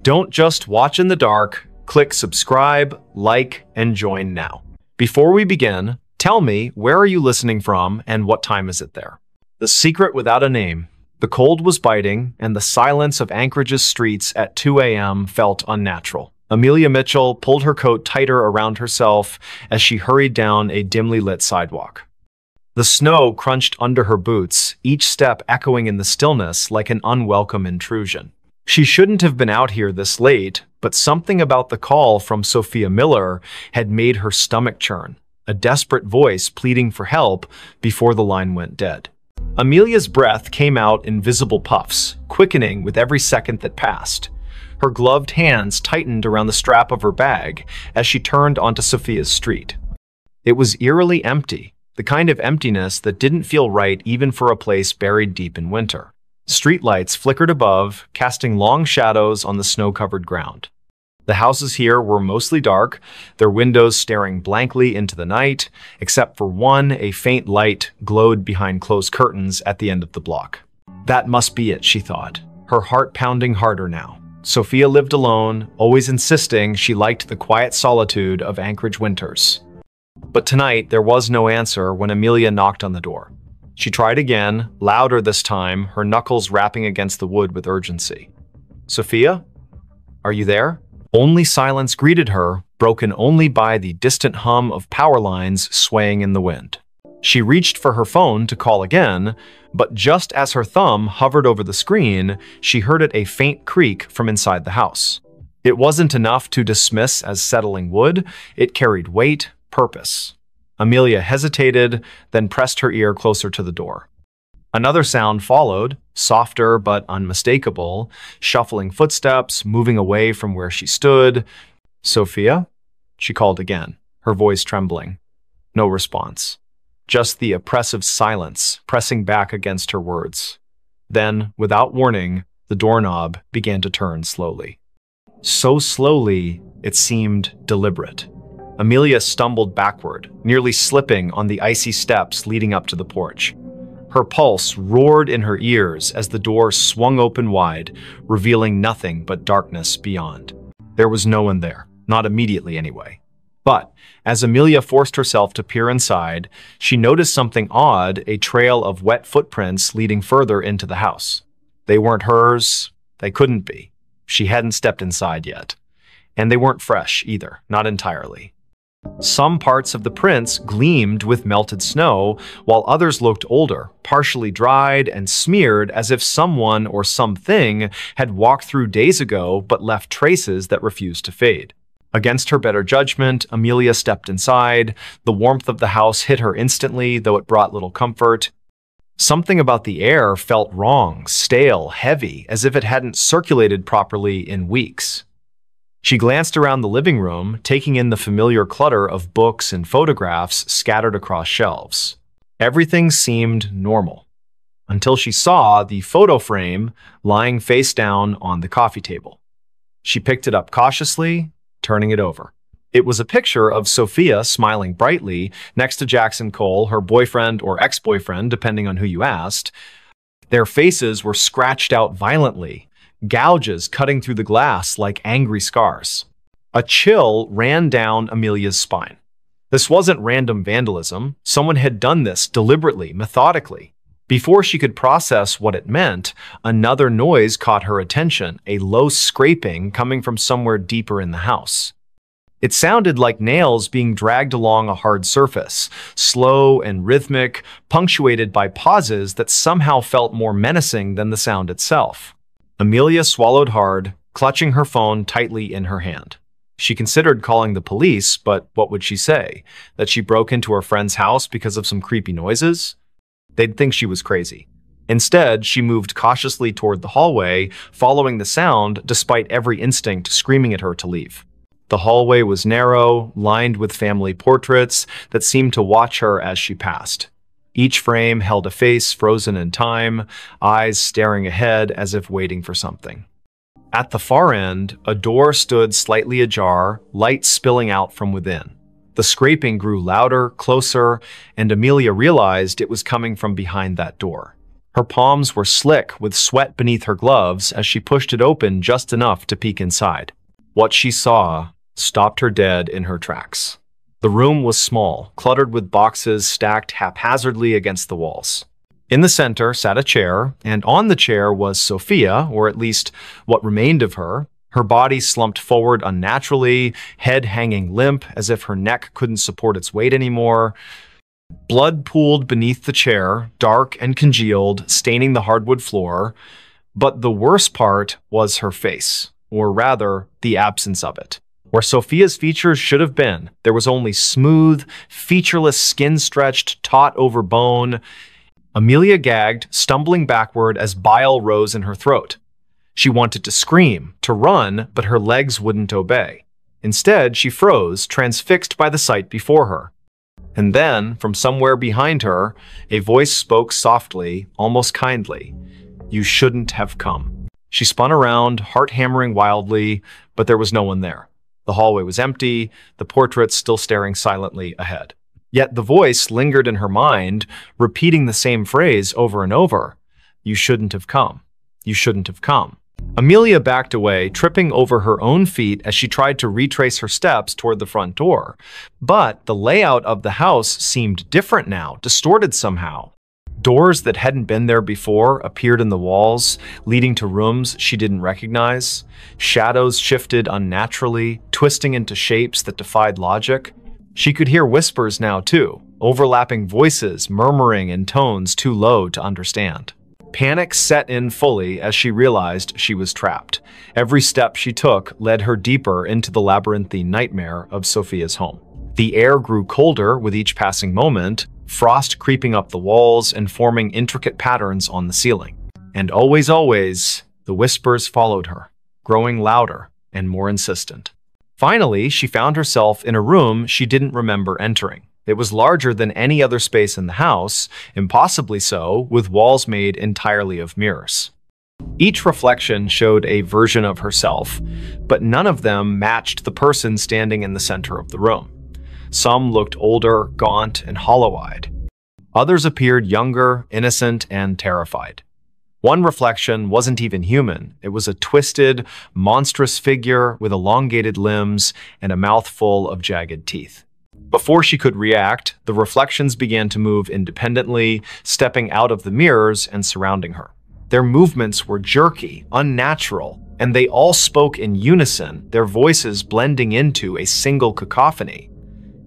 Don't just watch in the dark. Click subscribe, like, and join now. Before we begin, tell me, where are you listening from and what time is it there? The secret without a name. The cold was biting, and the silence of Anchorage's streets at 2 a.m. felt unnatural. Amelia Mitchell pulled her coat tighter around herself as she hurried down a dimly lit sidewalk. The snow crunched under her boots, each step echoing in the stillness like an unwelcome intrusion. She shouldn't have been out here this late, but something about the call from Sophia Miller had made her stomach churn, a desperate voice pleading for help before the line went dead. Amelia's breath came out in visible puffs, quickening with every second that passed. Her gloved hands tightened around the strap of her bag as she turned onto Sophia's street. It was eerily empty, the kind of emptiness that didn't feel right even for a place buried deep in winter. Streetlights flickered above, casting long shadows on the snow-covered ground. The houses here were mostly dark, their windows staring blankly into the night, except for one, a faint light glowed behind closed curtains at the end of the block. That must be it, she thought, her heart pounding harder now. Sophia lived alone, always insisting she liked the quiet solitude of Anchorage winters. But tonight, there was no answer when Amelia knocked on the door. She tried again, louder this time, her knuckles rapping against the wood with urgency. "Sophia? Are you there?" Only silence greeted her, broken only by the distant hum of power lines swaying in the wind. She reached for her phone to call again, but just as her thumb hovered over the screen, she heard it a faint creak from inside the house. It wasn't enough to dismiss as settling wood, it carried weight, purpose. Amelia hesitated, then pressed her ear closer to the door. Another sound followed, softer but unmistakable, shuffling footsteps, moving away from where she stood. "Sophia?" she called again, her voice trembling. No response. Just the oppressive silence pressing back against her words. Then, without warning, the doorknob began to turn slowly. So slowly, it seemed deliberate. Amelia stumbled backward, nearly slipping on the icy steps leading up to the porch. Her pulse roared in her ears as the door swung open wide, revealing nothing but darkness beyond. There was no one there, not immediately anyway. But as Amelia forced herself to peer inside, she noticed something odd, a trail of wet footprints leading further into the house. They weren't hers. They couldn't be. She hadn't stepped inside yet. And they weren't fresh either, not entirely. Some parts of the prints gleamed with melted snow, while others looked older, partially dried and smeared as if someone or something had walked through days ago but left traces that refused to fade. Against her better judgment, Amelia stepped inside. The warmth of the house hit her instantly, though it brought little comfort. Something about the air felt wrong, stale, heavy, as if it hadn't circulated properly in weeks. She glanced around the living room, taking in the familiar clutter of books and photographs scattered across shelves. Everything seemed normal, until she saw the photo frame lying face down on the coffee table. She picked it up cautiously, turning it over. It was a picture of Sophia smiling brightly next to Jackson Cole, her boyfriend or ex-boyfriend, depending on who you asked. Their faces were scratched out violently, gouges cutting through the glass like angry scars. A chill ran down Amelia's spine. This wasn't random vandalism. Someone had done this deliberately, methodically. Before she could process what it meant, another noise caught her attention, a low scraping coming from somewhere deeper in the house. It sounded like nails being dragged along a hard surface, slow and rhythmic, punctuated by pauses that somehow felt more menacing than the sound itself. Amelia swallowed hard, clutching her phone tightly in her hand. She considered calling the police, but what would she say? That she broke into her friend's house because of some creepy noises? They'd think she was crazy. Instead, she moved cautiously toward the hallway, following the sound despite every instinct screaming at her to leave. The hallway was narrow, lined with family portraits that seemed to watch her as she passed. Each frame held a face frozen in time, eyes staring ahead as if waiting for something. At the far end, a door stood slightly ajar, light spilling out from within. The scraping grew louder, closer, and Amelia realized it was coming from behind that door. Her palms were slick with sweat beneath her gloves as she pushed it open just enough to peek inside. What she saw stopped her dead in her tracks. The room was small, cluttered with boxes stacked haphazardly against the walls. In the center sat a chair, and on the chair was Sophia, or at least what remained of her. Her body slumped forward unnaturally, head hanging limp as if her neck couldn't support its weight anymore. Blood pooled beneath the chair, dark and congealed, staining the hardwood floor. But the worst part was her face, or rather, the absence of it. Where Sophia's features should have been, there was only smooth, featureless skin stretched, taut over bone. Amelia gagged, stumbling backward as bile rose in her throat. She wanted to scream, to run, but her legs wouldn't obey. Instead, she froze, transfixed by the sight before her. And then, from somewhere behind her, a voice spoke softly, almost kindly. "You shouldn't have come." She spun around, heart hammering wildly, but there was no one there. The hallway was empty, the portraits still staring silently ahead. Yet the voice lingered in her mind, repeating the same phrase over and over. "You shouldn't have come. You shouldn't have come." Amelia backed away, tripping over her own feet as she tried to retrace her steps toward the front door. But the layout of the house seemed different now, distorted somehow. Doors that hadn't been there before appeared in the walls, leading to rooms she didn't recognize. Shadows shifted unnaturally, twisting into shapes that defied logic. She could hear whispers now too, overlapping voices murmuring in tones too low to understand. Panic set in fully as she realized she was trapped. Every step she took led her deeper into the labyrinthine nightmare of Sophia's home. The air grew colder with each passing moment, frost creeping up the walls and forming intricate patterns on the ceiling. And always, the whispers followed her, growing louder and more insistent. Finally, she found herself in a room she didn't remember entering. It was larger than any other space in the house, impossibly so, with walls made entirely of mirrors. Each reflection showed a version of herself, but none of them matched the person standing in the center of the room. Some looked older, gaunt, and hollow-eyed. Others appeared younger, innocent, and terrified. One reflection wasn't even human. It was a twisted, monstrous figure with elongated limbs and a mouth full of jagged teeth. Before she could react, the reflections began to move independently, stepping out of the mirrors and surrounding her. Their movements were jerky, unnatural, and they all spoke in unison, their voices blending into a single cacophony.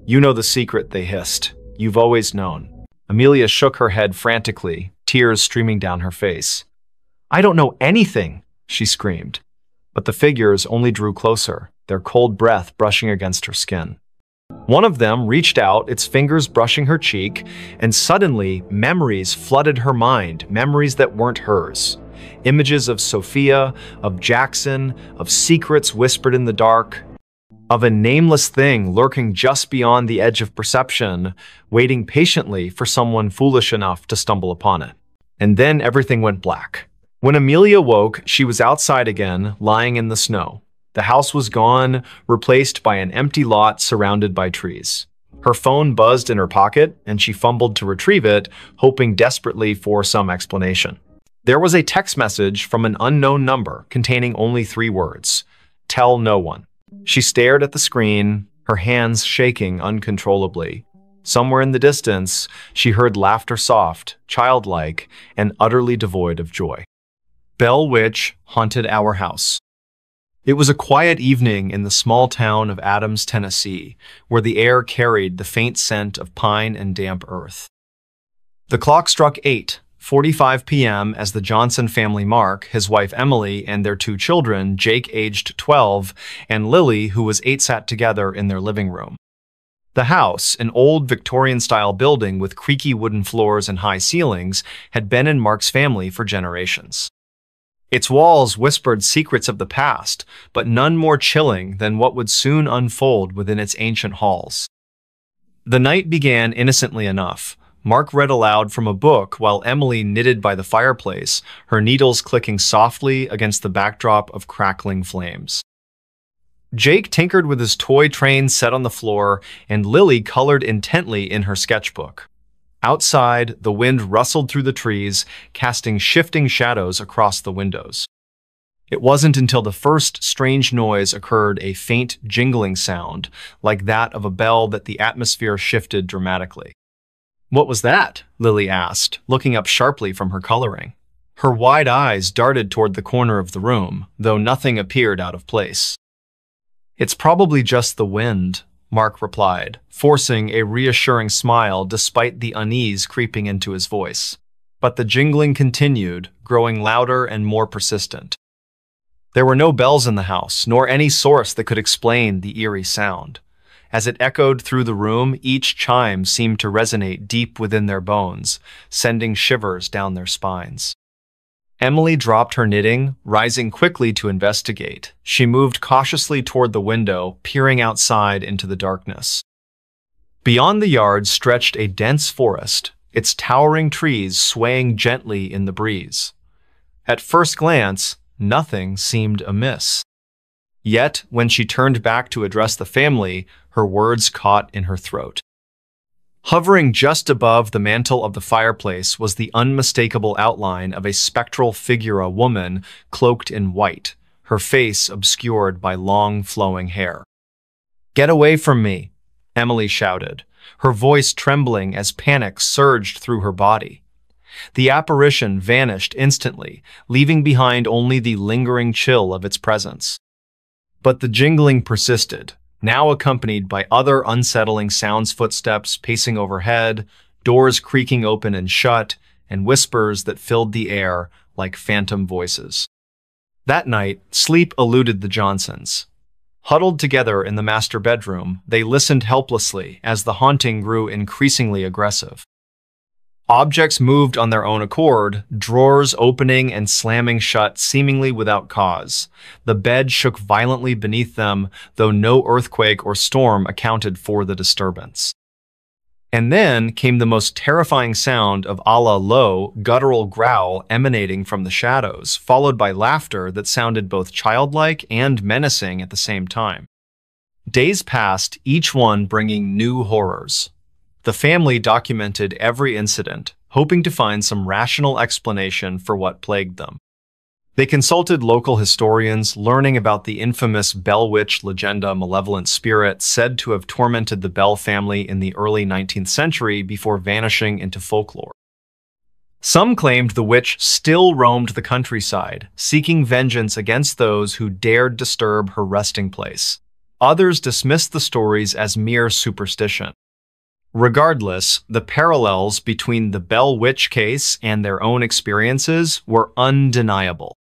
"You know the secret," they hissed. "You've always known." Amelia shook her head frantically, tears streaming down her face. "I don't know anything," she screamed. But the figures only drew closer, their cold breath brushing against her skin. One of them reached out, its fingers brushing her cheek, and suddenly memories flooded her mind, memories that weren't hers. Images of Sophia, of Jackson, of secrets whispered in the dark, of a nameless thing lurking just beyond the edge of perception, waiting patiently for someone foolish enough to stumble upon it. And then everything went black. When Amelia woke, she was outside again, lying in the snow. The house was gone, replaced by an empty lot surrounded by trees. Her phone buzzed in her pocket, and she fumbled to retrieve it, hoping desperately for some explanation. There was a text message from an unknown number containing only 3 words: "Tell no one." She stared at the screen, her hands shaking uncontrollably. Somewhere in the distance, she heard laughter soft, childlike, and utterly devoid of joy. Bell Witch haunted our house. It was a quiet evening in the small town of Adams, Tennessee, where the air carried the faint scent of pine and damp earth. The clock struck 8:45 p.m. as the Johnson family Mark, his wife Emily, and their 2 children, Jake aged 12, and Lily, who was 8, sat together in their living room. The house, an old Victorian-style building with creaky wooden floors and high ceilings, had been in Mark's family for generations. Its walls whispered secrets of the past, but none more chilling than what would soon unfold within its ancient halls. The night began innocently enough. Mark read aloud from a book while Emily knitted by the fireplace, her needles clicking softly against the backdrop of crackling flames. Jake tinkered with his toy train set on the floor, and Lily colored intently in her sketchbook. Outside, the wind rustled through the trees, casting shifting shadows across the windows. It wasn't until the first strange noise occurred, a faint jingling sound, like that of a bell, that the atmosphere shifted dramatically. "What was that?" Lily asked, looking up sharply from her coloring. Her wide eyes darted toward the corner of the room, though nothing appeared out of place. "It's probably just the wind," Mark replied, forcing a reassuring smile despite the unease creeping into his voice. But the jingling continued, growing louder and more persistent. There were no bells in the house, nor any source that could explain the eerie sound. As it echoed through the room, each chime seemed to resonate deep within their bones, sending shivers down their spines. Emily dropped her knitting, rising quickly to investigate. She moved cautiously toward the window, peering outside into the darkness. Beyond the yard stretched a dense forest, its towering trees swaying gently in the breeze. At first glance, nothing seemed amiss. Yet, when she turned back to address the family, her words caught in her throat. Hovering just above the mantel of the fireplace was the unmistakable outline of a spectral figure, a woman cloaked in white, her face obscured by long, flowing hair. "Get away from me," Emily shouted, her voice trembling as panic surged through her body. The apparition vanished instantly, leaving behind only the lingering chill of its presence. But the jingling persisted, now accompanied by other unsettling sounds: footsteps pacing overhead, doors creaking open and shut, and whispers that filled the air like phantom voices. That night, sleep eluded the Johnsons. Huddled together in the master bedroom, they listened helplessly as the haunting grew increasingly aggressive. Objects moved on their own accord, drawers opening and slamming shut seemingly without cause. The bed shook violently beneath them, though no earthquake or storm accounted for the disturbance. And then came the most terrifying sound of a low, guttural growl emanating from the shadows, followed by laughter that sounded both childlike and menacing at the same time. Days passed, each one bringing new horrors. The family documented every incident, hoping to find some rational explanation for what plagued them. They consulted local historians, learning about the infamous Bell Witch legend, a malevolent spirit said to have tormented the Bell family in the early 19th century before vanishing into folklore. Some claimed the witch still roamed the countryside, seeking vengeance against those who dared disturb her resting place. Others dismissed the stories as mere superstition. Regardless, the parallels between the Bell Witch case and their own experiences were undeniable.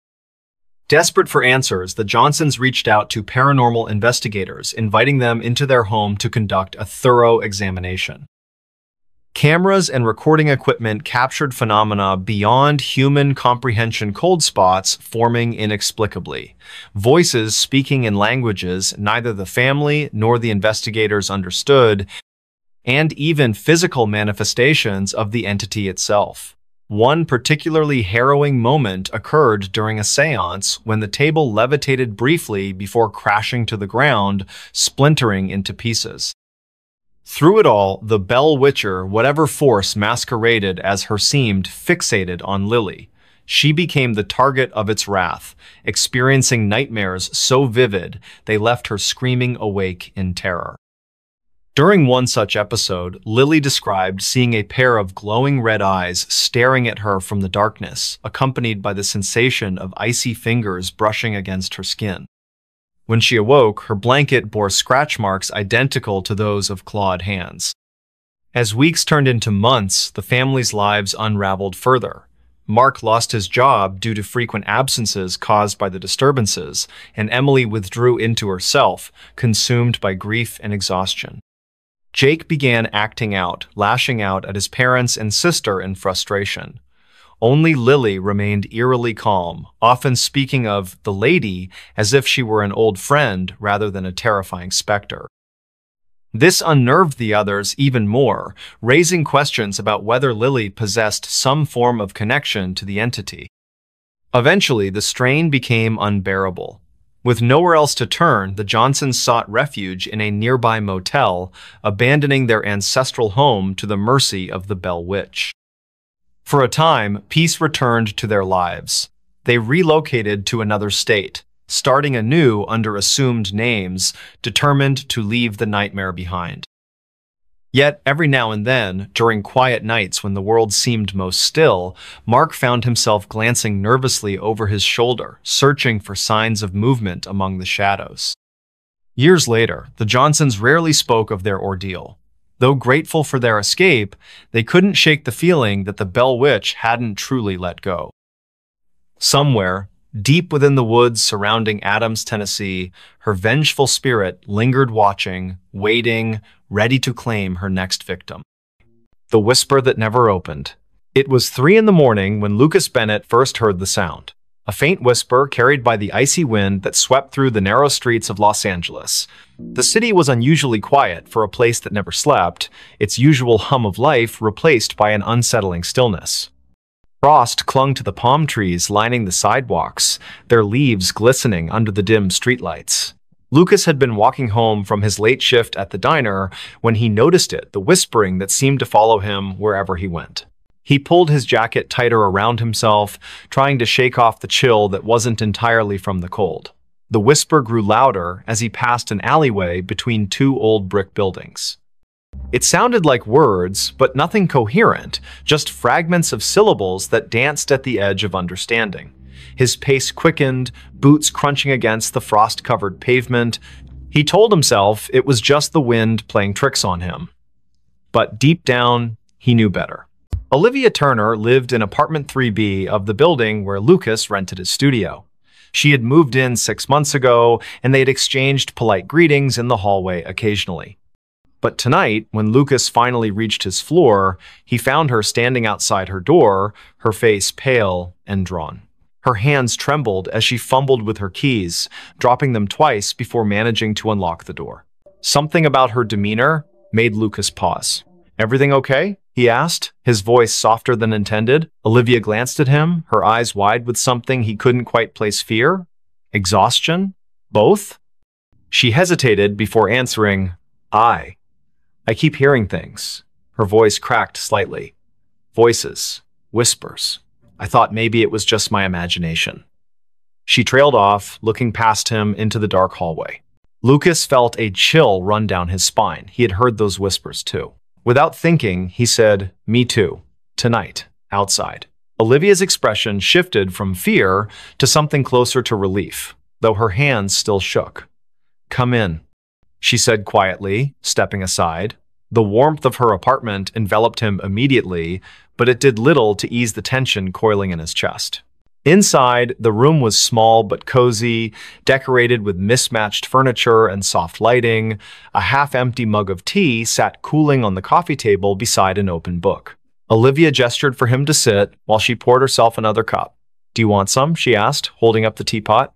Desperate for answers, the Johnsons reached out to paranormal investigators, inviting them into their home to conduct a thorough examination. Cameras and recording equipment captured phenomena beyond human comprehension: cold spots forming inexplicably, voices speaking in languages neither the family nor the investigators understood, and even physical manifestations of the entity itself. One particularly harrowing moment occurred during a seance when the table levitated briefly before crashing to the ground, splintering into pieces. Through it all, the Bell Witcher, whatever force masqueraded as her, seemed fixated on Lily. She became the target of its wrath, experiencing nightmares so vivid they left her screaming awake in terror. During one such episode, Lily described seeing a pair of glowing red eyes staring at her from the darkness, accompanied by the sensation of icy fingers brushing against her skin. When she awoke, her blanket bore scratch marks identical to those of clawed hands. As weeks turned into months, the family's lives unraveled further. Mark lost his job due to frequent absences caused by the disturbances, and Emily withdrew into herself, consumed by grief and exhaustion. Jake began acting out, lashing out at his parents and sister in frustration. Only Lily remained eerily calm, often speaking of the lady as if she were an old friend rather than a terrifying specter. This unnerved the others even more, raising questions about whether Lily possessed some form of connection to the entity. Eventually, the strain became unbearable. With nowhere else to turn, the Johnsons sought refuge in a nearby motel, abandoning their ancestral home to the mercy of the Bell Witch. For a time, peace returned to their lives. They relocated to another state, starting anew under assumed names, determined to leave the nightmare behind. Yet, every now and then, during quiet nights when the world seemed most still, Mark found himself glancing nervously over his shoulder, searching for signs of movement among the shadows. Years later, the Johnsons rarely spoke of their ordeal. Though grateful for their escape, they couldn't shake the feeling that the Bell Witch hadn't truly let go. Somewhere, deep within the woods surrounding Adams, Tennessee, her vengeful spirit lingered watching, waiting, ready to claim her next victim. The whisper that never opened. It was 3 in the morning when Lucas Bennett first heard the sound. A faint whisper carried by the icy wind that swept through the narrow streets of Los Angeles. The city was unusually quiet for a place that never slept, its usual hum of life replaced by an unsettling stillness. Frost clung to the palm trees lining the sidewalks, their leaves glistening under the dim streetlights. Lucas had been walking home from his late shift at the diner when he noticed it, the whispering that seemed to follow him wherever he went. He pulled his jacket tighter around himself, trying to shake off the chill that wasn't entirely from the cold. The whisper grew louder as he passed an alleyway between 2 old brick buildings. It sounded like words, but nothing coherent, just fragments of syllables that danced at the edge of understanding. His pace quickened, boots crunching against the frost-covered pavement. He told himself it was just the wind playing tricks on him. But deep down, he knew better. Olivia Turner lived in apartment 3B of the building where Lucas rented his studio. She had moved in 6 months ago, and they had exchanged polite greetings in the hallway occasionally. But tonight, when Lucas finally reached his floor, he found her standing outside her door, her face pale and drawn. Her hands trembled as she fumbled with her keys, dropping them twice before managing to unlock the door. Something about her demeanor made Lucas pause. "Everything okay?" he asked, his voice softer than intended. Olivia glanced at him, her eyes wide with something he couldn't quite place. Fear? Exhaustion? Both? She hesitated before answering, I keep hearing things." Her voice cracked slightly. Voices. Whispers. I thought maybe it was just my imagination. She trailed off, looking past him into the dark hallway. Lucas felt a chill run down his spine. He had heard those whispers too. Without thinking, he said, "Me too. Tonight. Outside." Olivia's expression shifted from fear to something closer to relief, though her hands still shook. "Come in," she said quietly, stepping aside. The warmth of her apartment enveloped him immediately, but it did little to ease the tension coiling in his chest. Inside, the room was small but cozy, decorated with mismatched furniture and soft lighting. A half-empty mug of tea sat cooling on the coffee table beside an open book. Olivia gestured for him to sit while she poured herself another cup. "Do you want some?" she asked, holding up the teapot.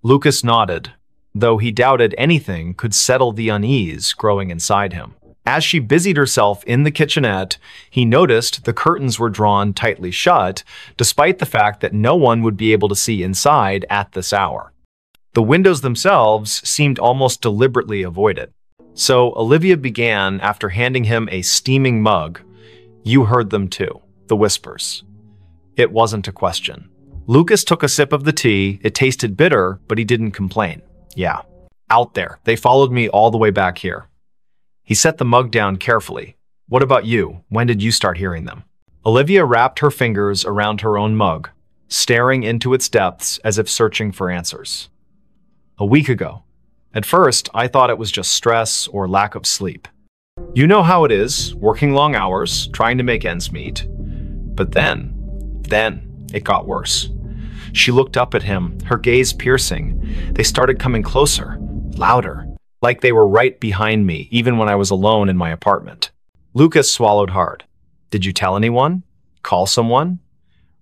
Lucas nodded, though he doubted anything could settle the unease growing inside him. As she busied herself in the kitchenette, he noticed the curtains were drawn tightly shut, despite the fact that no one would be able to see inside at this hour. The windows themselves seemed almost deliberately avoided. So Olivia began after handing him a steaming mug. "You heard them too, the whispers." It wasn't a question. Lucas took a sip of the tea. It tasted bitter, but he didn't complain. "Yeah, out there. They followed me all the way back here." He set the mug down carefully. "What about you? When did you start hearing them?" Olivia wrapped her fingers around her own mug, staring into its depths as if searching for answers. "A week ago. At first, I thought it was just stress or lack of sleep. You know how it is, working long hours, trying to make ends meet. But then it got worse." She looked up at him, her gaze piercing. "They started coming closer, louder. Like they were right behind me, even when I was alone in my apartment." Lucas swallowed hard. "Did you tell anyone? Call someone?"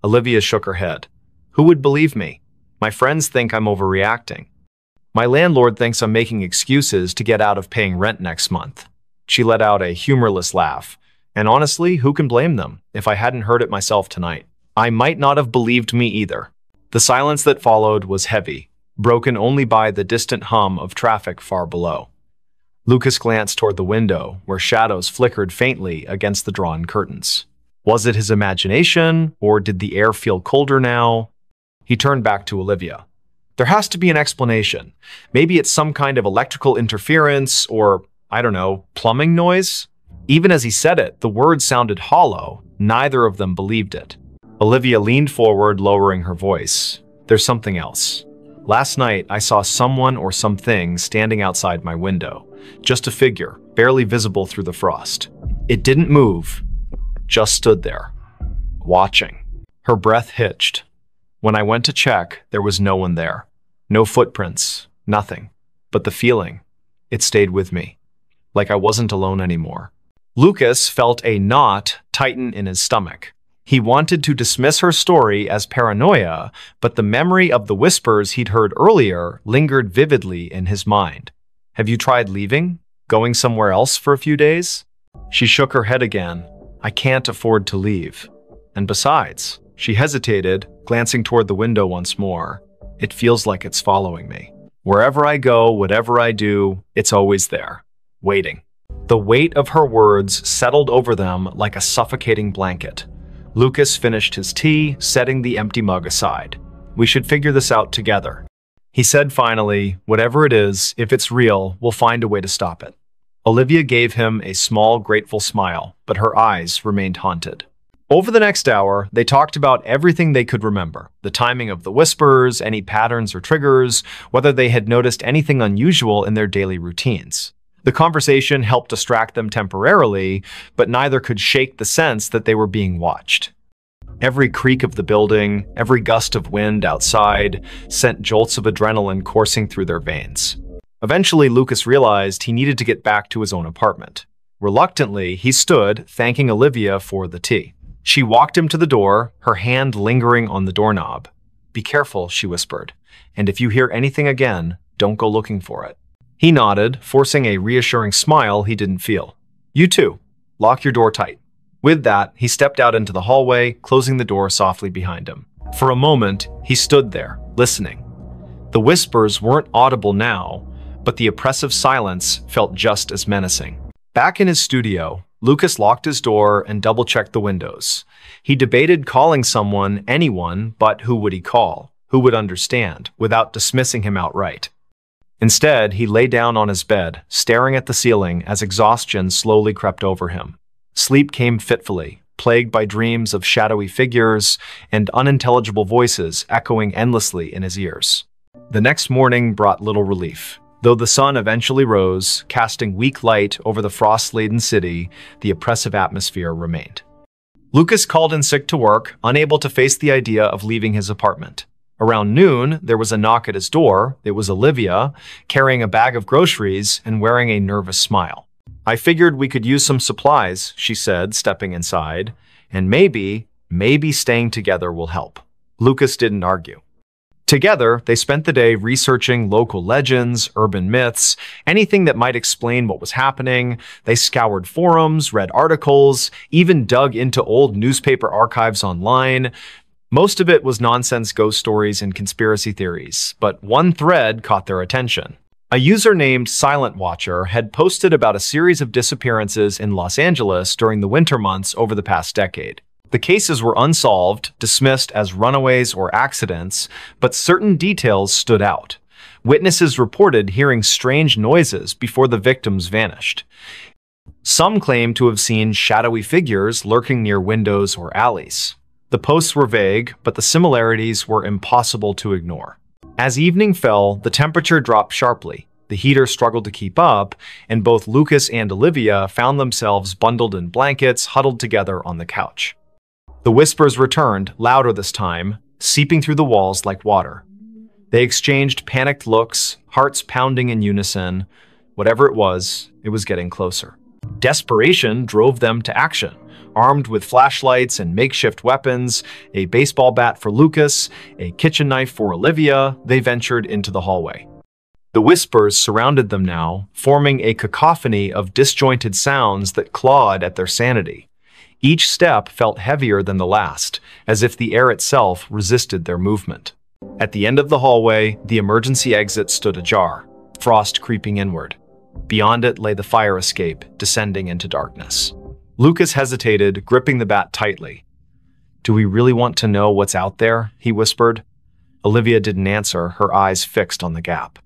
Olivia shook her head. "Who would believe me? My friends think I'm overreacting. My landlord thinks I'm making excuses to get out of paying rent next month." She let out a humorless laugh. "And honestly, who can blame them? If I hadn't heard it myself tonight, I might not have believed me either." The silence that followed was heavy, broken only by the distant hum of traffic far below. Lucas glanced toward the window, where shadows flickered faintly against the drawn curtains. Was it his imagination, or did the air feel colder now? He turned back to Olivia. There has to be an explanation. Maybe it's some kind of electrical interference or, I don't know, plumbing noise? Even as he said it, the words sounded hollow. Neither of them believed it. Olivia leaned forward, lowering her voice. There's something else. Last night, I saw someone or something standing outside my window. Just a figure, barely visible through the frost. It didn't move, just stood there, watching. Her breath hitched. When I went to check, there was no one there. No footprints, nothing. But the feeling, it stayed with me. Like I wasn't alone anymore. Lucas felt a knot tighten in his stomach. He wanted to dismiss her story as paranoia, but the memory of the whispers he'd heard earlier lingered vividly in his mind. Have you tried leaving? Going somewhere else for a few days? She shook her head again. I can't afford to leave. And besides, she hesitated, glancing toward the window once more. It feels like it's following me. Wherever I go, whatever I do, it's always there, waiting. The weight of her words settled over them like a suffocating blanket. Lucas finished his tea, setting the empty mug aside. We should figure this out together. He said finally, whatever it is, if it's real, we'll find a way to stop it. Olivia gave him a small, grateful smile, but her eyes remained haunted. Over the next hour, they talked about everything they could remember. The timing of the whispers, any patterns or triggers, whether they had noticed anything unusual in their daily routines. The conversation helped distract them temporarily, but neither could shake the sense that they were being watched. Every creak of the building, every gust of wind outside, sent jolts of adrenaline coursing through their veins. Eventually, Lucas realized he needed to get back to his own apartment. Reluctantly, he stood, thanking Olivia for the tea. She walked him to the door, her hand lingering on the doorknob. Be careful, she whispered, and if you hear anything again, don't go looking for it. He nodded, forcing a reassuring smile he didn't feel. You too. Lock your door tight. With that, he stepped out into the hallway, closing the door softly behind him. For a moment, he stood there, listening. The whispers weren't audible now, but the oppressive silence felt just as menacing. Back in his studio, Lucas locked his door and double-checked the windows. He debated calling someone, anyone, but who would he call? Who would understand, without dismissing him outright? Instead, he lay down on his bed, staring at the ceiling as exhaustion slowly crept over him. Sleep came fitfully, plagued by dreams of shadowy figures and unintelligible voices echoing endlessly in his ears. The next morning brought little relief. Though the sun eventually rose, casting weak light over the frost-laden city, the oppressive atmosphere remained. Lucas called in sick to work, unable to face the idea of leaving his apartment. Around noon, there was a knock at his door. It was Olivia, carrying a bag of groceries and wearing a nervous smile. I figured we could use some supplies, she said, stepping inside, and maybe staying together will help. Lucas didn't argue. Together, they spent the day researching local legends, urban myths, anything that might explain what was happening. They scoured forums, read articles, even dug into old newspaper archives online. Most of it was nonsense ghost stories and conspiracy theories, but one thread caught their attention. A user named Silent Watcher had posted about a series of disappearances in Los Angeles during the winter months over the past decade. The cases were unsolved, dismissed as runaways or accidents, but certain details stood out. Witnesses reported hearing strange noises before the victims vanished. Some claimed to have seen shadowy figures lurking near windows or alleys. The posts were vague, but the similarities were impossible to ignore. As evening fell, the temperature dropped sharply. The heater struggled to keep up, and both Lucas and Olivia found themselves bundled in blankets, huddled together on the couch. The whispers returned, louder this time, seeping through the walls like water. They exchanged panicked looks, hearts pounding in unison. Whatever it was getting closer. Desperation drove them to action. Armed with flashlights and makeshift weapons, a baseball bat for Lucas, a kitchen knife for Olivia, they ventured into the hallway. The whispers surrounded them now, forming a cacophony of disjointed sounds that clawed at their sanity. Each step felt heavier than the last, as if the air itself resisted their movement. At the end of the hallway, the emergency exit stood ajar, frost creeping inward. Beyond it lay the fire escape, descending into darkness. Lucas hesitated, gripping the bat tightly. "Do we really want to know what's out there?" he whispered. Olivia didn't answer, her eyes fixed on the gap.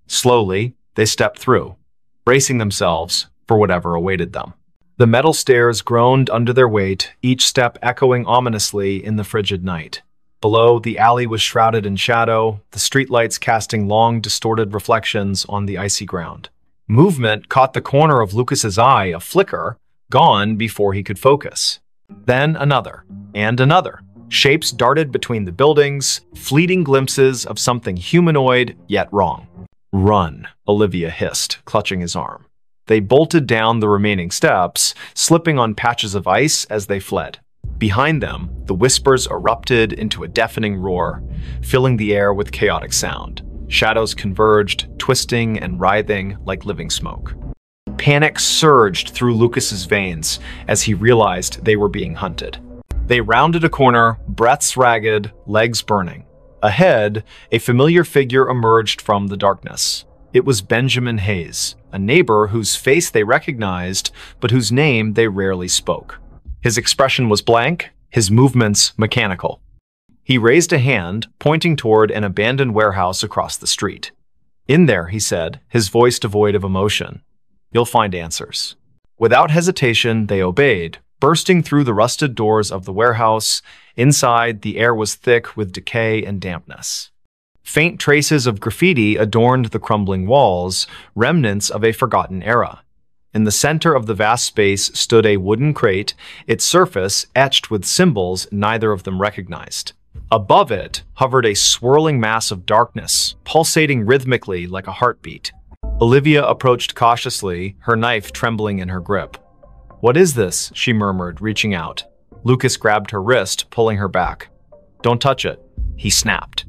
Slowly, they stepped through, bracing themselves for whatever awaited them. The metal stairs groaned under their weight, each step echoing ominously in the frigid night. Below, the alley was shrouded in shadow, the streetlights casting long, distorted reflections on the icy ground. Movement caught the corner of Lucas's eye, a flicker, gone before he could focus. Then another, and another. Shapes darted between the buildings, fleeting glimpses of something humanoid, yet wrong. "Run," Olivia hissed, clutching his arm. They bolted down the remaining steps, slipping on patches of ice as they fled. Behind them, the whispers erupted into a deafening roar, filling the air with chaotic sound. Shadows converged, twisting and writhing like living smoke. Panic surged through Lucas's veins as he realized they were being hunted. They rounded a corner, breaths ragged, legs burning. Ahead, a familiar figure emerged from the darkness. It was Benjamin Hayes, a neighbor whose face they recognized, but whose name they rarely spoke. His expression was blank, his movements mechanical. He raised a hand, pointing toward an abandoned warehouse across the street. "In there," he said, his voice devoid of emotion. "You'll find answers." Without hesitation, they obeyed, bursting through the rusted doors of the warehouse. Inside, the air was thick with decay and dampness. Faint traces of graffiti adorned the crumbling walls, remnants of a forgotten era. In the center of the vast space stood a wooden crate, its surface etched with symbols neither of them recognized. Above it hovered a swirling mass of darkness, pulsating rhythmically like a heartbeat. Olivia approached cautiously, her knife trembling in her grip. "What is this?" she murmured, reaching out. Lucas grabbed her wrist, pulling her back. "Don't touch it," he snapped.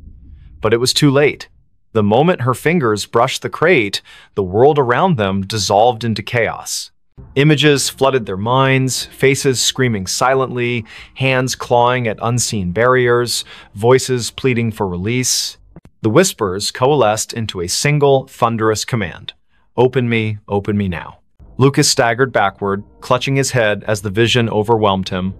But it was too late. The moment her fingers brushed the crate, the world around them dissolved into chaos. Images flooded their minds, faces screaming silently, hands clawing at unseen barriers, voices pleading for release. The whispers coalesced into a single, thunderous command. Open me now." Lucas staggered backward, clutching his head as the vision overwhelmed him.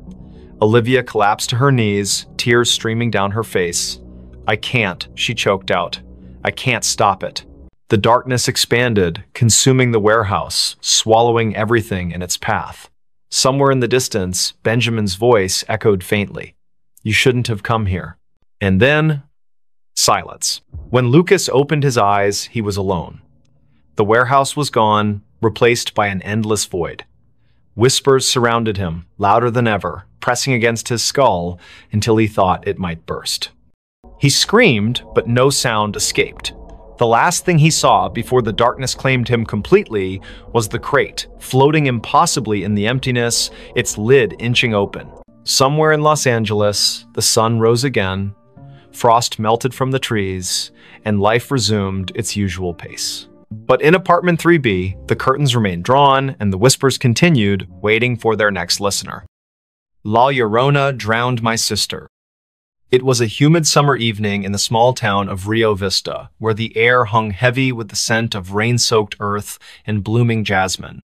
Olivia collapsed to her knees, tears streaming down her face. "I can't," she choked out. "I can't stop it." The darkness expanded, consuming the warehouse, swallowing everything in its path. Somewhere in the distance, Benjamin's voice echoed faintly. "You shouldn't have come here." And then, silence. When Lucas opened his eyes, he was alone. The warehouse was gone, replaced by an endless void. Whispers surrounded him, louder than ever, pressing against his skull until he thought it might burst. He screamed, but no sound escaped. The last thing he saw before the darkness claimed him completely was the crate, floating impossibly in the emptiness, its lid inching open. Somewhere in Los Angeles, the sun rose again, frost melted from the trees, and life resumed its usual pace. But in apartment 3B, the curtains remained drawn and the whispers continued, waiting for their next listener. La Llorona drowned my sister. It was a humid summer evening in the small town of Rio Vista, where the air hung heavy with the scent of rain-soaked earth and blooming jasmine.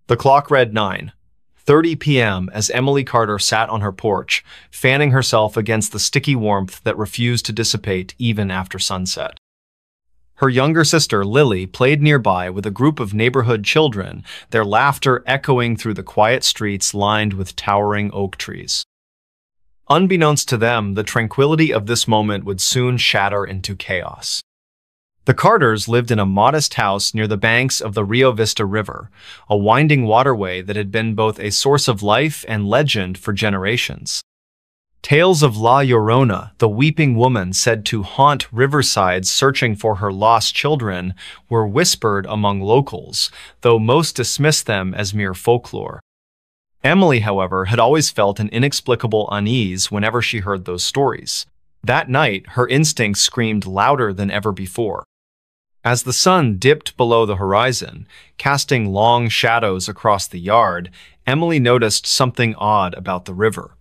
The clock read 9:30 p.m. as Emily Carter sat on her porch, fanning herself against the sticky warmth that refused to dissipate even after sunset. Her younger sister, Lily, played nearby with a group of neighborhood children, their laughter echoing through the quiet streets lined with towering oak trees. Unbeknownst to them, the tranquility of this moment would soon shatter into chaos. The Carters lived in a modest house near the banks of the Rio Vista River, a winding waterway that had been both a source of life and legend for generations. Tales of La Llorona, the weeping woman said to haunt riversides searching for her lost children, were whispered among locals, though most dismissed them as mere folklore. Emily, however, had always felt an inexplicable unease whenever she heard those stories. That night, her instincts screamed louder than ever before. As the sun dipped below the horizon, casting long shadows across the yard, Emily noticed something odd about the river.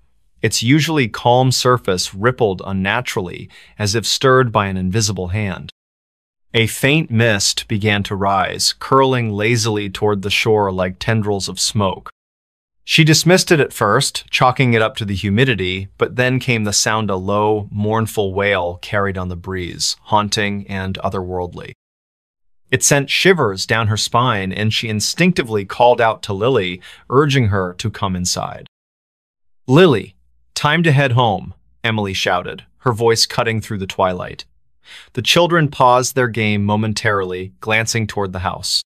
Its usually calm surface rippled unnaturally, as if stirred by an invisible hand. A faint mist began to rise, curling lazily toward the shore like tendrils of smoke. She dismissed it at first, chalking it up to the humidity, but then came the sound a low, mournful wail carried on the breeze, haunting and otherworldly. It sent shivers down her spine, and she instinctively called out to Lily, urging her to come inside. "Lily, time to head home," Emily shouted, her voice cutting through the twilight. The children paused their game momentarily, glancing toward the house.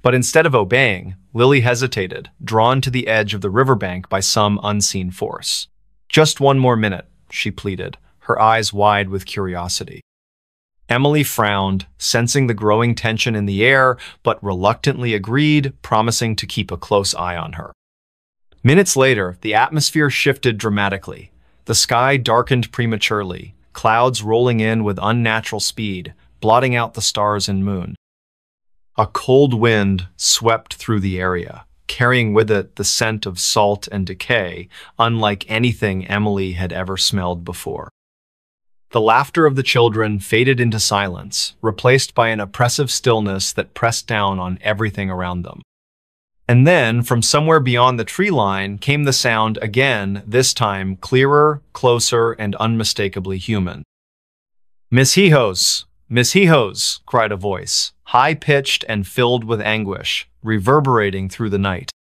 But instead of obeying, Lily hesitated, drawn to the edge of the riverbank by some unseen force. "Just one more minute," she pleaded, her eyes wide with curiosity. Emily frowned, sensing the growing tension in the air, but reluctantly agreed, promising to keep a close eye on her. Minutes later, the atmosphere shifted dramatically. The sky darkened prematurely, clouds rolling in with unnatural speed, blotting out the stars and moon. A cold wind swept through the area, carrying with it the scent of salt and decay, unlike anything Emily had ever smelled before. The laughter of the children faded into silence, replaced by an oppressive stillness that pressed down on everything around them. And then, from somewhere beyond the tree line, came the sound again, this time clearer, closer, and unmistakably human. "Miss Hijos! Miss Hijos!" cried a voice, high-pitched and filled with anguish, reverberating through the night.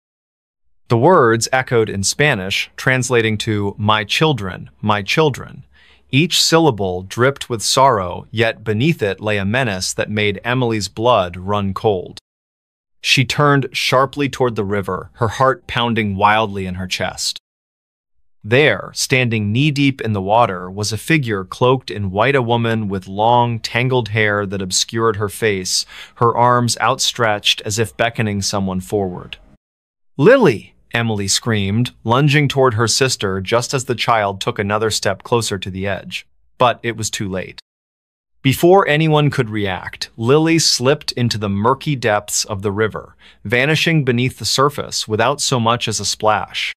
The words echoed in Spanish, translating to my children, my children." Each syllable dripped with sorrow, yet beneath it lay a menace that made Emily's blood run cold. She turned sharply toward the river, her heart pounding wildly in her chest. There, standing knee-deep in the water, was a figure cloaked in white, a woman with long, tangled hair that obscured her face, her arms outstretched as if beckoning someone forward. "Lily!" Emily screamed, lunging toward her sister just as the child took another step closer to the edge. But it was too late. Before anyone could react, Lily slipped into the murky depths of the river, vanishing beneath the surface without so much as a splash.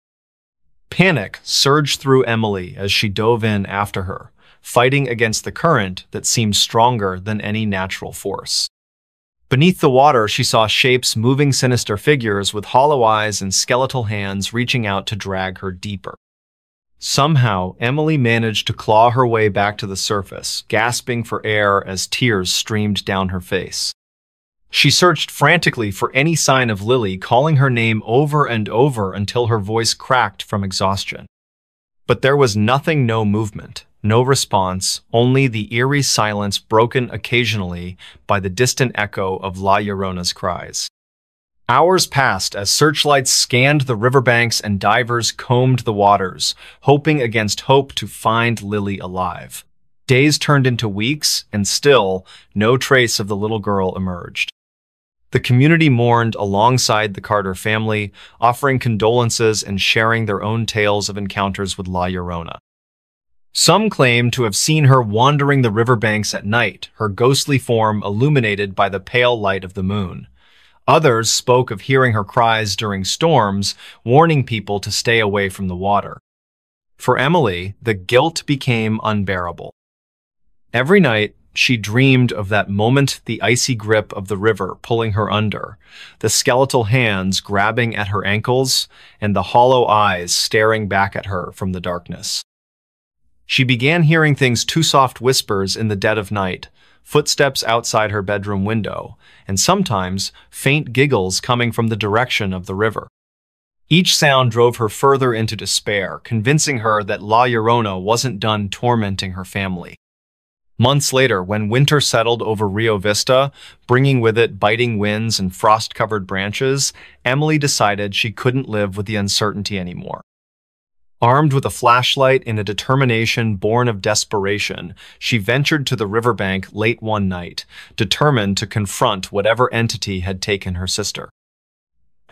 Panic surged through Emily as she dove in after her, fighting against the current that seemed stronger than any natural force. Beneath the water, she saw shapes moving, sinister figures with hollow eyes and skeletal hands reaching out to drag her deeper. Somehow, Emily managed to claw her way back to the surface, gasping for air as tears streamed down her face. She searched frantically for any sign of Lily, calling her name over and over until her voice cracked from exhaustion. But there was nothing, no movement. No response, only the eerie silence broken occasionally by the distant echo of La Llorona's cries. Hours passed as searchlights scanned the riverbanks and divers combed the waters, hoping against hope to find Lily alive. Days turned into weeks, and still, no trace of the little girl emerged. The community mourned alongside the Carter family, offering condolences and sharing their own tales of encounters with La Llorona. Some claimed to have seen her wandering the riverbanks at night, her ghostly form illuminated by the pale light of the moon. Others spoke of hearing her cries during storms, warning people to stay away from the water. For Emily, the guilt became unbearable. Every night, she dreamed of that moment, the icy grip of the river pulling her under, the skeletal hands grabbing at her ankles, and the hollow eyes staring back at her from the darkness. She began hearing things, too soft whispers in the dead of night, footsteps outside her bedroom window, and sometimes faint giggles coming from the direction of the river. Each sound drove her further into despair, convincing her that La Llorona wasn't done tormenting her family. Months later, when winter settled over Rio Vista, bringing with it biting winds and frost-covered branches, Emily decided she couldn't live with the uncertainty anymore. Armed with a flashlight and a determination born of desperation, she ventured to the riverbank late one night, determined to confront whatever entity had taken her sister.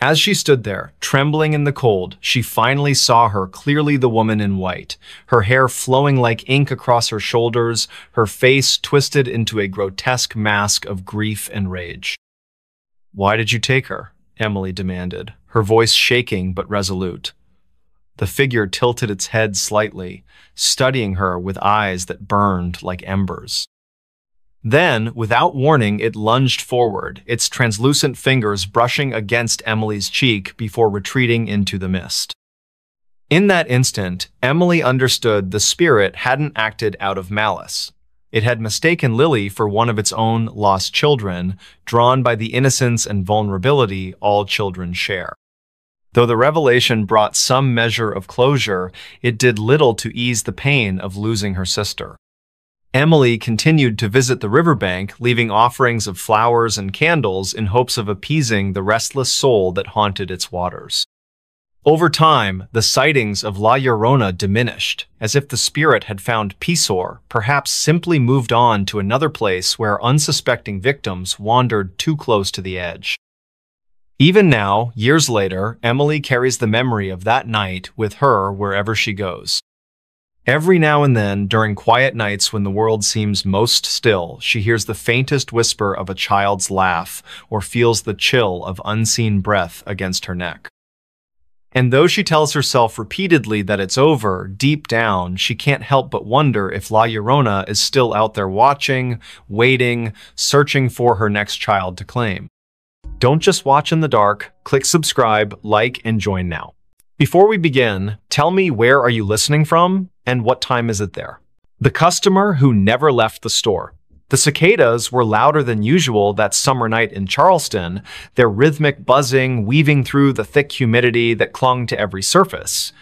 As she stood there, trembling in the cold, she finally saw her clearly, the woman in white, her hair flowing like ink across her shoulders, her face twisted into a grotesque mask of grief and rage. "Why did you take her?" Emily demanded, her voice shaking but resolute. The figure tilted its head slightly, studying her with eyes that burned like embers. Then, without warning, it lunged forward, its translucent fingers brushing against Emily's cheek before retreating into the mist. In that instant, Emily understood the spirit hadn't acted out of malice. It had mistaken Lily for one of its own lost children, drawn by the innocence and vulnerability all children share. Though the revelation brought some measure of closure, it did little to ease the pain of losing her sister. Emily continued to visit the riverbank, leaving offerings of flowers and candles in hopes of appeasing the restless soul that haunted its waters. Over time, the sightings of La Llorona diminished, as if the spirit had found peace or perhaps simply moved on to another place where unsuspecting victims wandered too close to the edge. Even now, years later, Emily carries the memory of that night with her wherever she goes. Every now and then, during quiet nights when the world seems most still, she hears the faintest whisper of a child's laugh or feels the chill of unseen breath against her neck. And though she tells herself repeatedly that it's over, deep down, she can't help but wonder if La Llorona is still out there watching, waiting, searching for her next child to claim. Don't just watch in the dark. Click subscribe, like, and join now. Before we begin, tell me, where are you listening from and what time is it there? The customer who never left the store. The cicadas were louder than usual that summer night in Charleston, their rhythmic buzzing weaving through the thick humidity that clung to every surface.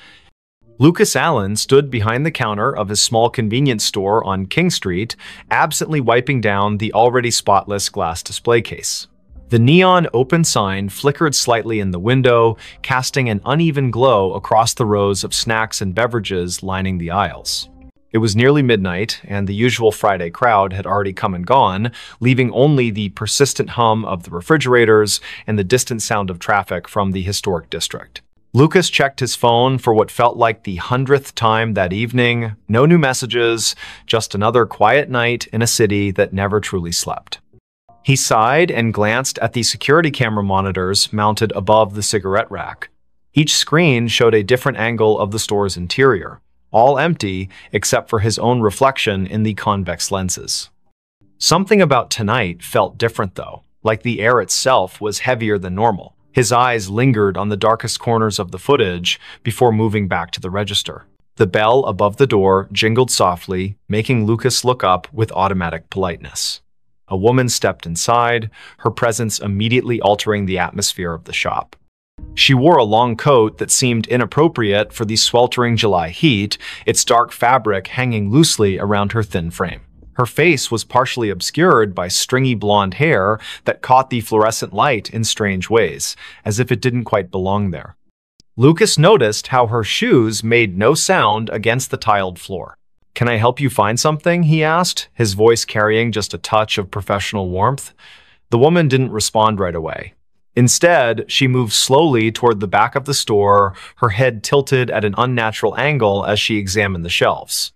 Lucas Allen stood behind the counter of his small convenience store on King Street, absently wiping down the already spotless glass display case. The neon open sign flickered slightly in the window, casting an uneven glow across the rows of snacks and beverages lining the aisles. It was nearly midnight, and the usual Friday crowd had already come and gone, leaving only the persistent hum of the refrigerators and the distant sound of traffic from the historic district. Lucas checked his phone for what felt like the 100th time that evening. No new messages, just another quiet night in a city that never truly slept. He sighed and glanced at the security camera monitors mounted above the cigarette rack. Each screen showed a different angle of the store's interior, all empty except for his own reflection in the convex lenses. Something about tonight felt different though, like the air itself was heavier than normal. His eyes lingered on the darkest corners of the footage before moving back to the register. The bell above the door jingled softly, making Lucas look up with automatic politeness. A woman stepped inside, her presence immediately altering the atmosphere of the shop. She wore a long coat that seemed inappropriate for the sweltering July heat, its dark fabric hanging loosely around her thin frame. Her face was partially obscured by stringy blonde hair that caught the fluorescent light in strange ways, as if it didn't quite belong there. Lucas noticed how her shoes made no sound against the tiled floor. "Can I help you find something?" he asked, his voice carrying just a touch of professional warmth. The woman didn't respond right away. Instead, she moved slowly toward the back of the store, her head tilted at an unnatural angle as she examined the shelves.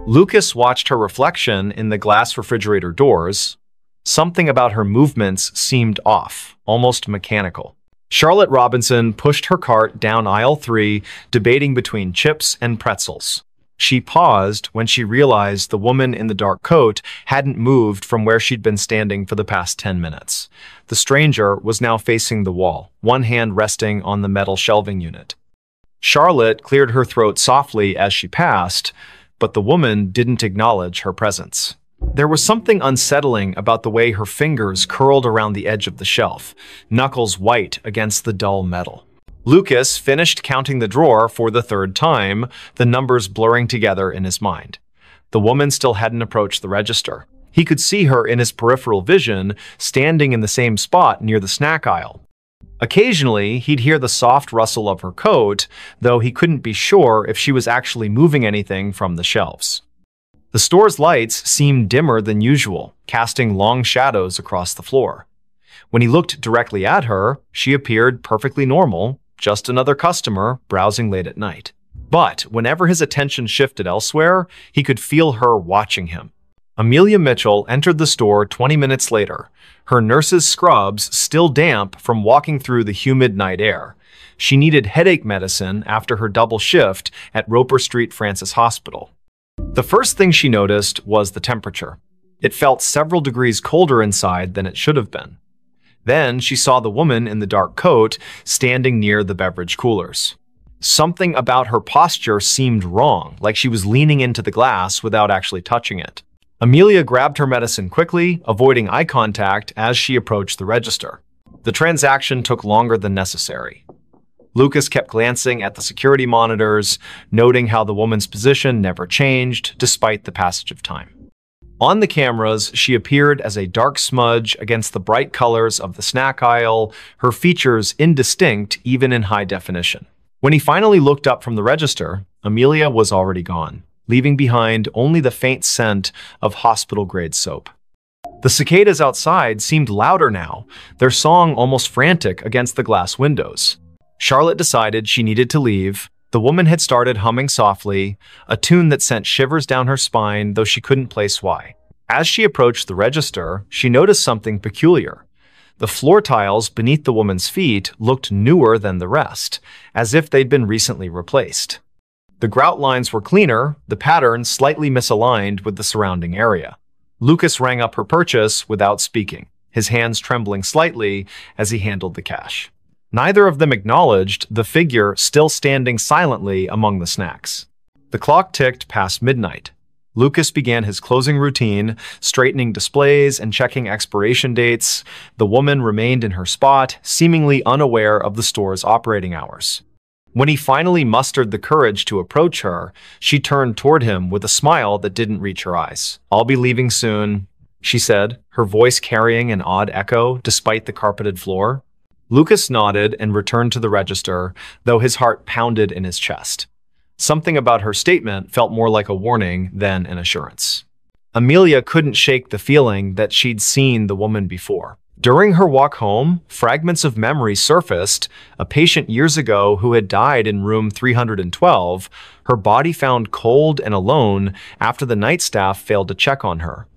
Lucas watched her reflection in the glass refrigerator doors. Something about her movements seemed off, almost mechanical. Charlotte Robinson pushed her cart down aisle 3, debating between chips and pretzels. She paused when she realized the woman in the dark coat hadn't moved from where she'd been standing for the past 10 minutes. The stranger was now facing the wall, one hand resting on the metal shelving unit. Charlotte cleared her throat softly as she passed, but the woman didn't acknowledge her presence. There was something unsettling about the way her fingers curled around the edge of the shelf, knuckles white against the dull metal. Lucas finished counting the drawer for the 3rd time, the numbers blurring together in his mind. The woman still hadn't approached the register. He could see her in his peripheral vision, standing in the same spot near the snack aisle. Occasionally, he'd hear the soft rustle of her coat, though he couldn't be sure if she was actually moving anything from the shelves. The store's lights seemed dimmer than usual, casting long shadows across the floor. When he looked directly at her, she appeared perfectly normal, just another customer browsing late at night. But whenever his attention shifted elsewhere, he could feel her watching him. Amelia Mitchell entered the store 20 minutes later, her nurse's scrubs still damp from walking through the humid night air. She needed headache medicine after her double shift at Roper Street Francis Hospital. The first thing she noticed was the temperature. It felt several degrees colder inside than it should have been. Then she saw the woman in the dark coat standing near the beverage coolers. Something about her posture seemed wrong, like she was leaning into the glass without actually touching it. Amelia grabbed her medicine quickly, avoiding eye contact as she approached the register. The transaction took longer than necessary. Lucas kept glancing at the security monitors, noting how the woman's position never changed despite the passage of time. On the cameras, she appeared as a dark smudge against the bright colors of the snack aisle, her features indistinct even in high definition. When he finally looked up from the register, Amelia was already gone, leaving behind only the faint scent of hospital-grade soap. The cicadas outside seemed louder now, their song almost frantic against the glass windows. Charlotte decided she needed to leave. The woman had started humming softly, a tune that sent shivers down her spine, though she couldn't place why. As she approached the register, she noticed something peculiar. The floor tiles beneath the woman's feet looked newer than the rest, as if they'd been recently replaced. The grout lines were cleaner, the pattern slightly misaligned with the surrounding area. Lucas rang up her purchase without speaking, his hands trembling slightly as he handled the cash. Neither of them acknowledged the figure still standing silently among the snacks. The clock ticked past midnight. Lucas began his closing routine, straightening displays and checking expiration dates. The woman remained in her spot, seemingly unaware of the store's operating hours. When he finally mustered the courage to approach her, she turned toward him with a smile that didn't reach her eyes. "I'll be leaving soon," she said, her voice carrying an odd echo despite the carpeted floor. Lucas nodded and returned to the register, though his heart pounded in his chest. Something about her statement felt more like a warning than an assurance. Amelia couldn't shake the feeling that she'd seen the woman before. During her walk home, fragments of memory surfaced. A patient years ago who had died in room 312, her body found cold and alone after the night staff failed to check on her.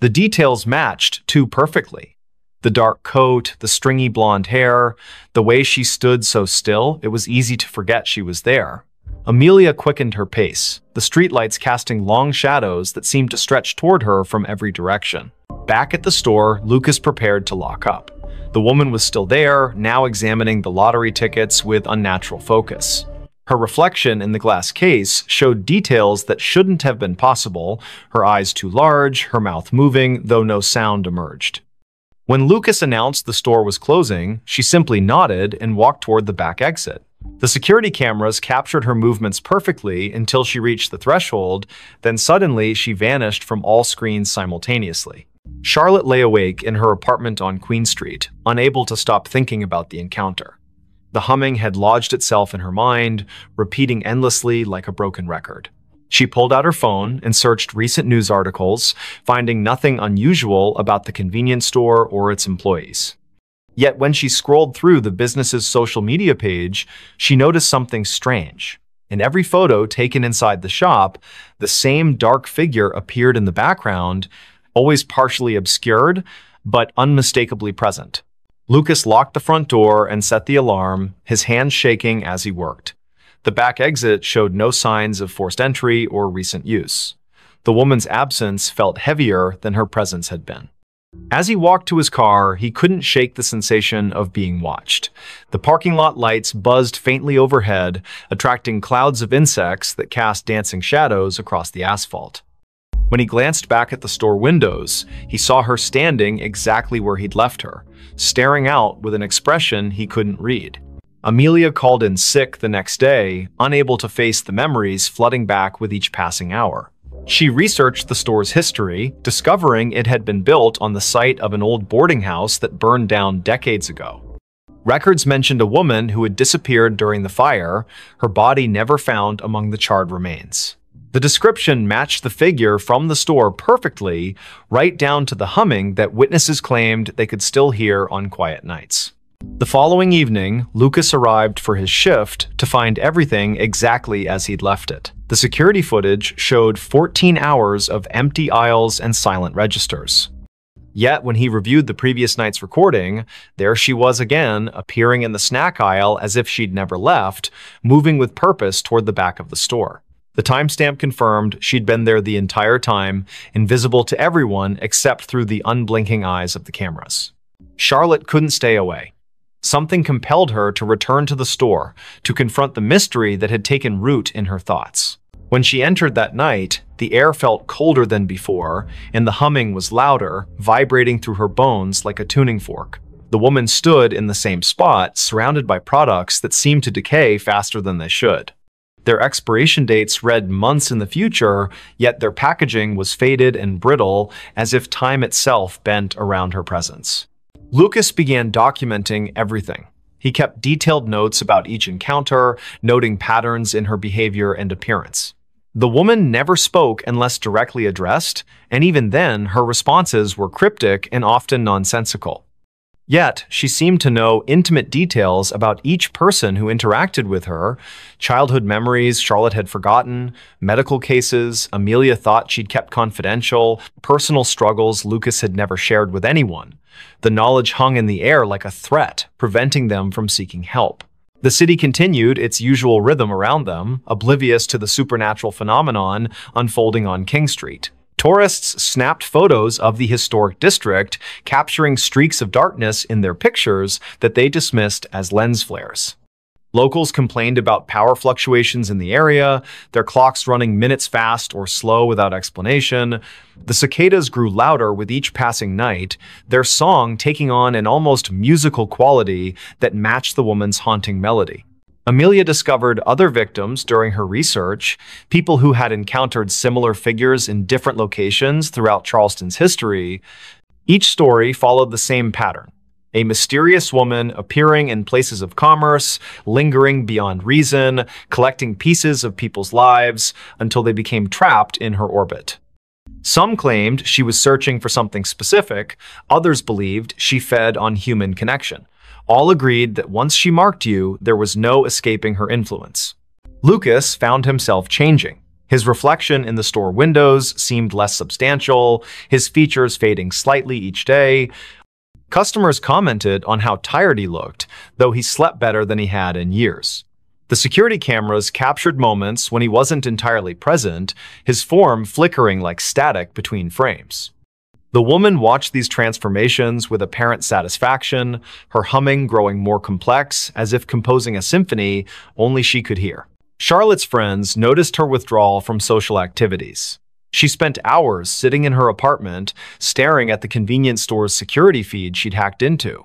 The details matched too perfectly. The dark coat, the stringy blonde hair, the way she stood so still, it was easy to forget she was there. Amelia quickened her pace, the streetlights casting long shadows that seemed to stretch toward her from every direction. Back at the store, Lucas prepared to lock up. The woman was still there, now examining the lottery tickets with unnatural focus. Her reflection in the glass case showed details that shouldn't have been possible, her eyes too large, her mouth moving, though no sound emerged. When Lucas announced the store was closing, she simply nodded and walked toward the back exit. The security cameras captured her movements perfectly until she reached the threshold, then suddenly she vanished from all screens simultaneously. Charlotte lay awake in her apartment on Queen Street, unable to stop thinking about the encounter. The humming had lodged itself in her mind, repeating endlessly like a broken record. She pulled out her phone and searched recent news articles, finding nothing unusual about the convenience store or its employees. Yet when she scrolled through the business's social media page, she noticed something strange. In every photo taken inside the shop, the same dark figure appeared in the background, always partially obscured, but unmistakably present. Lucas locked the front door and set the alarm, his hands shaking as he worked. The back exit showed no signs of forced entry or recent use. The woman's absence felt heavier than her presence had been. As he walked to his car, he couldn't shake the sensation of being watched. The parking lot lights buzzed faintly overhead, attracting clouds of insects that cast dancing shadows across the asphalt. When he glanced back at the store windows, he saw her standing exactly where he'd left her, staring out with an expression he couldn't read. Amelia called in sick the next day, unable to face the memories flooding back with each passing hour. She researched the store's history, discovering it had been built on the site of an old boarding house that burned down decades ago. Records mentioned a woman who had disappeared during the fire, her body never found among the charred remains. The description matched the figure from the store perfectly, right down to the humming that witnesses claimed they could still hear on quiet nights. The following evening, Lucas arrived for his shift to find everything exactly as he'd left it. The security footage showed 14 hours of empty aisles and silent registers. Yet, when he reviewed the previous night's recording, there she was again, appearing in the snack aisle as if she'd never left, moving with purpose toward the back of the store. The timestamp confirmed she'd been there the entire time, invisible to everyone except through the unblinking eyes of the cameras. Charlotte couldn't stay away. Something compelled her to return to the store to confront the mystery that had taken root in her thoughts. When she entered that night, the air felt colder than before, and the humming was louder, vibrating through her bones like a tuning fork. The woman stood in the same spot, surrounded by products that seemed to decay faster than they should. Their expiration dates read months in the future, yet their packaging was faded and brittle, as if time itself bent around her presence. Lucas began documenting everything. He kept detailed notes about each encounter, noting patterns in her behavior and appearance. The woman never spoke unless directly addressed, and even then, her responses were cryptic and often nonsensical. Yet, she seemed to know intimate details about each person who interacted with her, childhood memories Charlotte had forgotten, medical cases Amelia thought she'd kept confidential, personal struggles Lucas had never shared with anyone. The knowledge hung in the air like a threat, preventing them from seeking help. The city continued its usual rhythm around them, oblivious to the supernatural phenomenon unfolding on King Street. Tourists snapped photos of the historic district, capturing streaks of darkness in their pictures that they dismissed as lens flares. Locals complained about power fluctuations in the area, their clocks running minutes fast or slow without explanation. The cicadas grew louder with each passing night, their song taking on an almost musical quality that matched the woman's haunting melody. Amelia discovered other victims during her research, people who had encountered similar figures in different locations throughout Charleston's history. Each story followed the same pattern. A mysterious woman appearing in places of commerce, lingering beyond reason, collecting pieces of people's lives until they became trapped in her orbit. Some claimed she was searching for something specific, others believed she fed on human connection. All agreed that once she marked you, there was no escaping her influence. Lucas found himself changing. His reflection in the store windows seemed less substantial, his features fading slightly each day. Customers commented on how tired he looked, though he slept better than he had in years. The security cameras captured moments when he wasn't entirely present, his form flickering like static between frames. The woman watched these transformations with apparent satisfaction, her humming growing more complex, as if composing a symphony only she could hear. Charlotte's friends noticed her withdrawal from social activities. She spent hours sitting in her apartment, staring at the convenience store's security feed she'd hacked into.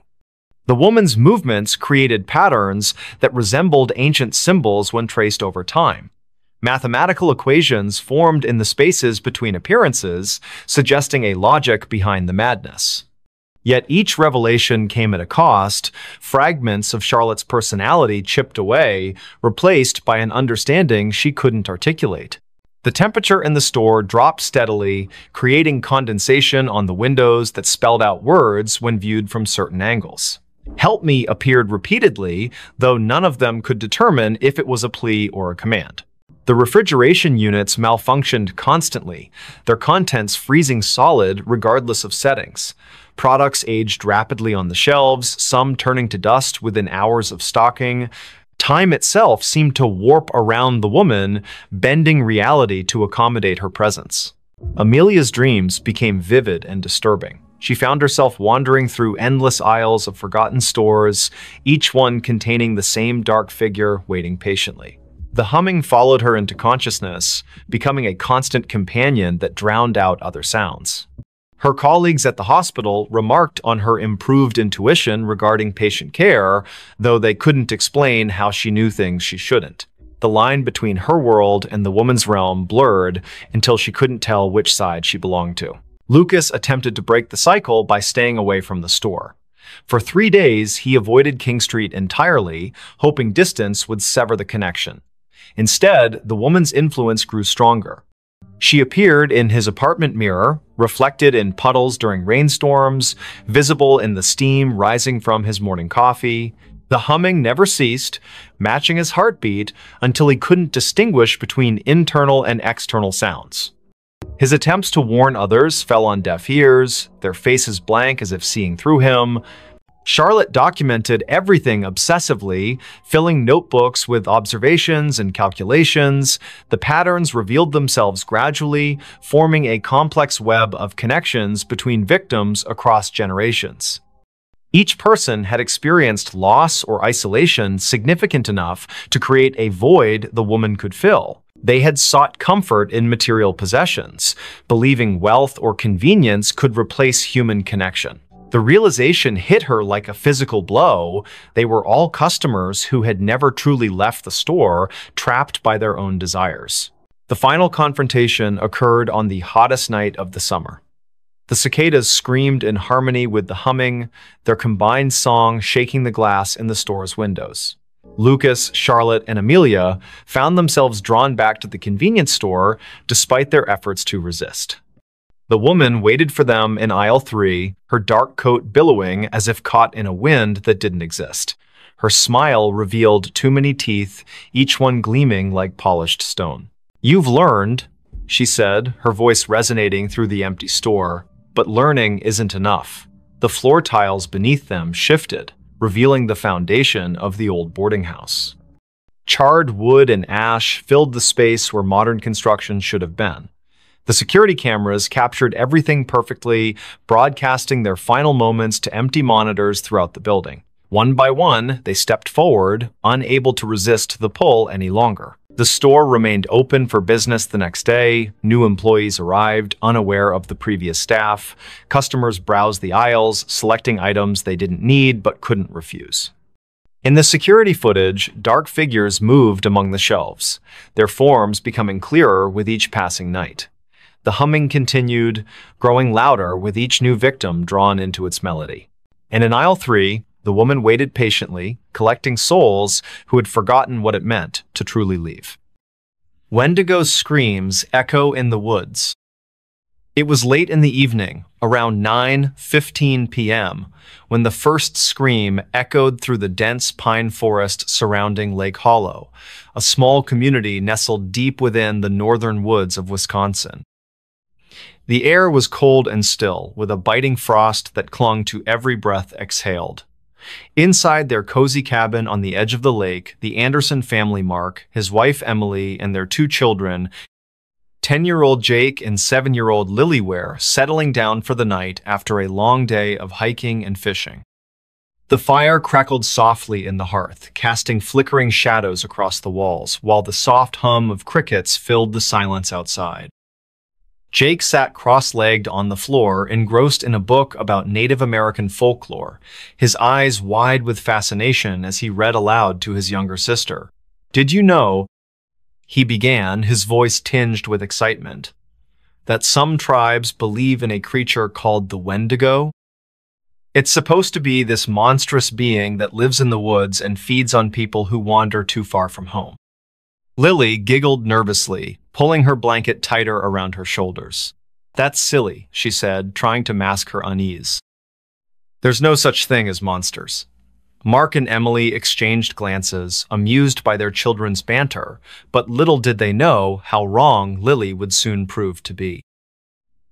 The woman's movements created patterns that resembled ancient symbols when traced over time. Mathematical equations formed in the spaces between appearances, suggesting a logic behind the madness. Yet each revelation came at a cost, fragments of Charlotte's personality chipped away, replaced by an understanding she couldn't articulate. The temperature in the store dropped steadily, creating condensation on the windows that spelled out words when viewed from certain angles. "Help me" appeared repeatedly, though none of them could determine if it was a plea or a command. The refrigeration units malfunctioned constantly, their contents freezing solid regardless of settings. Products aged rapidly on the shelves, some turning to dust within hours of stocking. Time itself seemed to warp around the woman, bending reality to accommodate her presence. Amelia's dreams became vivid and disturbing. She found herself wandering through endless aisles of forgotten stores, each one containing the same dark figure waiting patiently. The humming followed her into consciousness, becoming a constant companion that drowned out other sounds. Her colleagues at the hospital remarked on her improved intuition regarding patient care, though they couldn't explain how she knew things she shouldn't. The line between her world and the woman's realm blurred until she couldn't tell which side she belonged to. Lucas attempted to break the cycle by staying away from the store. For 3 days, he avoided King Street entirely, hoping distance would sever the connection. Instead, the woman's influence grew stronger. She appeared in his apartment mirror, reflected in puddles during rainstorms, visible in the steam rising from his morning coffee. The humming never ceased, matching his heartbeat until he couldn't distinguish between internal and external sounds. His attempts to warn others fell on deaf ears, their faces blank as if seeing through him. Charlotte documented everything obsessively, filling notebooks with observations and calculations. The patterns revealed themselves gradually, forming a complex web of connections between victims across generations. Each person had experienced loss or isolation significant enough to create a void the woman could fill. They had sought comfort in material possessions, believing wealth or convenience could replace human connection. The realization hit her like a physical blow. They were all customers who had never truly left the store, trapped by their own desires. The final confrontation occurred on the hottest night of the summer. The cicadas screamed in harmony with the humming, their combined song shaking the glass in the store's windows. Lucas, Charlotte, and Amelia found themselves drawn back to the convenience store despite their efforts to resist. The woman waited for them in aisle 3, her dark coat billowing as if caught in a wind that didn't exist. Her smile revealed too many teeth, each one gleaming like polished stone. "You've learned," she said, her voice resonating through the empty store. But learning isn't enough. The floor tiles beneath them shifted, revealing the foundation of the old boarding house. Charred wood and ash filled the space where modern construction should have been. The security cameras captured everything perfectly, broadcasting their final moments to empty monitors throughout the building. One by one, they stepped forward, unable to resist the pull any longer. The store remained open for business the next day. New employees arrived, unaware of the previous staff. Customers browsed the aisles, selecting items they didn't need but couldn't refuse. In the security footage, dark figures moved among the shelves, their forms becoming clearer with each passing night. The humming continued, growing louder with each new victim drawn into its melody. And in aisle 3, the woman waited patiently, collecting souls who had forgotten what it meant to truly leave. Wendigo's screams echo in the woods. It was late in the evening, around 9:15 p.m., when the first scream echoed through the dense pine forest surrounding Lake Hollow, a small community nestled deep within the northern woods of Wisconsin. The air was cold and still, with a biting frost that clung to every breath exhaled. Inside their cozy cabin on the edge of the lake, the Anderson family, Mark, his wife Emily, and their 2 children, 10-year-old Jake and 7-year-old Lily, were settling down for the night after a long day of hiking and fishing. The fire crackled softly in the hearth, casting flickering shadows across the walls, while the soft hum of crickets filled the silence outside. Jake sat cross-legged on the floor, engrossed in a book about Native American folklore, his eyes wide with fascination as he read aloud to his younger sister. "Did you know," he began, his voice tinged with excitement, "that some tribes believe in a creature called the Wendigo? It's supposed to be this monstrous being that lives in the woods and feeds on people who wander too far from home." Lily giggled nervously, pulling her blanket tighter around her shoulders. "That's silly," she said, trying to mask her unease. "There's no such thing as monsters." Mark and Emily exchanged glances, amused by their children's banter, but little did they know how wrong Lily would soon prove to be.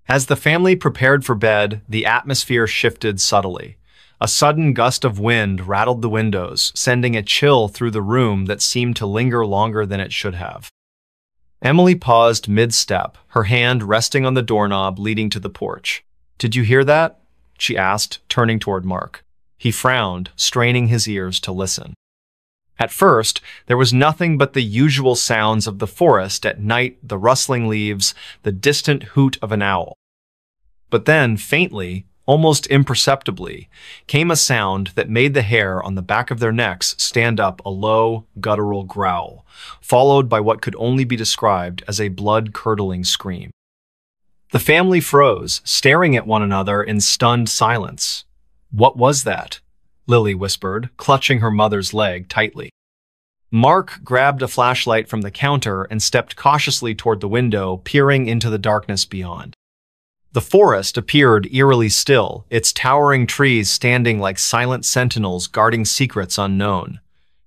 As the family prepared for bed, the atmosphere shifted subtly. A sudden gust of wind rattled the windows, sending a chill through the room that seemed to linger longer than it should have. Emily paused mid-step, her hand resting on the doorknob leading to the porch. "Did you hear that?" she asked, turning toward Mark. He frowned, straining his ears to listen. At first, there was nothing but the usual sounds of the forest at night, the rustling leaves, the distant hoot of an owl. But then, faintly, almost imperceptibly, came a sound that made the hair on the back of their necks stand up, a low, guttural growl, followed by what could only be described as a blood-curdling scream. The family froze, staring at one another in stunned silence. "What was that?" Lily whispered, clutching her mother's leg tightly. Mark grabbed a flashlight from the counter and stepped cautiously toward the window, peering into the darkness beyond. The forest appeared eerily still, its towering trees standing like silent sentinels guarding secrets unknown.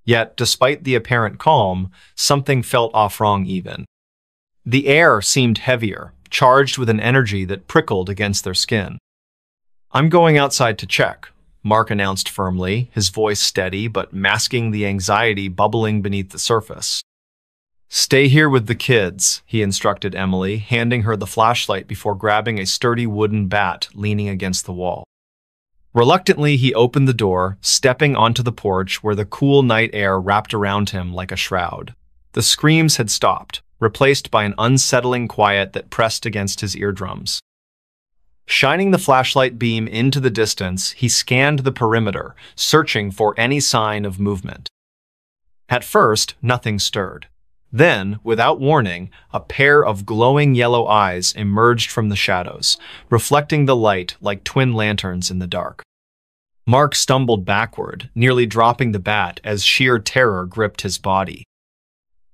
Yet, despite the apparent calm, something felt off wrong even. The air seemed heavier, charged with an energy that prickled against their skin. "I'm going outside to check," Mark announced firmly, his voice steady but masking the anxiety bubbling beneath the surface. "Stay here with the kids," he instructed Emily, handing her the flashlight before grabbing a sturdy wooden bat leaning against the wall. Reluctantly, he opened the door, stepping onto the porch where the cool night air wrapped around him like a shroud. The screams had stopped, replaced by an unsettling quiet that pressed against his eardrums. Shining the flashlight beam into the distance, he scanned the perimeter, searching for any sign of movement. At first, nothing stirred. Then, without warning, a pair of glowing yellow eyes emerged from the shadows, reflecting the light like twin lanterns in the dark. Mark stumbled backward, nearly dropping the bat as sheer terror gripped his body.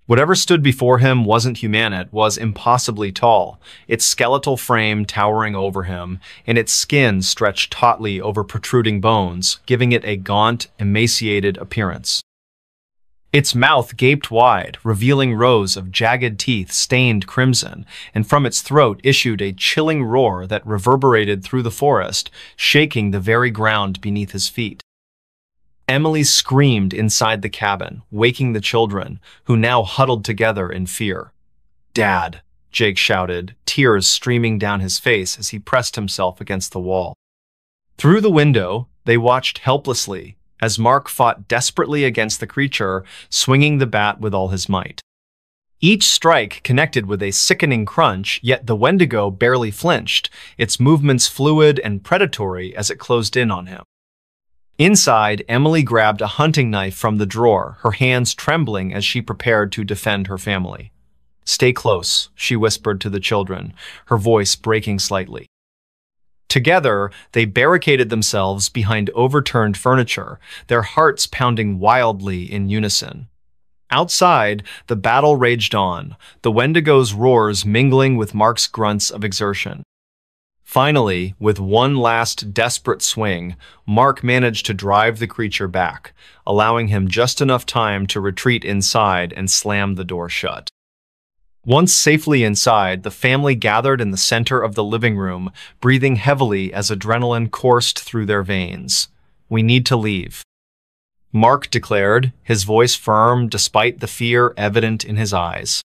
Whatever stood before him wasn't human, it was impossibly tall, its skeletal frame towering over him, and its skin stretched tautly over protruding bones, giving it a gaunt, emaciated appearance. Its mouth gaped wide, revealing rows of jagged teeth stained crimson, and from its throat issued a chilling roar that reverberated through the forest, shaking the very ground beneath his feet. Emily screamed inside the cabin, waking the children, who now huddled together in fear. "Dad," Jake shouted, tears streaming down his face as he pressed himself against the wall. Through the window, they watched helplessly as Mark fought desperately against the creature, swinging the bat with all his might. Each strike connected with a sickening crunch, yet the Wendigo barely flinched, its movements fluid and predatory as it closed in on him. Inside, Emily grabbed a hunting knife from the drawer, her hands trembling as she prepared to defend her family. "Stay close," she whispered to the children, her voice breaking slightly. Together, they barricaded themselves behind overturned furniture, their hearts pounding wildly in unison. Outside, the battle raged on, the Wendigo's roars mingling with Mark's grunts of exertion. Finally, with one last desperate swing, Mark managed to drive the creature back, allowing him just enough time to retreat inside and slam the door shut. Once safely inside, the family gathered in the center of the living room, breathing heavily as adrenaline coursed through their veins. "We need to leave," Mark declared, his voice firm despite the fear evident in his eyes.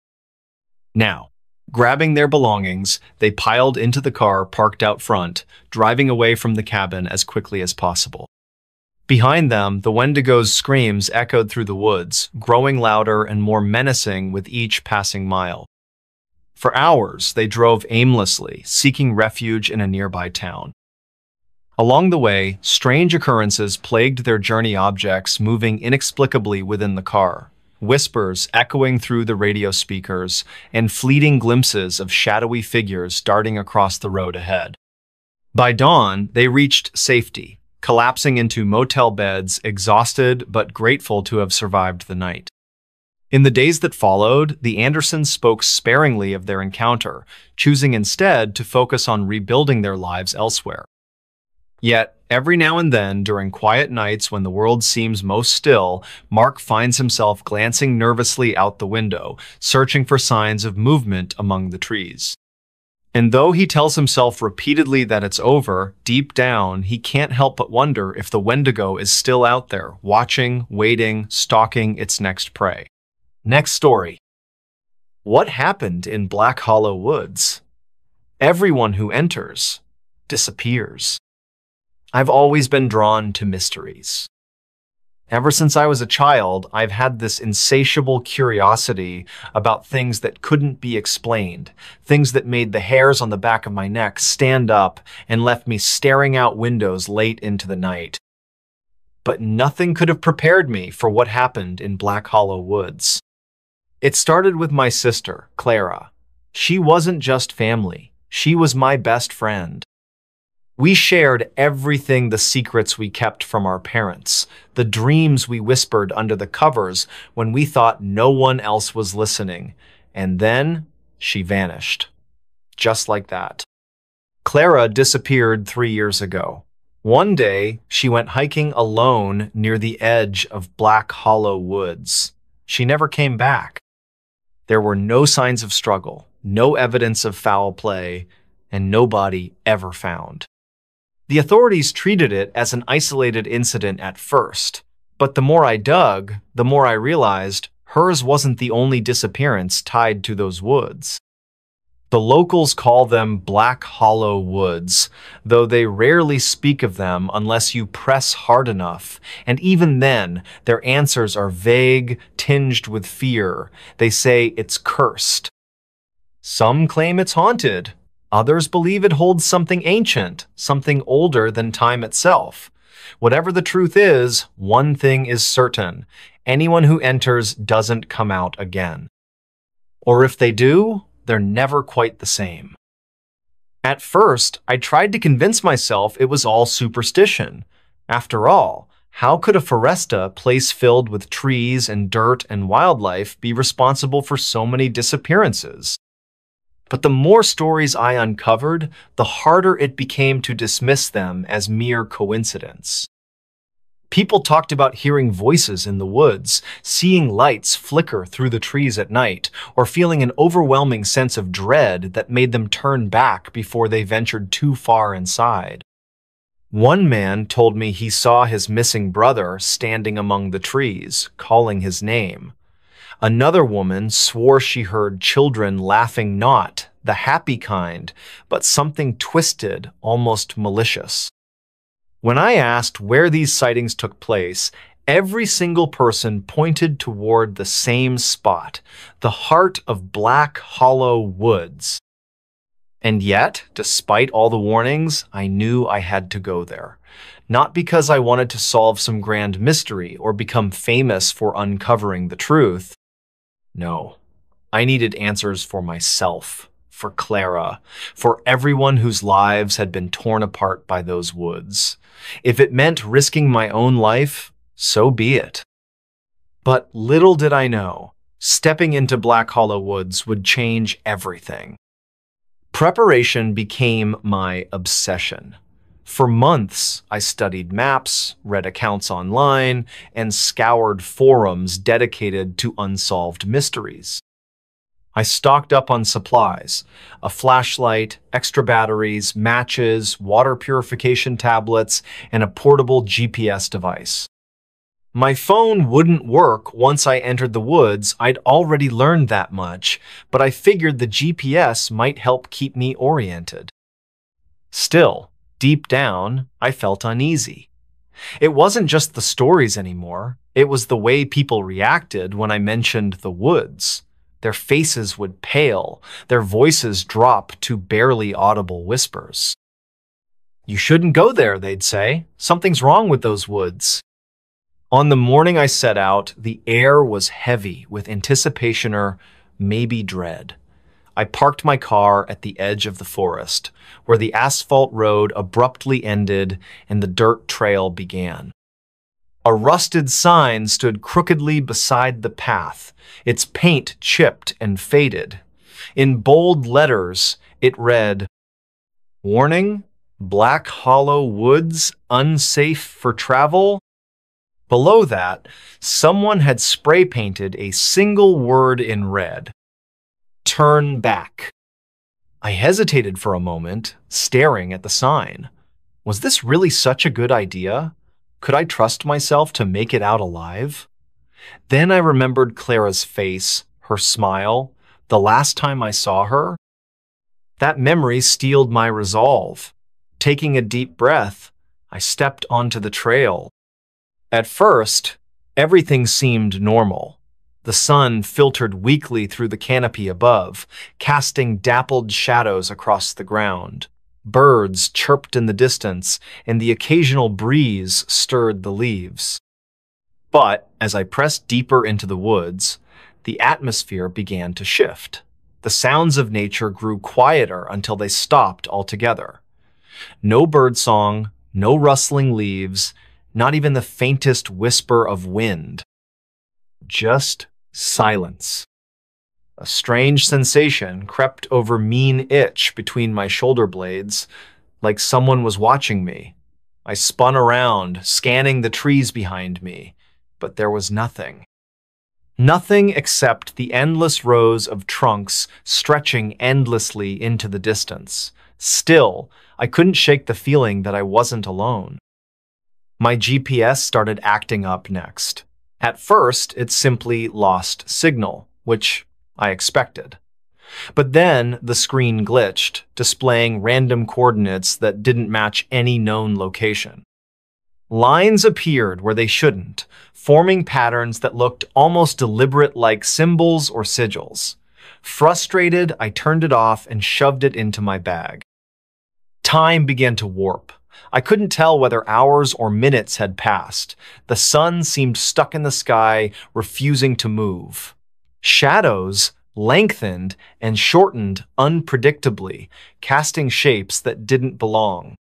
Now, grabbing their belongings, they piled into the car parked out front, driving away from the cabin as quickly as possible. Behind them, the Wendigo's screams echoed through the woods, growing louder and more menacing with each passing mile. For hours, they drove aimlessly, seeking refuge in a nearby town. Along the way, strange occurrences plagued their journey, objects moving inexplicably within the car, whispers echoing through the radio speakers, and fleeting glimpses of shadowy figures darting across the road ahead. By dawn, they reached safety, collapsing into motel beds, exhausted but grateful to have survived the night. In the days that followed, the Andersons spoke sparingly of their encounter, choosing instead to focus on rebuilding their lives elsewhere. Yet, every now and then, during quiet nights when the world seems most still, Mark finds himself glancing nervously out the window, searching for signs of movement among the trees. And though he tells himself repeatedly that it's over, deep down, he can't help but wonder if the Wendigo is still out there, watching, waiting, stalking its next prey. Next story. What happened in Black Hollow Woods? Everyone who enters disappears. I've always been drawn to mysteries. Ever since I was a child, I've had this insatiable curiosity about things that couldn't be explained, things that made the hairs on the back of my neck stand up and left me staring out windows late into the night. But nothing could have prepared me for what happened in Black Hollow Woods. It started with my sister, Clara. She wasn't just family, she was my best friend. We shared everything, the secrets we kept from our parents, the dreams we whispered under the covers when we thought no one else was listening. And then she vanished. Just like that. Clara disappeared 3 years ago. One day, she went hiking alone near the edge of Black Hollow Woods. She never came back. There were no signs of struggle, no evidence of foul play, and no body ever found. The authorities treated it as an isolated incident at first, but the more I dug, the more I realized hers wasn't the only disappearance tied to those woods. The locals call them Black Hollow Woods, though they rarely speak of them unless you press hard enough, and even then, their answers are vague, tinged with fear. They say it's cursed. Some claim it's haunted. Others believe it holds something ancient, something older than time itself. Whatever the truth is, one thing is certain: anyone who enters doesn't come out again. Or if they do, they're never quite the same. At first, I tried to convince myself it was all superstition. After all, how could a foresta, place filled with trees and dirt and wildlife, be responsible for so many disappearances? But the more stories I uncovered, the harder it became to dismiss them as mere coincidence. People talked about hearing voices in the woods, seeing lights flicker through the trees at night, or feeling an overwhelming sense of dread that made them turn back before they ventured too far inside. One man told me he saw his missing brother standing among the trees, calling his name. Another woman swore she heard children laughing, not the happy kind, but something twisted, almost malicious. When I asked where these sightings took place, every single person pointed toward the same spot, the heart of Black Hollow Woods. And yet, despite all the warnings, I knew I had to go there. Not because I wanted to solve some grand mystery or become famous for uncovering the truth. No, I needed answers for myself, for Clara, for everyone whose lives had been torn apart by those woods. If it meant risking my own life, so be it. But little did I know, stepping into Black Hollow Woods would change everything. Preparation became my obsession. For months, I studied maps, read accounts online, and scoured forums dedicated to unsolved mysteries. I stocked up on supplies: a flashlight, extra batteries, matches, water purification tablets, and a portable GPS device. My phone wouldn't work once I entered the woods. I'd already learned that much, but I figured the GPS might help keep me oriented. Still, deep down, I felt uneasy. It wasn't just the stories anymore. It was the way people reacted when I mentioned the woods. Their faces would pale, their voices drop to barely audible whispers. "You shouldn't go there," they'd say. "Something's wrong with those woods." On the morning I set out, the air was heavy with anticipation or maybe dread. I parked my car at the edge of the forest, where the asphalt road abruptly ended and the dirt trail began. A rusted sign stood crookedly beside the path, its paint chipped and faded. In bold letters, it read, "Warning, Black Hollow Woods, unsafe for travel." Below that, someone had spray painted a single word in red: "Turn back." I hesitated for a moment, staring at the sign. Was this really such a good idea? Could I trust myself to make it out alive? Then I remembered Clara's face, her smile, the last time I saw her. That memory steeled my resolve. Taking a deep breath, I stepped onto the trail. At first, everything seemed normal. The sun filtered weakly through the canopy above, casting dappled shadows across the ground. Birds chirped in the distance, and the occasional breeze stirred the leaves. But as I pressed deeper into the woods, the atmosphere began to shift. The sounds of nature grew quieter until they stopped altogether. No birdsong, no rustling leaves, not even the faintest whisper of wind. Just silence. A strange sensation crept over mean itch between my shoulder blades, like someone was watching me. I spun around, scanning the trees behind me, but there was nothing. Nothing except the endless rows of trunks stretching endlessly into the distance. Still, I couldn't shake the feeling that I wasn't alone. My GPS started acting up next. At first, it simply lost signal, which I expected. But then the screen glitched, displaying random coordinates that didn't match any known location. Lines appeared where they shouldn't, forming patterns that looked almost deliberate, like symbols or sigils. Frustrated, I turned it off and shoved it into my bag. Time began to warp. I couldn't tell whether hours or minutes had passed. The sun seemed stuck in the sky, refusing to move. Shadows lengthened and shortened unpredictably, casting shapes that didn't belong.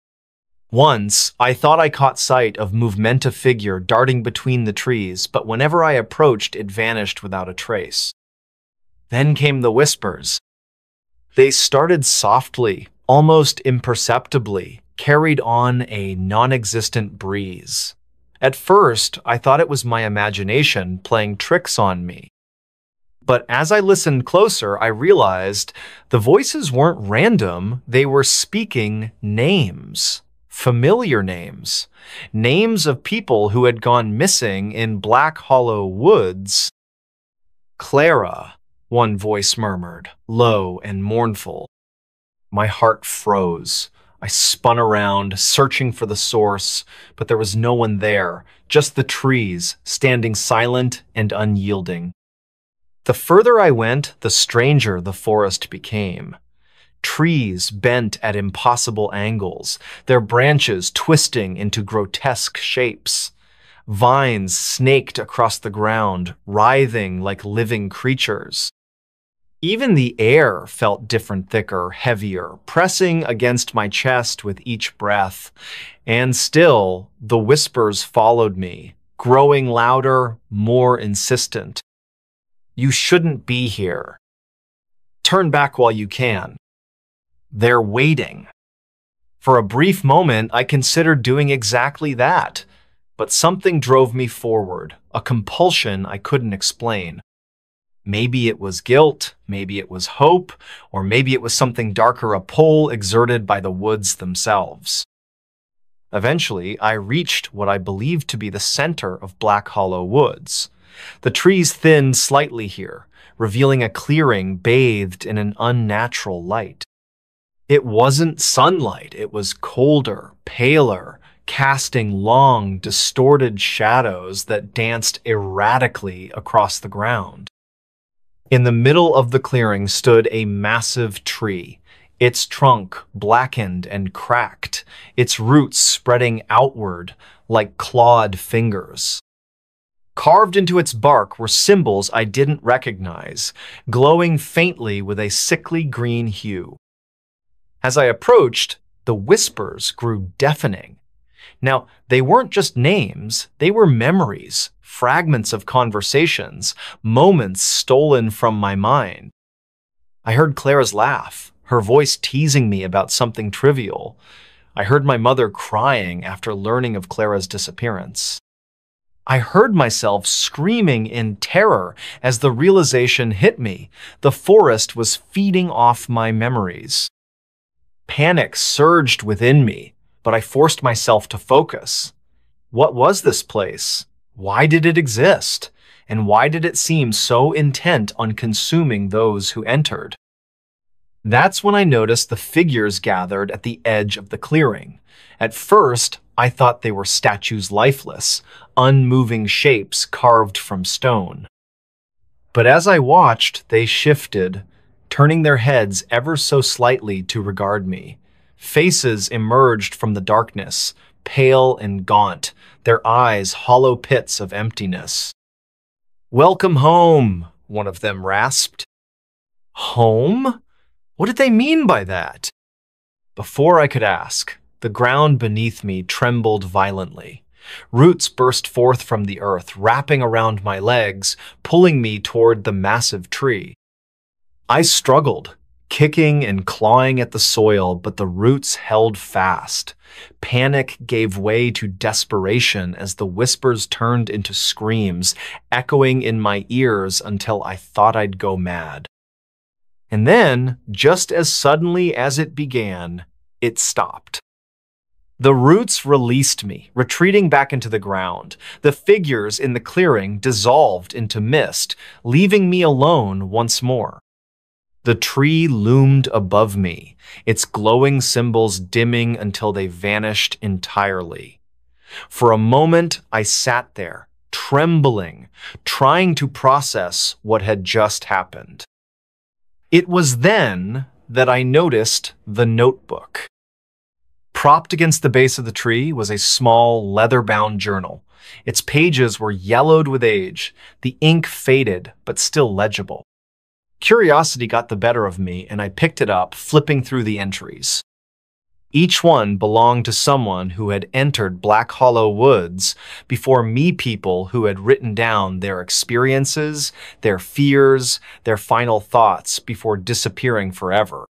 Once, I thought I caught sight of movementa figure darting between the trees, but whenever I approached, it vanished without a trace. Then came the whispers. They started softly, almost imperceptibly, carried on a non-existent breeze. At first, I thought it was my imagination playing tricks on me. But as I listened closer, I realized the voices weren't random, they were speaking names. Familiar names. Names of people who had gone missing in Black Hollow Woods. Clara, one voice murmured, low and mournful. My heart froze. I spun around, searching for the source, but there was no one there, just the trees, standing silent and unyielding. The further I went, the stranger the forest became. Trees bent at impossible angles, their branches twisting into grotesque shapes. Vines snaked across the ground, writhing like living creatures. Even the air felt different, thicker, heavier, pressing against my chest with each breath. And still, the whispers followed me, growing louder, more insistent. You shouldn't be here. Turn back while you can. They're waiting. For a brief moment, I considered doing exactly that, but something drove me forward, a compulsion I couldn't explain. Maybe it was guilt, maybe it was hope, or maybe it was something darker, a pull exerted by the woods themselves. Eventually, I reached what I believed to be the center of Black Hollow Woods. The trees thinned slightly here, revealing a clearing bathed in an unnatural light. It wasn't sunlight, it was colder, paler, casting long, distorted shadows that danced erratically across the ground. In the middle of the clearing stood a massive tree, its trunk blackened and cracked, its roots spreading outward like clawed fingers. Carved into its bark were symbols I didn't recognize, glowing faintly with a sickly green hue. As I approached, the whispers grew deafening. Now, they weren't just names, they were memories, fragments of conversations, moments stolen from my mind. I heard Clara's laugh, her voice teasing me about something trivial. I heard my mother crying after learning of Clara's disappearance. I heard myself screaming in terror as the realization hit me. The forest was feeding off my memories. Panic surged within me, but I forced myself to focus. What was this place? Why did it exist? And why did it seem so intent on consuming those who entered? That's when I noticed the figures gathered at the edge of the clearing. At first, I thought they were statues, lifeless, unmoving shapes carved from stone. But as I watched, they shifted, turning their heads ever so slightly to regard me. Faces emerged from the darkness, pale and gaunt, their eyes hollow pits of emptiness. "Welcome home," one of them rasped. Home? What did they mean by that? Before I could ask, the ground beneath me trembled violently. Roots burst forth from the earth, wrapping around my legs, pulling me toward the massive tree. I struggled, kicking and clawing at the soil, but the roots held fast. Panic gave way to desperation as the whispers turned into screams, echoing in my ears until I thought I'd go mad. And then, just as suddenly as it began, it stopped. The roots released me, retreating back into the ground. The figures in the clearing dissolved into mist, leaving me alone once more. The tree loomed above me, its glowing symbols dimming until they vanished entirely. For a moment, I sat there, trembling, trying to process what had just happened. It was then that I noticed the notebook. Propped against the base of the tree was a small, leather-bound journal. Its pages were yellowed with age, the ink faded, but still legible. Curiosity got the better of me, and I picked it up, flipping through the entries. Each one belonged to someone who had entered Black Hollow Woods before me, people who had written down their experiences, their fears, their final thoughts before disappearing forever.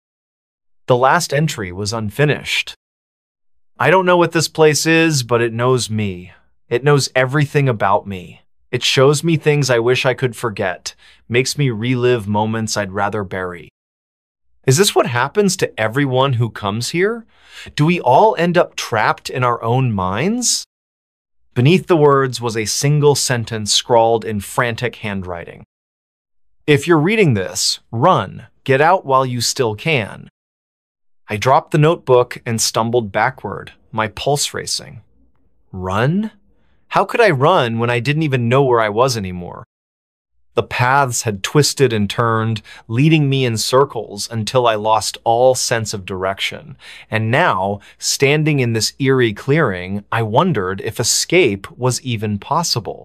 The last entry was unfinished. I don't know what this place is, but it knows me. It knows everything about me. It shows me things I wish I could forget, makes me relive moments I'd rather bury. Is this what happens to everyone who comes here? Do we all end up trapped in our own minds? Beneath the words was a single sentence scrawled in frantic handwriting. If you're reading this, run. Get out while you still can. I dropped the notebook and stumbled backward, my pulse racing. Run? How could I run when I didn't even know where I was anymore? The paths had twisted and turned, leading me in circles until I lost all sense of direction. And now, standing in this eerie clearing, I wondered if escape was even possible.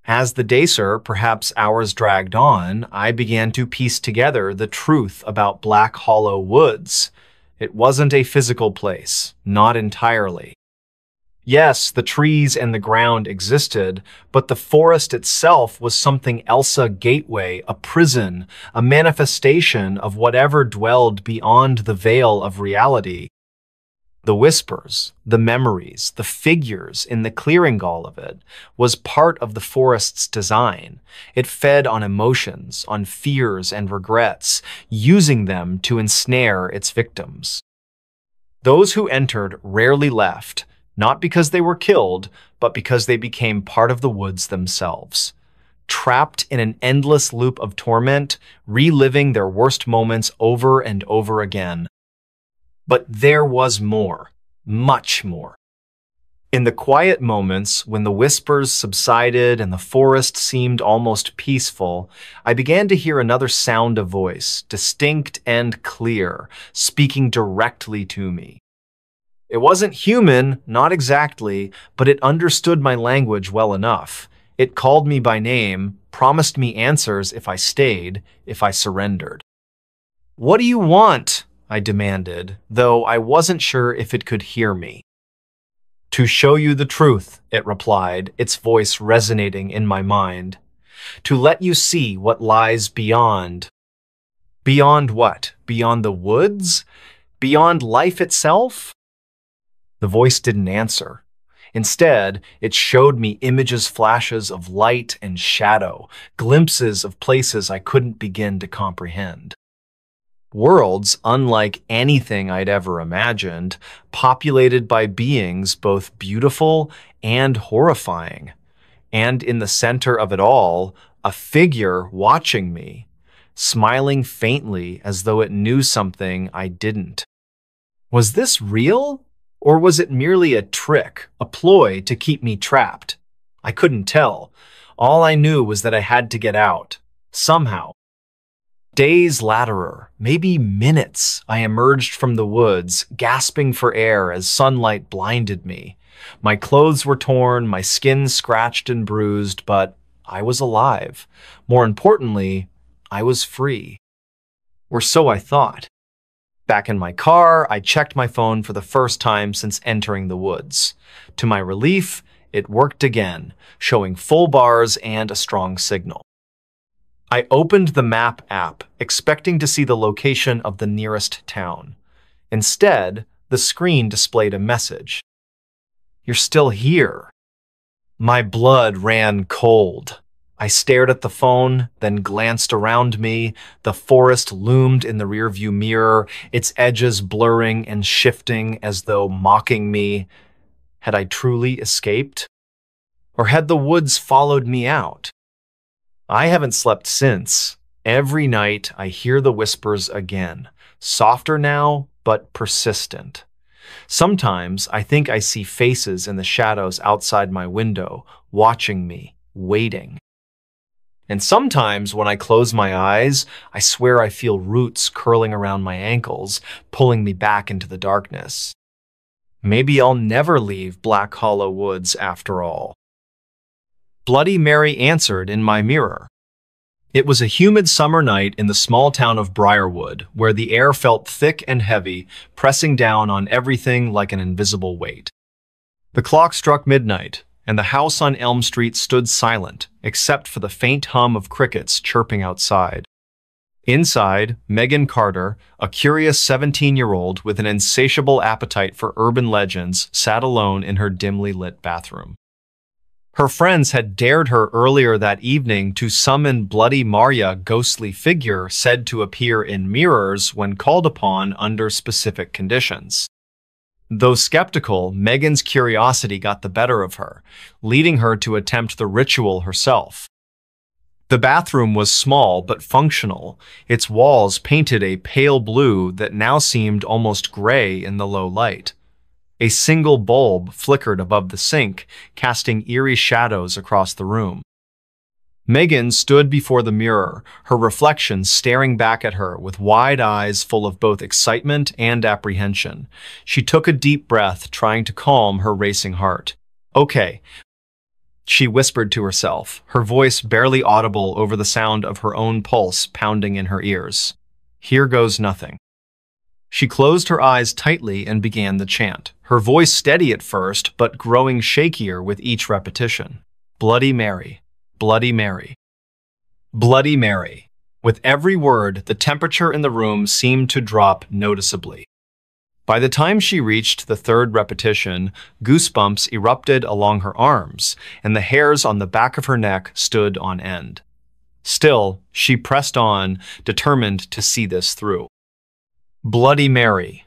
As the days, perhaps hours dragged on, I began to piece together the truth about Black Hollow Woods. It wasn't a physical place, not entirely. Yes, the trees and the ground existed, but the forest itself was something else, a gateway, a prison, a manifestation of whatever dwelled beyond the veil of reality. The whispers, the memories, the figures in the clearing, all of it, was part of the forest's design. It fed on emotions, on fears and regrets, using them to ensnare its victims. Those who entered rarely left, not because they were killed, but because they became part of the woods themselves. Trapped in an endless loop of torment, reliving their worst moments over and over again. But there was more, much more. In the quiet moments, when the whispers subsided and the forest seemed almost peaceful, I began to hear another sound of voice, distinct and clear, speaking directly to me. It wasn't human, not exactly, but it understood my language well enough. It called me by name, promised me answers if I stayed, if I surrendered. "What do you want?" I demanded, though I wasn't sure if it could hear me. "To show you the truth," it replied, its voice resonating in my mind. "To let you see what lies beyond." Beyond what? Beyond the woods? Beyond life itself? The voice didn't answer. Instead, it showed me images, flashes of light and shadow, glimpses of places I couldn't begin to comprehend. Worlds unlike anything I'd ever imagined, populated by beings both beautiful and horrifying. And in the center of it all, a figure watching me, smiling faintly as though it knew something I didn't. Was this real? Or was it merely a trick, a ploy to keep me trapped? I couldn't tell. All I knew was that I had to get out, somehow. Days later, maybe minutes, I emerged from the woods, gasping for air as sunlight blinded me. My clothes were torn, my skin scratched and bruised, but I was alive. More importantly, I was free. Or so I thought. Back in my car, I checked my phone for the first time since entering the woods. To my relief, it worked again, showing full bars and a strong signal. I opened the map app, expecting to see the location of the nearest town. Instead, the screen displayed a message. "You're still here." My blood ran cold. I stared at the phone, then glanced around me. The forest loomed in the rearview mirror, its edges blurring and shifting as though mocking me. Had I truly escaped? Or had the woods followed me out? I haven't slept since. Every night I hear the whispers again, softer now, but persistent. Sometimes I think I see faces in the shadows outside my window, watching me, waiting. And sometimes when I close my eyes, I swear I feel roots curling around my ankles, pulling me back into the darkness. Maybe I'll never leave Black Hollow Woods after all. Bloody Mary answered in my mirror. It was a humid summer night in the small town of Briarwood, where the air felt thick and heavy, pressing down on everything like an invisible weight. The clock struck midnight, and the house on Elm Street stood silent, except for the faint hum of crickets chirping outside. Inside, Megan Carter, a curious 17-year-old with an insatiable appetite for urban legends, sat alone in her dimly lit bathroom. Her friends had dared her earlier that evening to summon Bloody Maria, a ghostly figure said to appear in mirrors when called upon under specific conditions. Though skeptical, Megan's curiosity got the better of her, leading her to attempt the ritual herself. The bathroom was small but functional, its walls painted a pale blue that now seemed almost gray in the low light. A single bulb flickered above the sink, casting eerie shadows across the room. Megan stood before the mirror, her reflection staring back at her with wide eyes full of both excitement and apprehension. She took a deep breath, trying to calm her racing heart. "Okay," she whispered to herself, her voice barely audible over the sound of her own pulse pounding in her ears. "Here goes nothing." She closed her eyes tightly and began the chant, her voice steady at first but growing shakier with each repetition. "Bloody Mary. Bloody Mary. Bloody Mary." With every word, the temperature in the room seemed to drop noticeably. By the time she reached the third repetition, goosebumps erupted along her arms, and the hairs on the back of her neck stood on end. Still, she pressed on, determined to see this through. "Bloody Mary.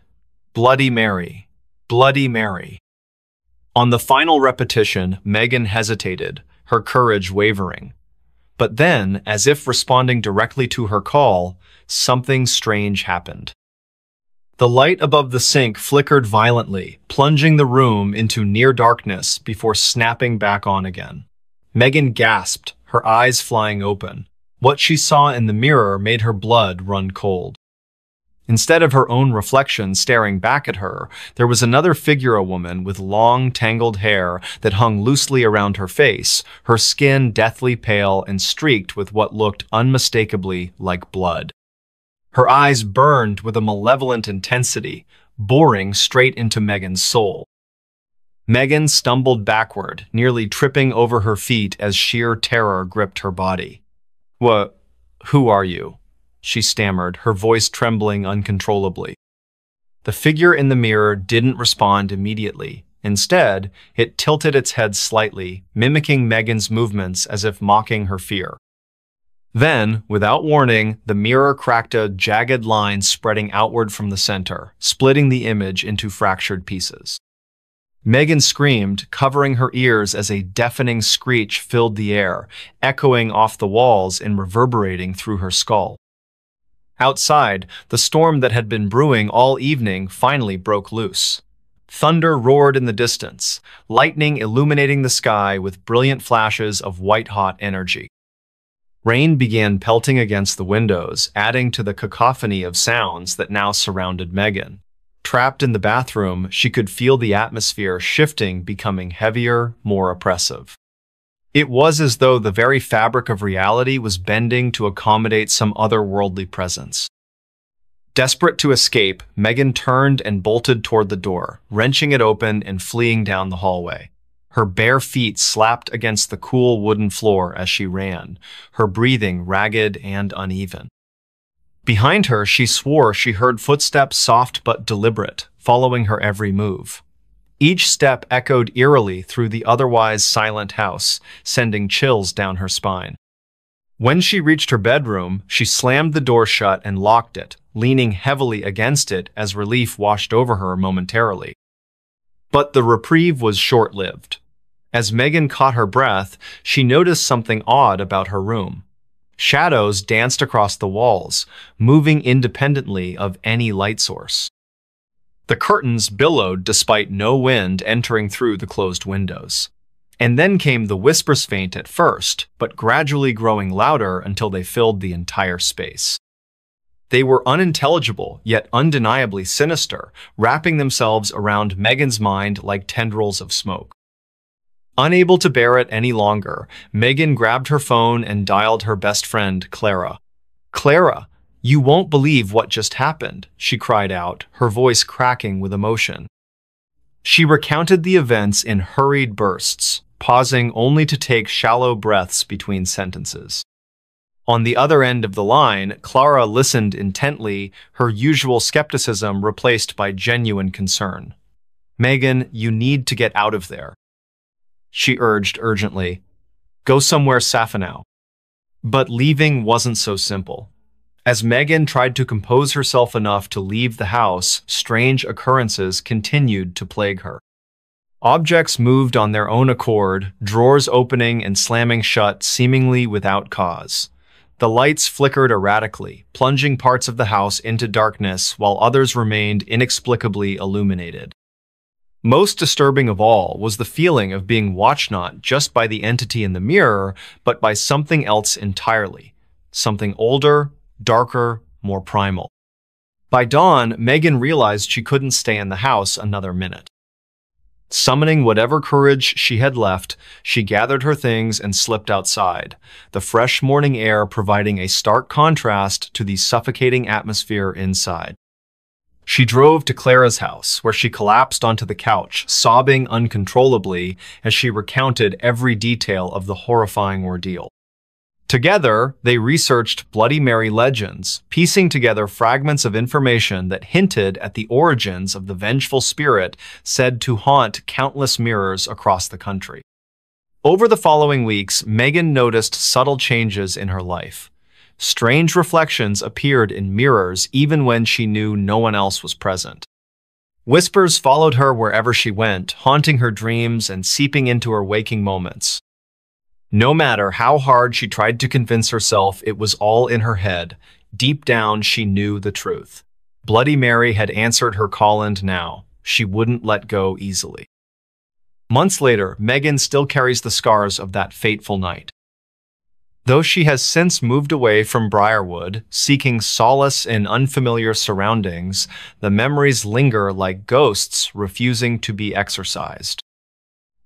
Bloody Mary. Bloody Mary." On the final repetition, Megan hesitated, her courage wavering. But then, as if responding directly to her call, something strange happened. The light above the sink flickered violently, plunging the room into near darkness before snapping back on again. Megan gasped, her eyes flying open. What she saw in the mirror made her blood run cold. Instead of her own reflection staring back at her, there was another figure, a woman with long, tangled hair that hung loosely around her face, her skin deathly pale and streaked with what looked unmistakably like blood. Her eyes burned with a malevolent intensity, boring straight into Megan's soul. Megan stumbled backward, nearly tripping over her feet as sheer terror gripped her body. Who are you?" she stammered, her voice trembling uncontrollably. The figure in the mirror didn't respond immediately. Instead, it tilted its head slightly, mimicking Megan's movements as if mocking her fear. Then, without warning, the mirror cracked a jagged line spreading outward from the center, splitting the image into fractured pieces. Megan screamed, covering her ears as a deafening screech filled the air, echoing off the walls and reverberating through her skull. Outside, the storm that had been brewing all evening finally broke loose. Thunder roared in the distance, lightning illuminating the sky with brilliant flashes of white-hot energy. Rain began pelting against the windows, adding to the cacophony of sounds that now surrounded Megan. Trapped in the bathroom, she could feel the atmosphere shifting, becoming heavier, more oppressive. It was as though the very fabric of reality was bending to accommodate some otherworldly presence. Desperate to escape, Megan turned and bolted toward the door, wrenching it open and fleeing down the hallway. Her bare feet slapped against the cool wooden floor as she ran, her breathing ragged and uneven. Behind her, she swore she heard footsteps soft but deliberate, following her every move. Each step echoed eerily through the otherwise silent house, sending chills down her spine. When she reached her bedroom, she slammed the door shut and locked it, leaning heavily against it as relief washed over her momentarily. But the reprieve was short-lived. As Megan caught her breath, she noticed something odd about her room. Shadows danced across the walls, moving independently of any light source. The curtains billowed despite no wind entering through the closed windows. And then came the whispers, faint at first, but gradually growing louder until they filled the entire space. They were unintelligible, yet undeniably sinister, wrapping themselves around Megan's mind like tendrils of smoke. Unable to bear it any longer, Megan grabbed her phone and dialed her best friend, Clara. "Clara, you won't believe what just happened," she cried out, her voice cracking with emotion. She recounted the events in hurried bursts, pausing only to take shallow breaths between sentences. On the other end of the line, Clara listened intently, her usual skepticism replaced by genuine concern. "Megan, you need to get out of there," she urged urgently. "Go somewhere safe now." But leaving wasn't so simple. As Megan tried to compose herself enough to leave the house, strange occurrences continued to plague her. Objects moved on their own accord, drawers opening and slamming shut seemingly without cause. The lights flickered erratically, plunging parts of the house into darkness while others remained inexplicably illuminated. Most disturbing of all was the feeling of being watched not just by the entity in the mirror, but by something else entirely. Something older, darker, more primal. By dawn, Megan realized she couldn't stay in the house another minute. Summoning whatever courage she had left, she gathered her things and slipped outside, the fresh morning air providing a stark contrast to the suffocating atmosphere inside. She drove to Clara's house, where she collapsed onto the couch, sobbing uncontrollably as she recounted every detail of the horrifying ordeal. Together, they researched Bloody Mary legends, piecing together fragments of information that hinted at the origins of the vengeful spirit said to haunt countless mirrors across the country. Over the following weeks, Megan noticed subtle changes in her life. Strange reflections appeared in mirrors even when she knew no one else was present. Whispers followed her wherever she went, haunting her dreams and seeping into her waking moments. No matter how hard she tried to convince herself it was all in her head, deep down she knew the truth. Bloody Mary had answered her call, and now she wouldn't let go easily. Months later, Megan still carries the scars of that fateful night. Though she has since moved away from Briarwood, seeking solace in unfamiliar surroundings, the memories linger like ghosts refusing to be exorcised.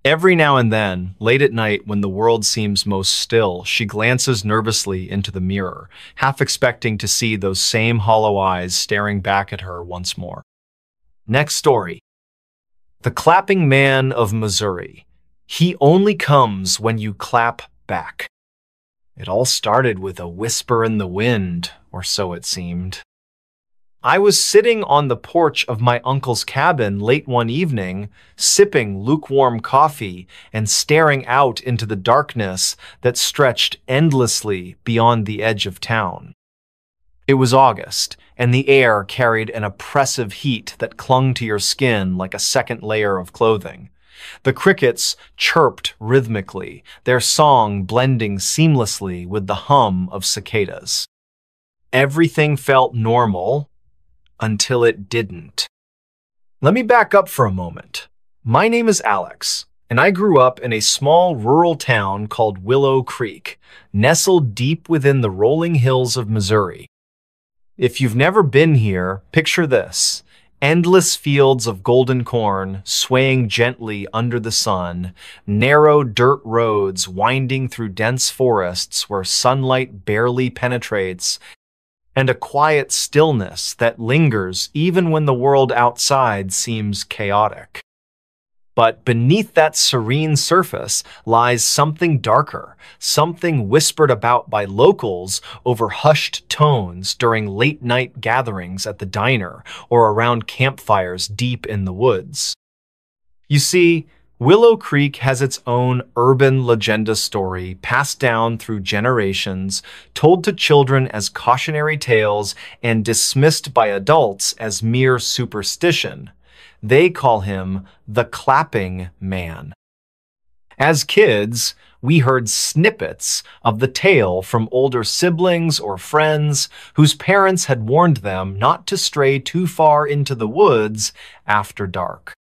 Every now and then, late at night when the world seems most still, she glances nervously into the mirror, half expecting to see those same hollow eyes staring back at her once more. Next story. The Clapping Man of Missouri. He only comes when you clap back. It all started with a whisper in the wind, or so it seemed. I was sitting on the porch of my uncle's cabin late one evening, sipping lukewarm coffee and staring out into the darkness that stretched endlessly beyond the edge of town. It was August, and the air carried an oppressive heat that clung to your skin like a second layer of clothing. The crickets chirped rhythmically, their song blending seamlessly with the hum of cicadas. Everything felt normal, until it didn't. Let me back up for a moment. My name is Alex, and I grew up in a small rural town called Willow Creek, nestled deep within the rolling hills of Missouri. If you've never been here, picture this: endless fields of golden corn swaying gently under the sun, narrow dirt roads winding through dense forests where sunlight barely penetrates, and a quiet stillness that lingers even when the world outside seems chaotic. But beneath that serene surface lies something darker, something whispered about by locals over hushed tones during late-night gatherings at the diner or around campfires deep in the woods. You see, Willow Creek has its own urban legenda story passed down through generations, told to children as cautionary tales and dismissed by adults as mere superstition. They call him the Clapping Man. As kids, we heard snippets of the tale from older siblings or friends whose parents had warned them not to stray too far into the woods after dark.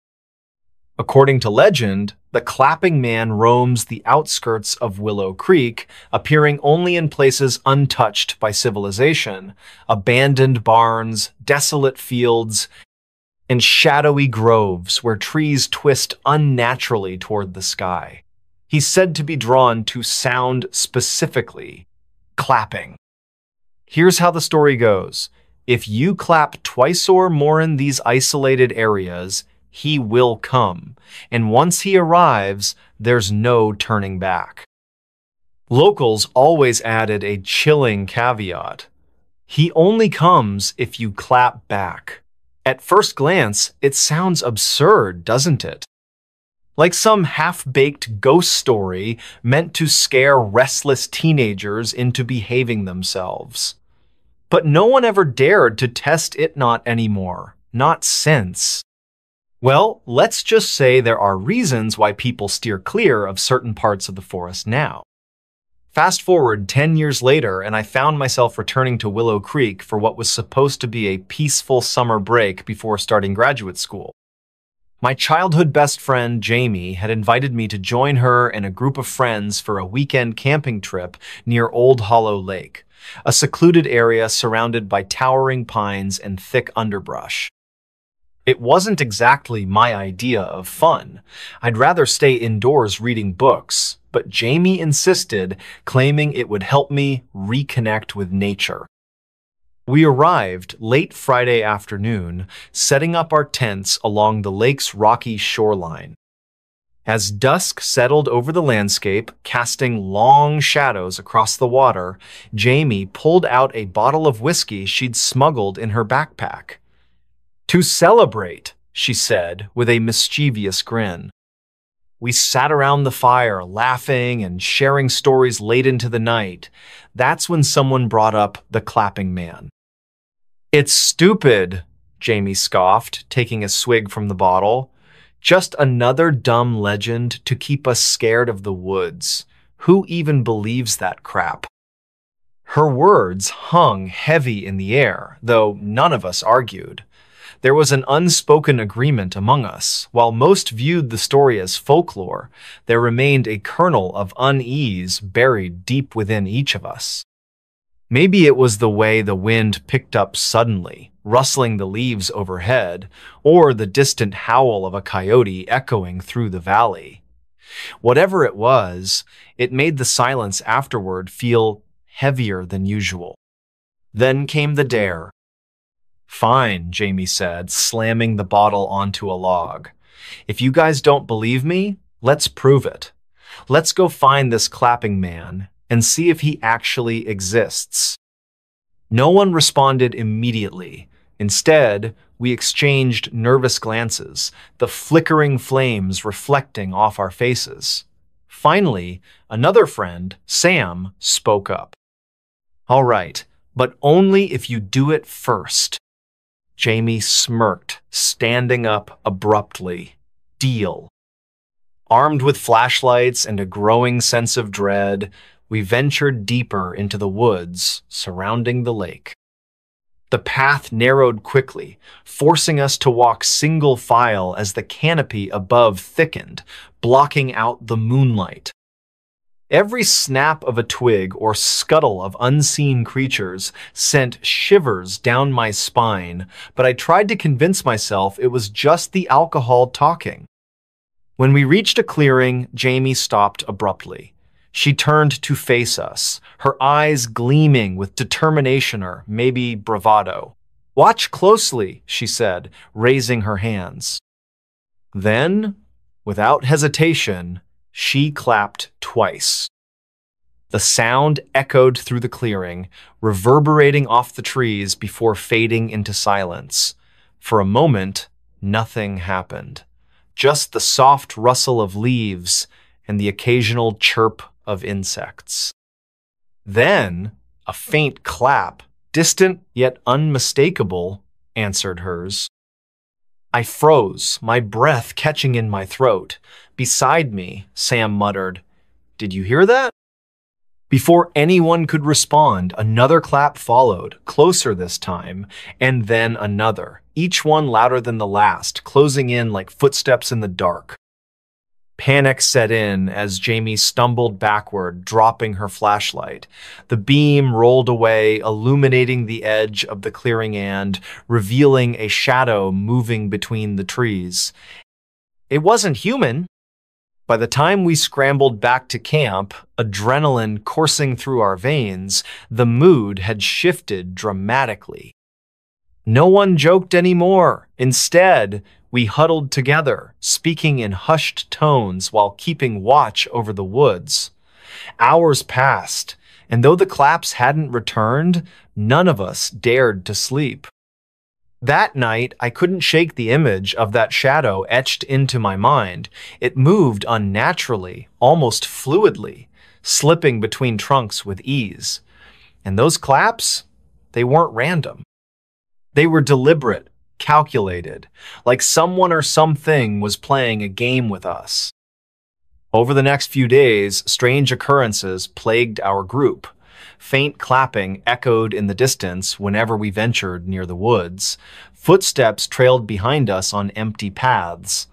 According to legend, the Clapping Man roams the outskirts of Willow Creek, appearing only in places untouched by civilization, abandoned barns, desolate fields, and shadowy groves where trees twist unnaturally toward the sky. He's said to be drawn to sound specifically, clapping. Here's how the story goes. If you clap twice or more in these isolated areas, he will come, and once he arrives, there's no turning back. Locals always added a chilling caveat. He only comes if you clap back. At first glance, it sounds absurd, doesn't it? Like some half-baked ghost story meant to scare restless teenagers into behaving themselves. But no one ever dared to test it not anymore. Not since. Well, let's just say there are reasons why people steer clear of certain parts of the forest now. Fast forward 10 years later, and I found myself returning to Willow Creek for what was supposed to be a peaceful summer break before starting graduate school. My childhood best friend, Jamie, had invited me to join her and a group of friends for a weekend camping trip near Old Hollow Lake, a secluded area surrounded by towering pines and thick underbrush. It wasn't exactly my idea of fun. I'd rather stay indoors reading books, but Jamie insisted, claiming it would help me reconnect with nature. We arrived late Friday afternoon, setting up our tents along the lake's rocky shoreline. As dusk settled over the landscape, casting long shadows across the water, Jamie pulled out a bottle of whiskey she'd smuggled in her backpack. "To celebrate," she said with a mischievous grin. We sat around the fire, laughing and sharing stories late into the night. That's when someone brought up the Clapping Man. "It's stupid," Jamie scoffed, taking a swig from the bottle. "Just another dumb legend to keep us scared of the woods. Who even believes that crap?" Her words hung heavy in the air, though none of us argued. There was an unspoken agreement among us. While most viewed the story as folklore, there remained a kernel of unease buried deep within each of us. Maybe it was the way the wind picked up suddenly, rustling the leaves overhead, or the distant howl of a coyote echoing through the valley. Whatever it was, it made the silence afterward feel heavier than usual. Then came the dare. "Fine," Jamie said, slamming the bottle onto a log. "If you guys don't believe me, let's prove it. Let's go find this Clapping Man and see if he actually exists." No one responded immediately. Instead, we exchanged nervous glances, the flickering flames reflecting off our faces. Finally, another friend, Sam, spoke up. "All right, but only if you do it first." Jamie smirked, standing up abruptly. "Deal." Armed with flashlights and a growing sense of dread, we ventured deeper into the woods surrounding the lake. The path narrowed quickly, forcing us to walk single file as the canopy above thickened, blocking out the moonlight. Every snap of a twig or scuttle of unseen creatures sent shivers down my spine, but I tried to convince myself it was just the alcohol talking. When we reached a clearing, Jamie stopped abruptly. She turned to face us, her eyes gleaming with determination or maybe bravado. "Watch closely," she said, raising her hands. Then, without hesitation, she clapped twice. The sound echoed through the clearing, reverberating off the trees before fading into silence. For a moment, nothing happened. Just the soft rustle of leaves and the occasional chirp of insects. Then, a faint clap, distant yet unmistakable, answered hers. I froze, my breath catching in my throat. Beside me, Sam muttered, "Did you hear that?" Before anyone could respond, another clap followed, closer this time, and then another, each one louder than the last, closing in like footsteps in the dark. Panic set in as Jamie stumbled backward, dropping her flashlight. The beam rolled away, illuminating the edge of the clearing and revealing a shadow moving between the trees. It wasn't human. By the time we scrambled back to camp, adrenaline coursing through our veins, the mood had shifted dramatically. No one joked anymore. Instead, we huddled together, speaking in hushed tones while keeping watch over the woods. Hours passed, and though the claps hadn't returned, none of us dared to sleep. That night, I couldn't shake the image of that shadow etched into my mind. It moved unnaturally, almost fluidly, slipping between trunks with ease. And those claps, they weren't random. They were deliberate, calculated, like someone or something was playing a game with us. Over the next few days, strange occurrences plagued our group. Faint clapping echoed in the distance whenever we ventured near the woods. Footsteps trailed behind us on empty paths.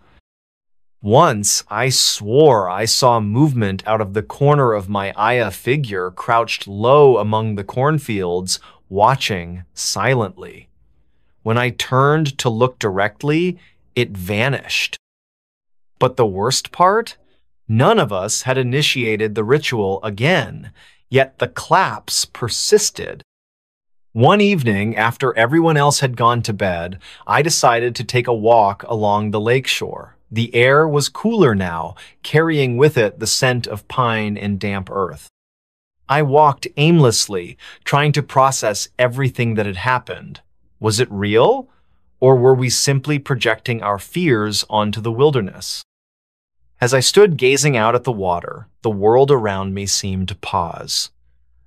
Once, I swore I saw movement out of the corner of my Aya figure crouched low among the cornfields, watching silently. When I turned to look directly, it vanished. But the worst part? None of us had initiated the ritual again. Yet the claps persisted. One evening, after everyone else had gone to bed, I decided to take a walk along the lakeshore. The air was cooler now, carrying with it the scent of pine and damp earth. I walked aimlessly, trying to process everything that had happened. Was it real? Or were we simply projecting our fears onto the wilderness? As I stood gazing out at the water, the world around me seemed to pause.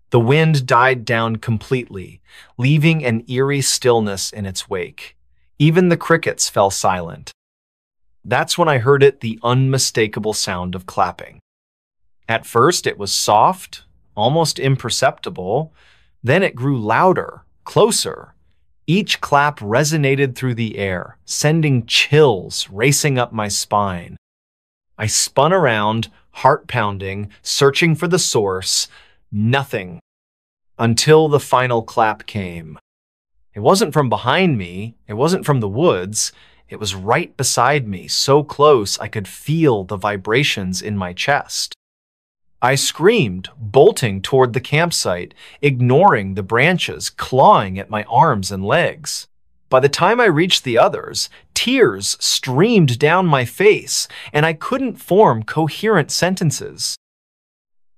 The wind died down completely, leaving an eerie stillness in its wake. Even the crickets fell silent. That's when I heard the unmistakable sound of clapping. At first, it was soft, almost imperceptible. Then it grew louder, closer. Each clap resonated through the air, sending chills racing up my spine. I spun around, heart pounding, searching for the source. Nothing. Until the final clap came. It wasn't from behind me. It wasn't from the woods. It was right beside me, so close I could feel the vibrations in my chest. I screamed, bolting toward the campsite, ignoring the branches clawing at my arms and legs. By the time I reached the others, tears streamed down my face, and I couldn't form coherent sentences.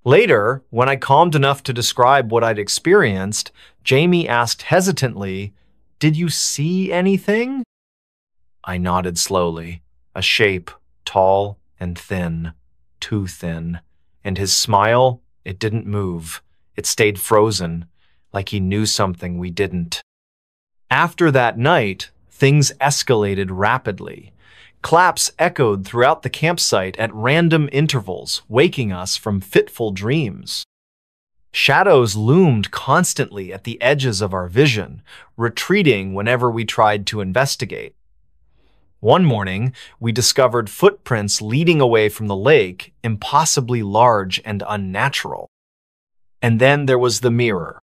Later, when I calmed enough to describe what I'd experienced, Jamie asked hesitantly, "Did you see anything?" I nodded slowly. A shape, tall and thin, too thin. And his smile, it didn't move. It stayed frozen, like he knew something we didn't. After that night, things escalated rapidly. Claps echoed throughout the campsite at random intervals, waking us from fitful dreams. Shadows loomed constantly at the edges of our vision, retreating whenever we tried to investigate. One morning, we discovered footprints leading away from the lake, impossibly large and unnatural. And then there was the mirror.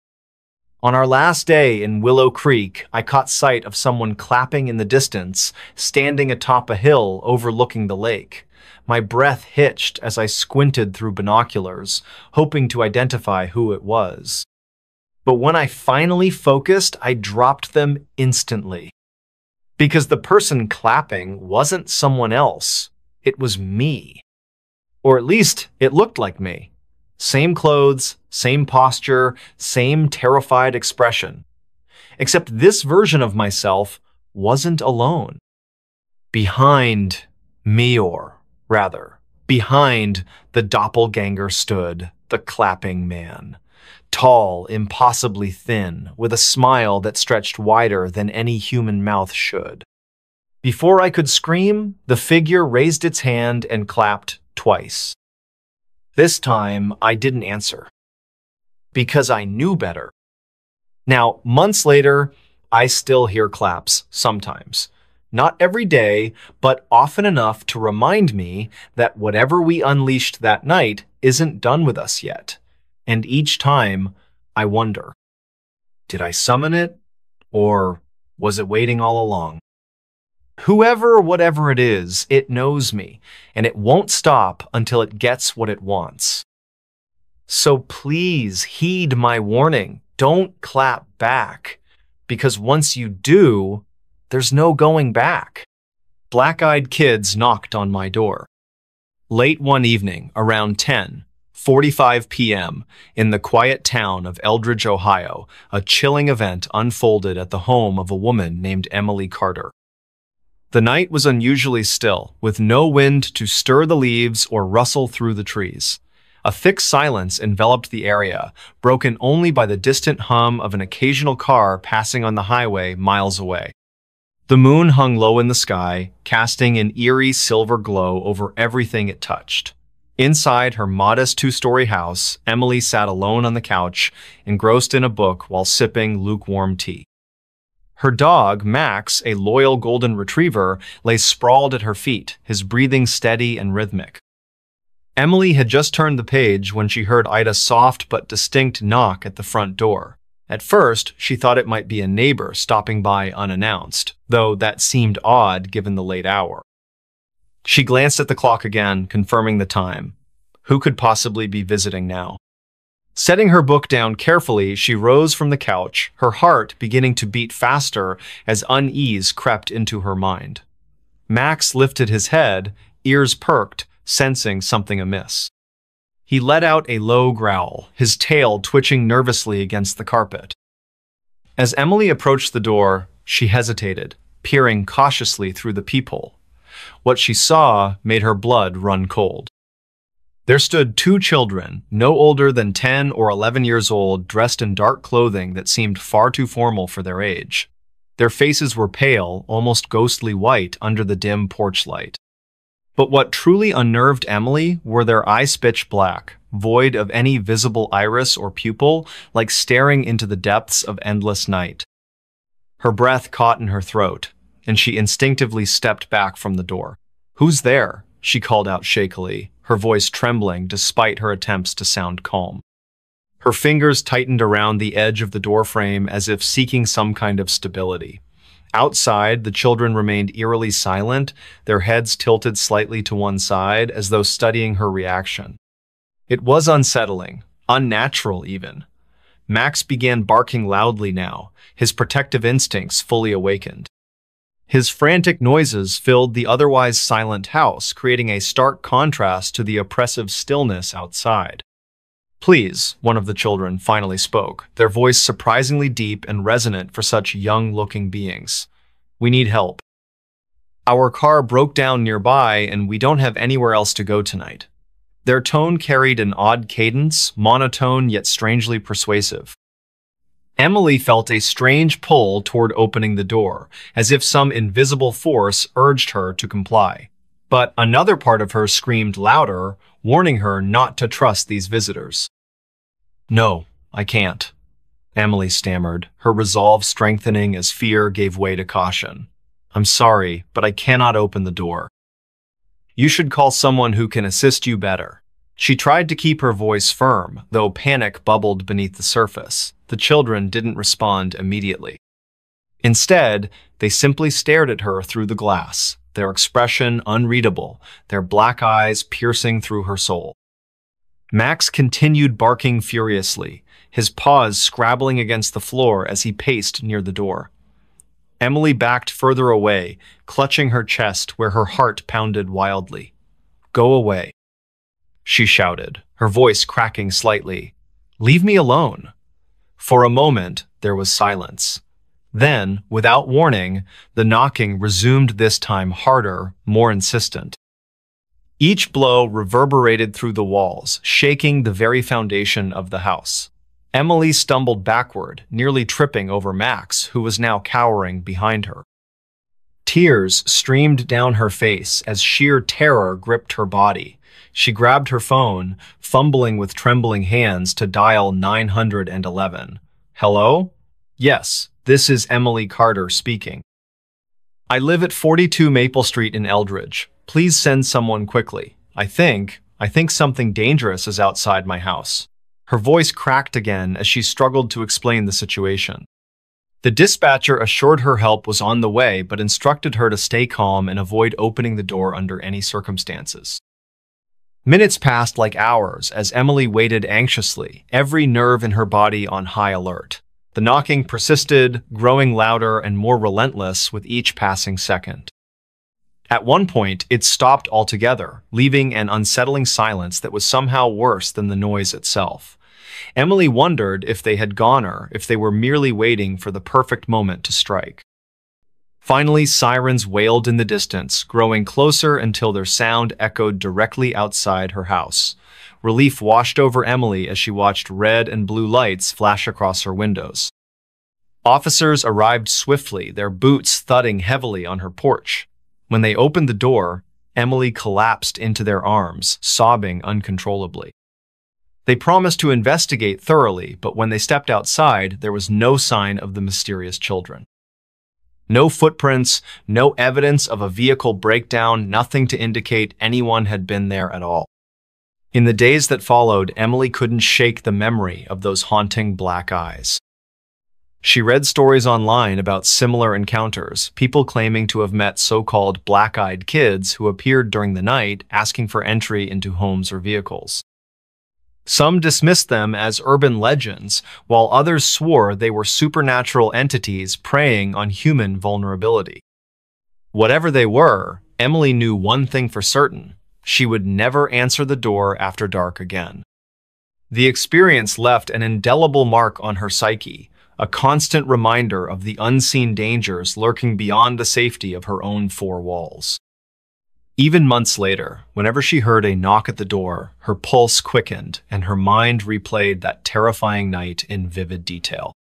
On our last day in Willow Creek, I caught sight of someone clapping in the distance, standing atop a hill overlooking the lake. My breath hitched as I squinted through binoculars, hoping to identify who it was. But when I finally focused, I dropped them instantly. Because the person clapping wasn't someone else. It was me. Or at least, it looked like me. Same clothes, same posture, same terrified expression. Except this version of myself wasn't alone. Behind me, or rather, behind the doppelganger stood the clapping man. Tall, impossibly thin, with a smile that stretched wider than any human mouth should. Before I could scream, the figure raised its hand and clapped twice. This time, I didn't answer. Because I knew better. Now, months later, I still hear claps sometimes. Not every day, but often enough to remind me that whatever we unleashed that night isn't done with us yet. And each time, I wonder, did I summon it? Or was it waiting all along? Whoever, whatever it is, it knows me, and it won't stop until it gets what it wants. So please heed my warning. Don't clap back, because once you do, there's no going back. Black-eyed kids knocked on my door. Late one evening, around 10:45 p.m., in the quiet town of Eldridge, Ohio, a chilling event unfolded at the home of a woman named Emily Carter. The night was unusually still, with no wind to stir the leaves or rustle through the trees. A thick silence enveloped the area, broken only by the distant hum of an occasional car passing on the highway miles away. The moon hung low in the sky, casting an eerie silver glow over everything it touched. Inside her modest two-story house, Emily sat alone on the couch, engrossed in a book while sipping lukewarm tea. Her dog, Max, a loyal golden retriever, lay sprawled at her feet, his breathing steady and rhythmic. Emily had just turned the page when she heard Ida's soft but distinct knock at the front door. At first, she thought it might be a neighbor stopping by unannounced, though that seemed odd given the late hour. She glanced at the clock again, confirming the time. Who could possibly be visiting now? Setting her book down carefully, she rose from the couch, her heart beginning to beat faster as unease crept into her mind. Max lifted his head, ears perked, sensing something amiss. He let out a low growl, his tail twitching nervously against the carpet. As Emily approached the door, she hesitated, peering cautiously through the peephole. What she saw made her blood run cold. There stood two children, no older than 10 or 11 years old, dressed in dark clothing that seemed far too formal for their age. Their faces were pale, almost ghostly white under the dim porch light. But what truly unnerved Emily were their eyes pitch black, void of any visible iris or pupil, like staring into the depths of endless night. Her breath caught in her throat, and she instinctively stepped back from the door. "Who's there?" she called out shakily, her voice trembling despite her attempts to sound calm. Her fingers tightened around the edge of the doorframe as if seeking some kind of stability. Outside, the children remained eerily silent, their heads tilted slightly to one side, as though studying her reaction. It was unsettling, unnatural even. Max began barking loudly now, his protective instincts fully awakened. His frantic noises filled the otherwise silent house, creating a stark contrast to the oppressive stillness outside. "Please," one of the children finally spoke, their voice surprisingly deep and resonant for such young-looking beings. "We need help. Our car broke down nearby and we don't have anywhere else to go tonight." Their tone carried an odd cadence, monotone yet strangely persuasive. Emily felt a strange pull toward opening the door, as if some invisible force urged her to comply. But another part of her screamed louder, warning her not to trust these visitors. "No, I can't," Emily stammered, her resolve strengthening as fear gave way to caution. "I'm sorry, but I cannot open the door. You should call someone who can assist you better." She tried to keep her voice firm, though panic bubbled beneath the surface. The children didn't respond immediately. Instead, they simply stared at her through the glass, their expression unreadable, their black eyes piercing through her soul. Max continued barking furiously, his paws scrabbling against the floor as he paced near the door. Emily backed further away, clutching her chest where her heart pounded wildly. "Go away," she shouted, her voice cracking slightly. "Leave me alone." For a moment, there was silence. Then, without warning, the knocking resumed, this time harder, more insistent. Each blow reverberated through the walls, shaking the very foundation of the house. Emily stumbled backward, nearly tripping over Max, who was now cowering behind her. Tears streamed down her face as sheer terror gripped her body. She grabbed her phone, fumbling with trembling hands to dial 911. "Hello? Yes, this is Emily Carter speaking. I live at 42 Maple Street in Eldridge. Please send someone quickly. I think something dangerous is outside my house." Her voice cracked again as she struggled to explain the situation. The dispatcher assured her help was on the way, but instructed her to stay calm and avoid opening the door under any circumstances. Minutes passed like hours as Emily waited anxiously, every nerve in her body on high alert. The knocking persisted, growing louder and more relentless with each passing second. At one point, it stopped altogether, leaving an unsettling silence that was somehow worse than the noise itself. Emily wondered if they had gone or if they were merely waiting for the perfect moment to strike. Finally, sirens wailed in the distance, growing closer until their sound echoed directly outside her house. Relief washed over Emily as she watched red and blue lights flash across her windows. Officers arrived swiftly, their boots thudding heavily on her porch. When they opened the door, Emily collapsed into their arms, sobbing uncontrollably. They promised to investigate thoroughly, but when they stepped outside, there was no sign of the mysterious children. No footprints, no evidence of a vehicle breakdown, nothing to indicate anyone had been there at all. In the days that followed, Emily couldn't shake the memory of those haunting black eyes. She read stories online about similar encounters, people claiming to have met so-called black-eyed kids who appeared during the night asking for entry into homes or vehicles. Some dismissed them as urban legends, while others swore they were supernatural entities preying on human vulnerability. Whatever they were, Emily knew one thing for certain: she would never answer the door after dark again. The experience left an indelible mark on her psyche, a constant reminder of the unseen dangers lurking beyond the safety of her own four walls. Even months later, whenever she heard a knock at the door, her pulse quickened and her mind replayed that terrifying night in vivid detail.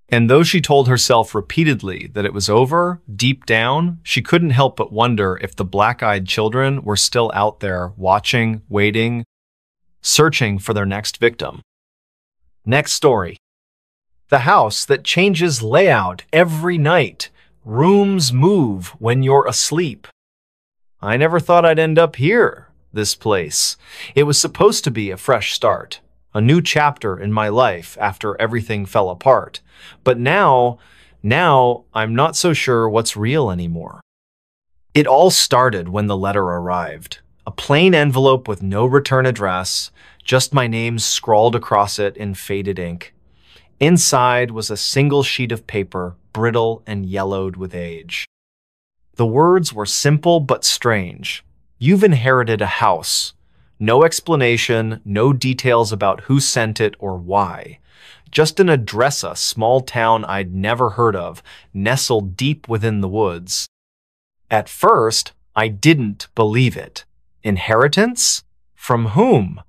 And though she told herself repeatedly that it was over, deep down, she couldn't help but wonder if the black-eyed children were still out there, watching, waiting, searching for their next victim. Next story. The house that changes layout every night. Rooms move when you're asleep. I never thought I'd end up here, this place. It was supposed to be a fresh start, a new chapter in my life after everything fell apart. But now I'm not so sure what's real anymore. It all started when the letter arrived. A plain envelope with no return address, just my name scrawled across it in faded ink. Inside was a single sheet of paper, brittle and yellowed with age. The words were simple but strange. You've inherited a house. No explanation, no details about who sent it or why. Just an address, a small town I'd never heard of, nestled deep within the woods. At first, I didn't believe it. Inheritance? From whom?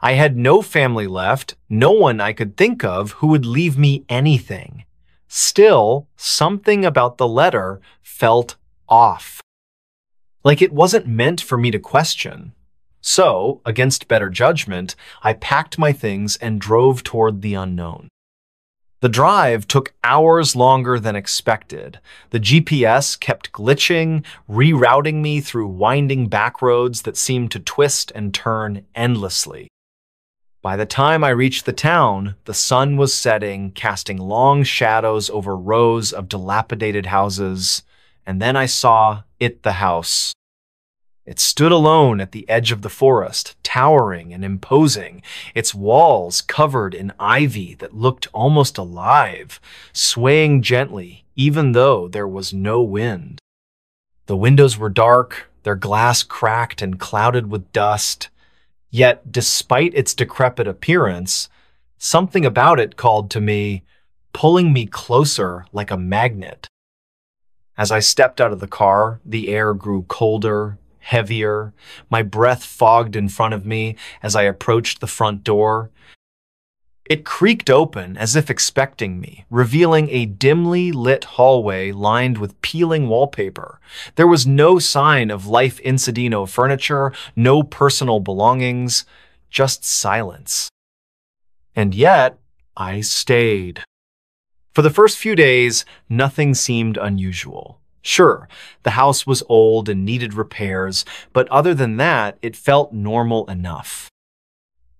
I had no family left, no one I could think of who would leave me anything. Still, something about the letter felt off. Like it wasn't meant for me to question. So, against better judgment, I packed my things and drove toward the unknown. The drive took hours longer than expected. The GPS kept glitching, rerouting me through winding back roads that seemed to twist and turn endlessly. By the time I reached the town, the sun was setting, casting long shadows over rows of dilapidated houses, And then I saw it, the house. It stood alone at the edge of the forest, towering and imposing, its walls covered in ivy that looked almost alive, swaying gently even though there was no wind. The windows were dark, their glass cracked and clouded with dust. Yet, despite its decrepit appearance, something about it called to me, pulling me closer like a magnet. As I stepped out of the car, the air grew colder, heavier. My breath fogged in front of me as I approached the front door. It creaked open as if expecting me, revealing a dimly lit hallway lined with peeling wallpaper. There was no sign of life incidino furniture, no personal belongings, just silence. And yet, I stayed. For the first few days, nothing seemed unusual. Sure, the house was old and needed repairs, but other than that, it felt normal enough.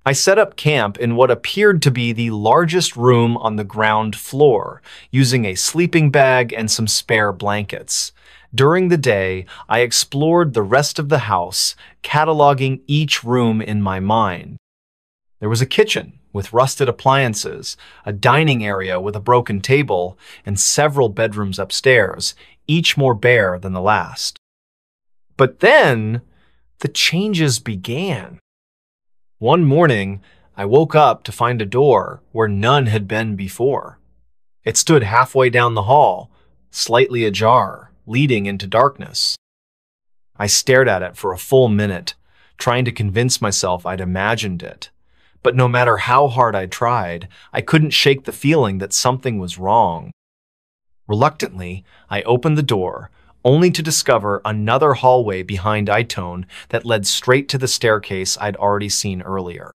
I set up camp in what appeared to be the largest room on the ground floor, using a sleeping bag and some spare blankets. During the day, I explored the rest of the house, cataloging each room in my mind. There was a kitchen with rusted appliances, a dining area with a broken table, and several bedrooms upstairs, each more bare than the last. But then, the changes began. One morning, I woke up to find a door where none had been before. It stood halfway down the hall, slightly ajar, leading into darkness. I stared at it for a full minute, trying to convince myself I'd imagined it. But no matter how hard I tried, I couldn't shake the feeling that something was wrong. Reluctantly, I opened the door, only to discover another hallway behind Itone that led straight to the staircase I'd already seen earlier.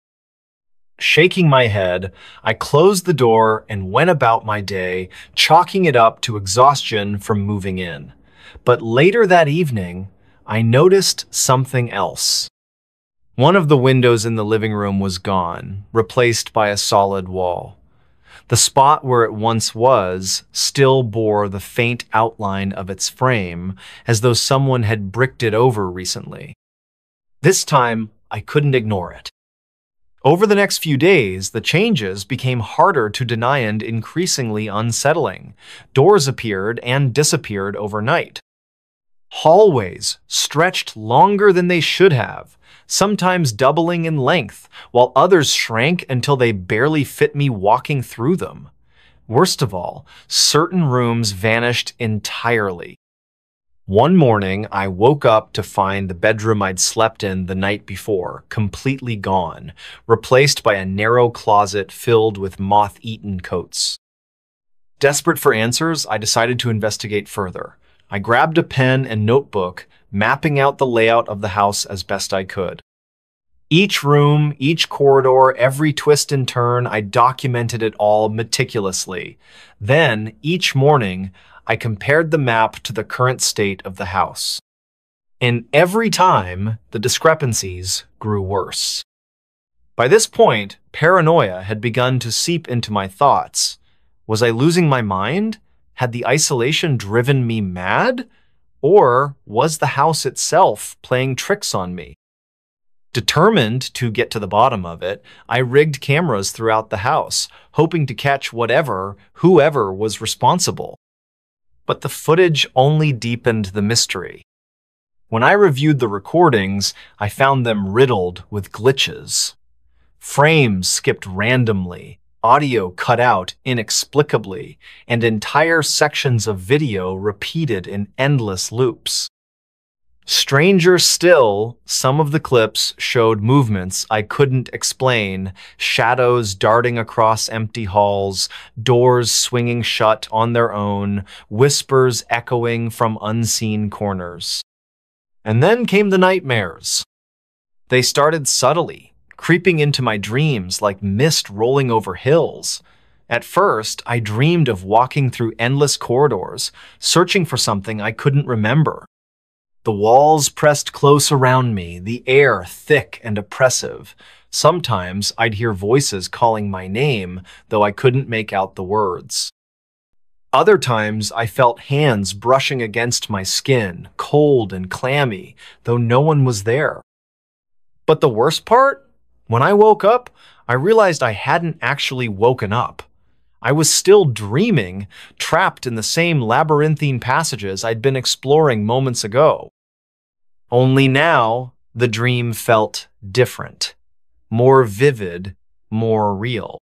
Shaking my head, I closed the door and went about my day, chalking it up to exhaustion from moving in. But later that evening, I noticed something else. One of the windows in the living room was gone, replaced by a solid wall. The spot where it once was still bore the faint outline of its frame, as though someone had bricked it over recently. This time, I couldn't ignore it. Over the next few days, the changes became harder to deny and increasingly unsettling. Doors appeared and disappeared overnight. Hallways stretched longer than they should have, sometimes doubling in length, while others shrank until they barely fit me walking through them. Worst of all, certain rooms vanished entirely. One morning, I woke up to find the bedroom I'd slept in the night before completely gone, replaced by a narrow closet filled with moth-eaten coats. Desperate for answers, I decided to investigate further. I grabbed a pen and notebook, mapping out the layout of the house as best I could. Each room, each corridor, every twist and turn, I documented it all meticulously. Then, each morning, I compared the map to the current state of the house. And every time, the discrepancies grew worse. By this point, paranoia had begun to seep into my thoughts. Was I losing my mind? Had the isolation driven me mad? Or was the house itself playing tricks on me? Determined to get to the bottom of it, I rigged cameras throughout the house, hoping to catch whoever was responsible. But the footage only deepened the mystery. When I reviewed the recordings, I found them riddled with glitches. Frames skipped randomly, audio cut out inexplicably, and entire sections of video repeated in endless loops. Stranger still, some of the clips showed movements I couldn't explain, shadows darting across empty halls, doors swinging shut on their own, whispers echoing from unseen corners. And then came the nightmares. They started subtly, creeping into my dreams like mist rolling over hills. At first, I dreamed of walking through endless corridors, searching for something I couldn't remember. The walls pressed close around me, the air thick and oppressive. Sometimes I'd hear voices calling my name, though I couldn't make out the words. Other times, I felt hands brushing against my skin, cold and clammy, though no one was there. But the worst part? When I woke up, I realized I hadn't actually woken up. I was still dreaming, trapped in the same labyrinthine passages I'd been exploring moments ago. Only now, the dream felt different, more vivid, more real.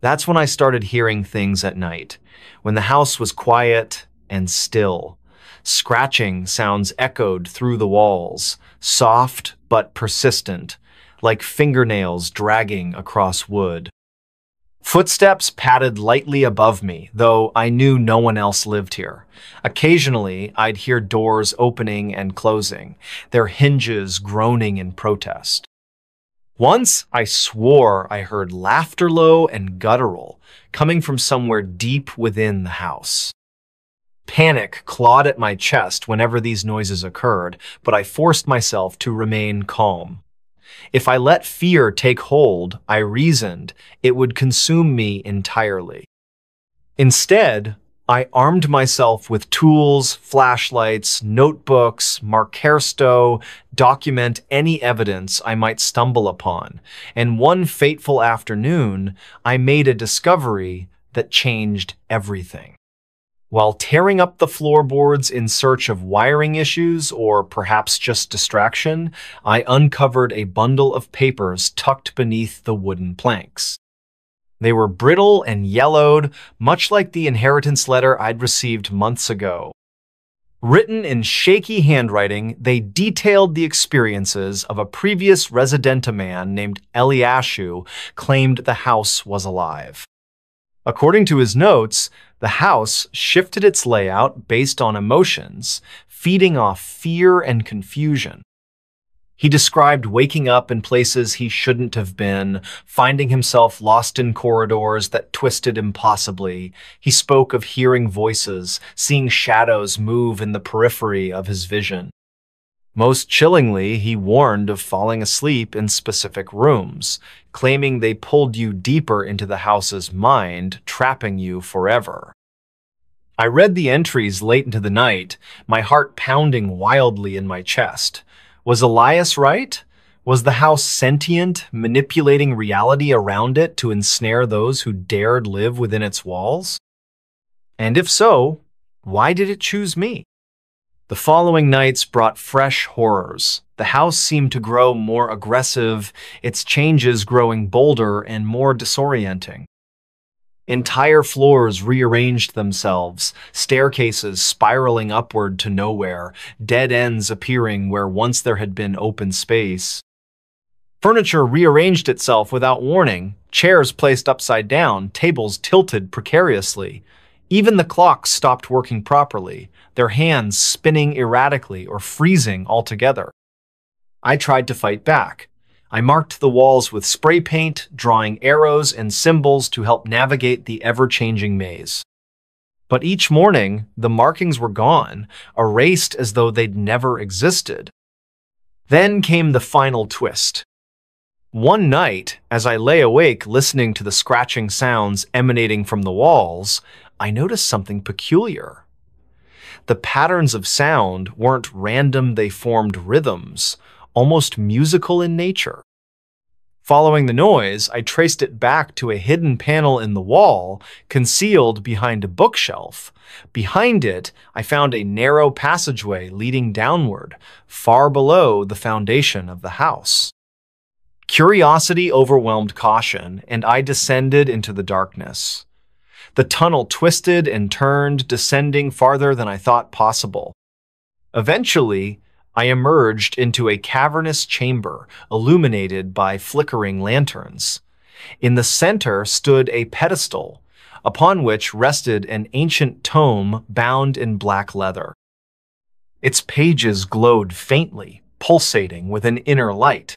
That's when I started hearing things at night, when the house was quiet and still. Scratching sounds echoed through the walls, soft but persistent, like fingernails dragging across wood. Footsteps padded lightly above me, though I knew no one else lived here. Occasionally, I'd hear doors opening and closing, their hinges groaning in protest. Once, I swore I heard laughter low and guttural, coming from somewhere deep within the house. Panic clawed at my chest whenever these noises occurred, but I forced myself to remain calm. If I let fear take hold, I reasoned, it would consume me entirely. Instead, I armed myself with tools, flashlights, notebooks, markersto, document any evidence I might stumble upon, and one fateful afternoon, I made a discovery that changed everything. While tearing up the floorboards in search of wiring issues or perhaps just distraction, I uncovered a bundle of papers tucked beneath the wooden planks. They were brittle and yellowed, much like the inheritance letter I'd received months ago. Written in shaky handwriting, they detailed the experiences of a previous residenta man named Eliashu claimed the house was alive. According to his notes, the house shifted its layout based on emotions, feeding off fear and confusion. He described waking up in places he shouldn't have been, finding himself lost in corridors that twisted impossibly. He spoke of hearing voices, seeing shadows move in the periphery of his vision. Most chillingly, he warned of falling asleep in specific rooms, claiming they pulled you deeper into the house's mind, trapping you forever. I read the entries late into the night, my heart pounding wildly in my chest. Was Elias right? Was the house sentient, manipulating reality around it to ensnare those who dared live within its walls? And if so, why did it choose me? The following nights brought fresh horrors. The house seemed to grow more aggressive, its changes growing bolder and more disorienting. Entire floors rearranged themselves, staircases spiraling upward to nowhere, dead ends appearing where once there had been open space. Furniture rearranged itself without warning, chairs placed upside down, tables tilted precariously. Even the clocks stopped working properly, their hands spinning erratically or freezing altogether. I tried to fight back. I marked the walls with spray paint, drawing arrows and symbols to help navigate the ever-changing maze. But each morning, the markings were gone, erased as though they'd never existed. Then came the final twist. One night, as I lay awake listening to the scratching sounds emanating from the walls, I noticed something peculiar. The patterns of sound weren't random, they formed rhythms, almost musical in nature. Following the noise, I traced it back to a hidden panel in the wall, concealed behind a bookshelf. Behind it, I found a narrow passageway leading downward, far below the foundation of the house. Curiosity overwhelmed caution, and I descended into the darkness. The tunnel twisted and turned, descending farther than I thought possible. Eventually, I emerged into a cavernous chamber illuminated by flickering lanterns. In the center stood a pedestal, upon which rested an ancient tome bound in black leather. Its pages glowed faintly, pulsating with an inner light.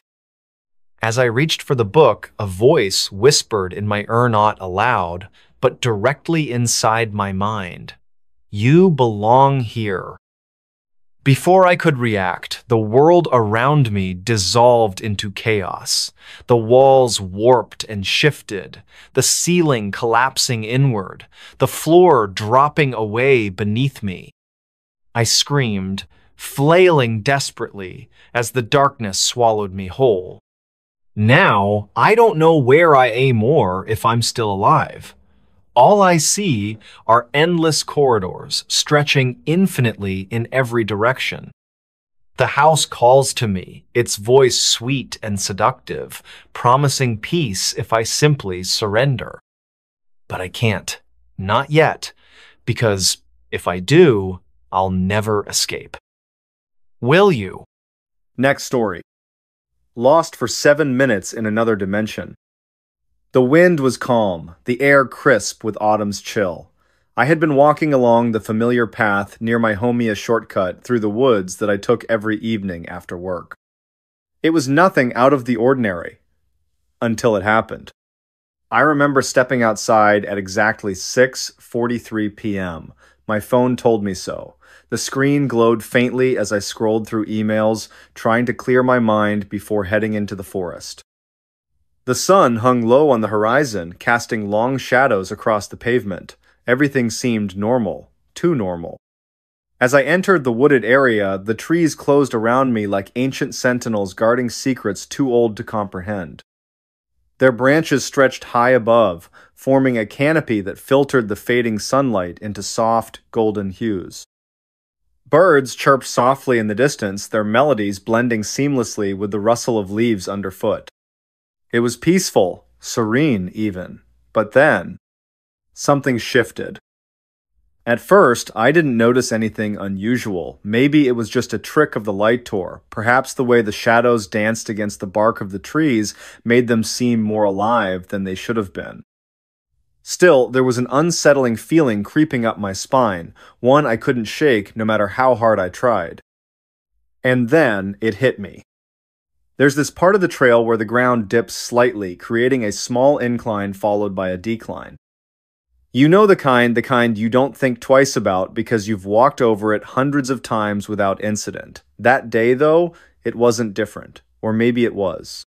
As I reached for the book, a voice whispered in my ear not aloud, but directly inside my mind. "You belong here." Before I could react, the world around me dissolved into chaos. The walls warped and shifted, the ceiling collapsing inward, the floor dropping away beneath me. I screamed, flailing desperately as the darkness swallowed me whole. Now, I don't know where I am or if I'm still alive. All I see are endless corridors stretching infinitely in every direction. The house calls to me, its voice sweet and seductive, promising peace if I simply surrender. But I can't. Not yet, because if I do, I'll never escape. Will you? Next story. Lost for 7 minutes in another dimension. The wind was calm, the air crisp with autumn's chill. I had been walking along the familiar path near my Homia shortcut through the woods that I took every evening after work. It was nothing out of the ordinary, until it happened. I remember stepping outside at exactly 6:43 p.m. My phone told me so. The screen glowed faintly as I scrolled through emails, trying to clear my mind before heading into the forest. The sun hung low on the horizon, casting long shadows across the pavement. Everything seemed normal, too normal. As I entered the wooded area, the trees closed around me like ancient sentinels guarding secrets too old to comprehend. Their branches stretched high above, forming a canopy that filtered the fading sunlight into soft, golden hues. Birds chirped softly in the distance, their melodies blending seamlessly with the rustle of leaves underfoot. It was peaceful, serene even. But then, something shifted. At first, I didn't notice anything unusual. Maybe it was just a trick of the light tour. Perhaps the way the shadows danced against the bark of the trees made them seem more alive than they should have been. Still, there was an unsettling feeling creeping up my spine, one I couldn't shake no matter how hard I tried. And then it hit me. There's this part of the trail where the ground dips slightly, creating a small incline followed by a decline. You know the kind you don't think twice about because you've walked over it hundreds of times without incident. That day, though, it wasn't different. Or maybe it was.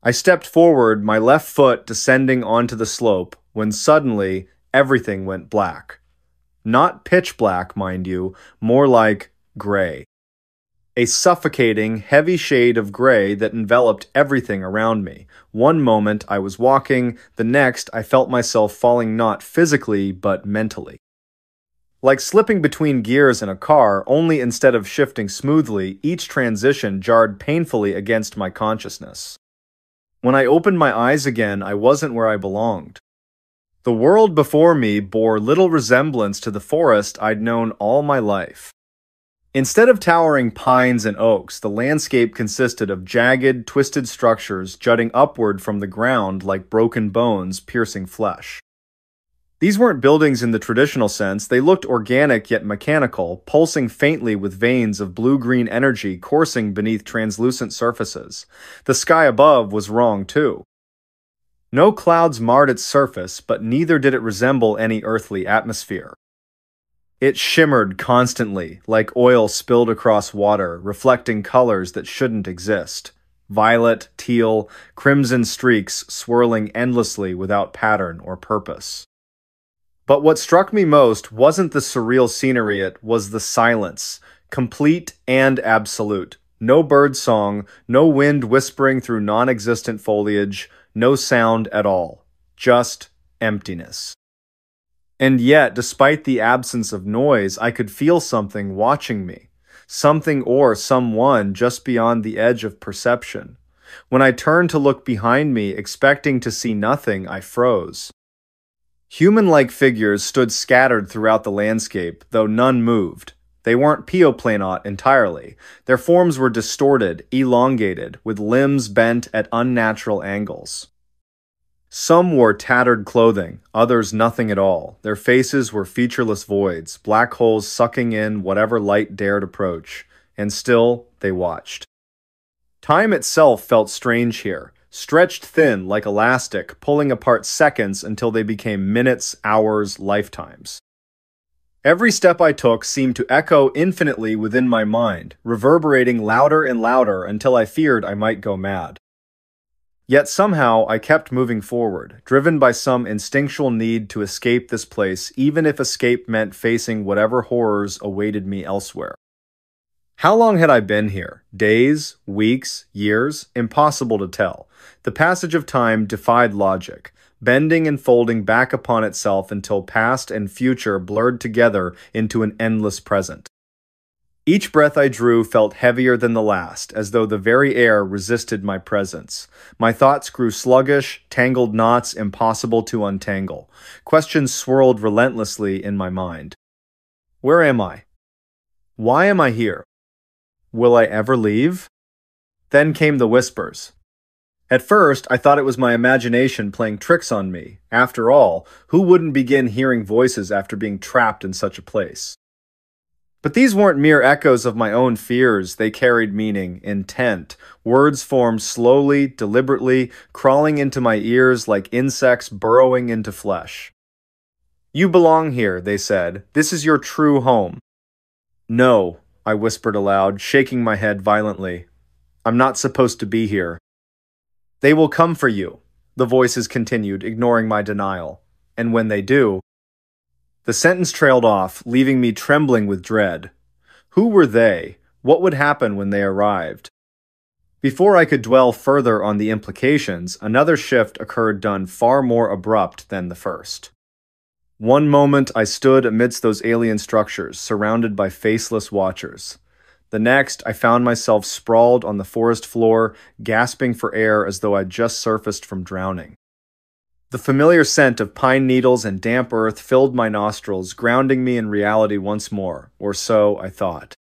I stepped forward, my left foot descending onto the slope, when suddenly everything went black. Not pitch black, mind you, more like gray. A suffocating, heavy shade of gray that enveloped everything around me. One moment I was walking, the next I felt myself falling not physically, but mentally. Like slipping between gears in a car, only instead of shifting smoothly, each transition jarred painfully against my consciousness. When I opened my eyes again, I wasn't where I belonged. The world before me bore little resemblance to the forest I'd known all my life. Instead of towering pines and oaks, the landscape consisted of jagged, twisted structures jutting upward from the ground like broken bones piercing flesh. These weren't buildings in the traditional sense, they looked organic yet mechanical, pulsing faintly with veins of blue-green energy coursing beneath translucent surfaces. The sky above was wrong too. No clouds marred its surface, but neither did it resemble any earthly atmosphere. It shimmered constantly, like oil spilled across water, reflecting colors that shouldn't exist. Violet, teal, crimson streaks swirling endlessly without pattern or purpose. But what struck me most wasn't the surreal scenery, it was the silence, complete and absolute. No bird song, no wind whispering through non-existent foliage, no sound at all. Just emptiness. And yet, despite the absence of noise, I could feel something watching me. Something or someone just beyond the edge of perception. When I turned to look behind me, expecting to see nothing, I froze. Human-like figures stood scattered throughout the landscape, though none moved. They weren't pioplanot entirely. Their forms were distorted, elongated, with limbs bent at unnatural angles. Some wore tattered clothing, others nothing at all. Their faces were featureless voids, black holes sucking in whatever light dared approach, and still they watched. Time itself felt strange here, stretched thin like elastic, pulling apart seconds until they became minutes, hours, lifetimes. Every step I took seemed to echo infinitely within my mind, reverberating louder and louder until I feared I might go mad. Yet somehow I kept moving forward, driven by some instinctual need to escape this place, even if escape meant facing whatever horrors awaited me elsewhere. How long had I been here? Days? Weeks? Years? Impossible to tell. The passage of time defied logic, bending and folding back upon itself until past and future blurred together into an endless present. Each breath I drew felt heavier than the last, as though the very air resisted my presence. My thoughts grew sluggish, tangled knots impossible to untangle. Questions swirled relentlessly in my mind. Where am I? Why am I here? Will I ever leave? Then came the whispers. At first, I thought it was my imagination playing tricks on me. After all, who wouldn't begin hearing voices after being trapped in such a place? But these weren't mere echoes of my own fears. They carried meaning, intent. Words formed slowly, deliberately, crawling into my ears like insects burrowing into flesh. You belong here, they said. This is your true home. No, I whispered aloud, shaking my head violently. I'm not supposed to be here. They will come for you, the voices continued, ignoring my denial. And when they do... The sentence trailed off, leaving me trembling with dread. Who were they? What would happen when they arrived? Before I could dwell further on the implications, another shift occurred done far more abrupt than the first. One moment I stood amidst those alien structures, surrounded by faceless watchers. The next, I found myself sprawled on the forest floor, gasping for air as though I'd just surfaced from drowning. The familiar scent of pine needles and damp earth filled my nostrils, grounding me in reality once more, or so I thought.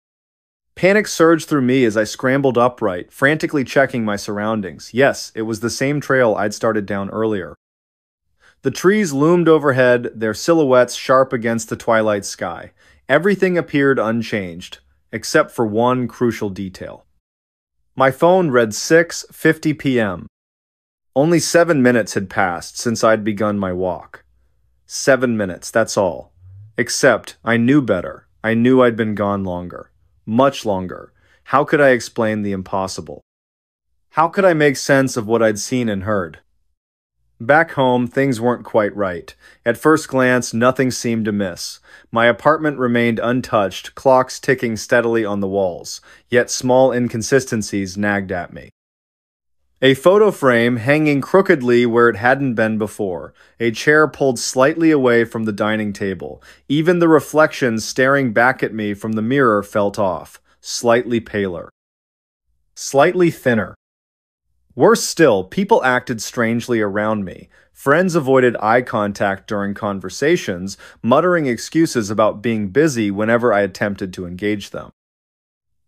Panic surged through me as I scrambled upright, frantically checking my surroundings. Yes, it was the same trail I'd started down earlier. The trees loomed overhead, their silhouettes sharp against the twilight sky. Everything appeared unchanged, except for one crucial detail. My phone read 6:50 p.m. Only 7 minutes had passed since I'd begun my walk. 7 minutes, that's all. Except, I knew better. I knew I'd been gone longer. Much longer. How could I explain the impossible? How could I make sense of what I'd seen and heard? Back home, things weren't quite right. At first glance, nothing seemed amiss. My apartment remained untouched, clocks ticking steadily on the walls, yet small inconsistencies nagged at me. A photo frame hanging crookedly where it hadn't been before, a chair pulled slightly away from the dining table. Even the reflection staring back at me from the mirror felt off, slightly paler. Slightly thinner. Worse still, people acted strangely around me. Friends avoided eye contact during conversations, muttering excuses about being busy whenever I attempted to engage them.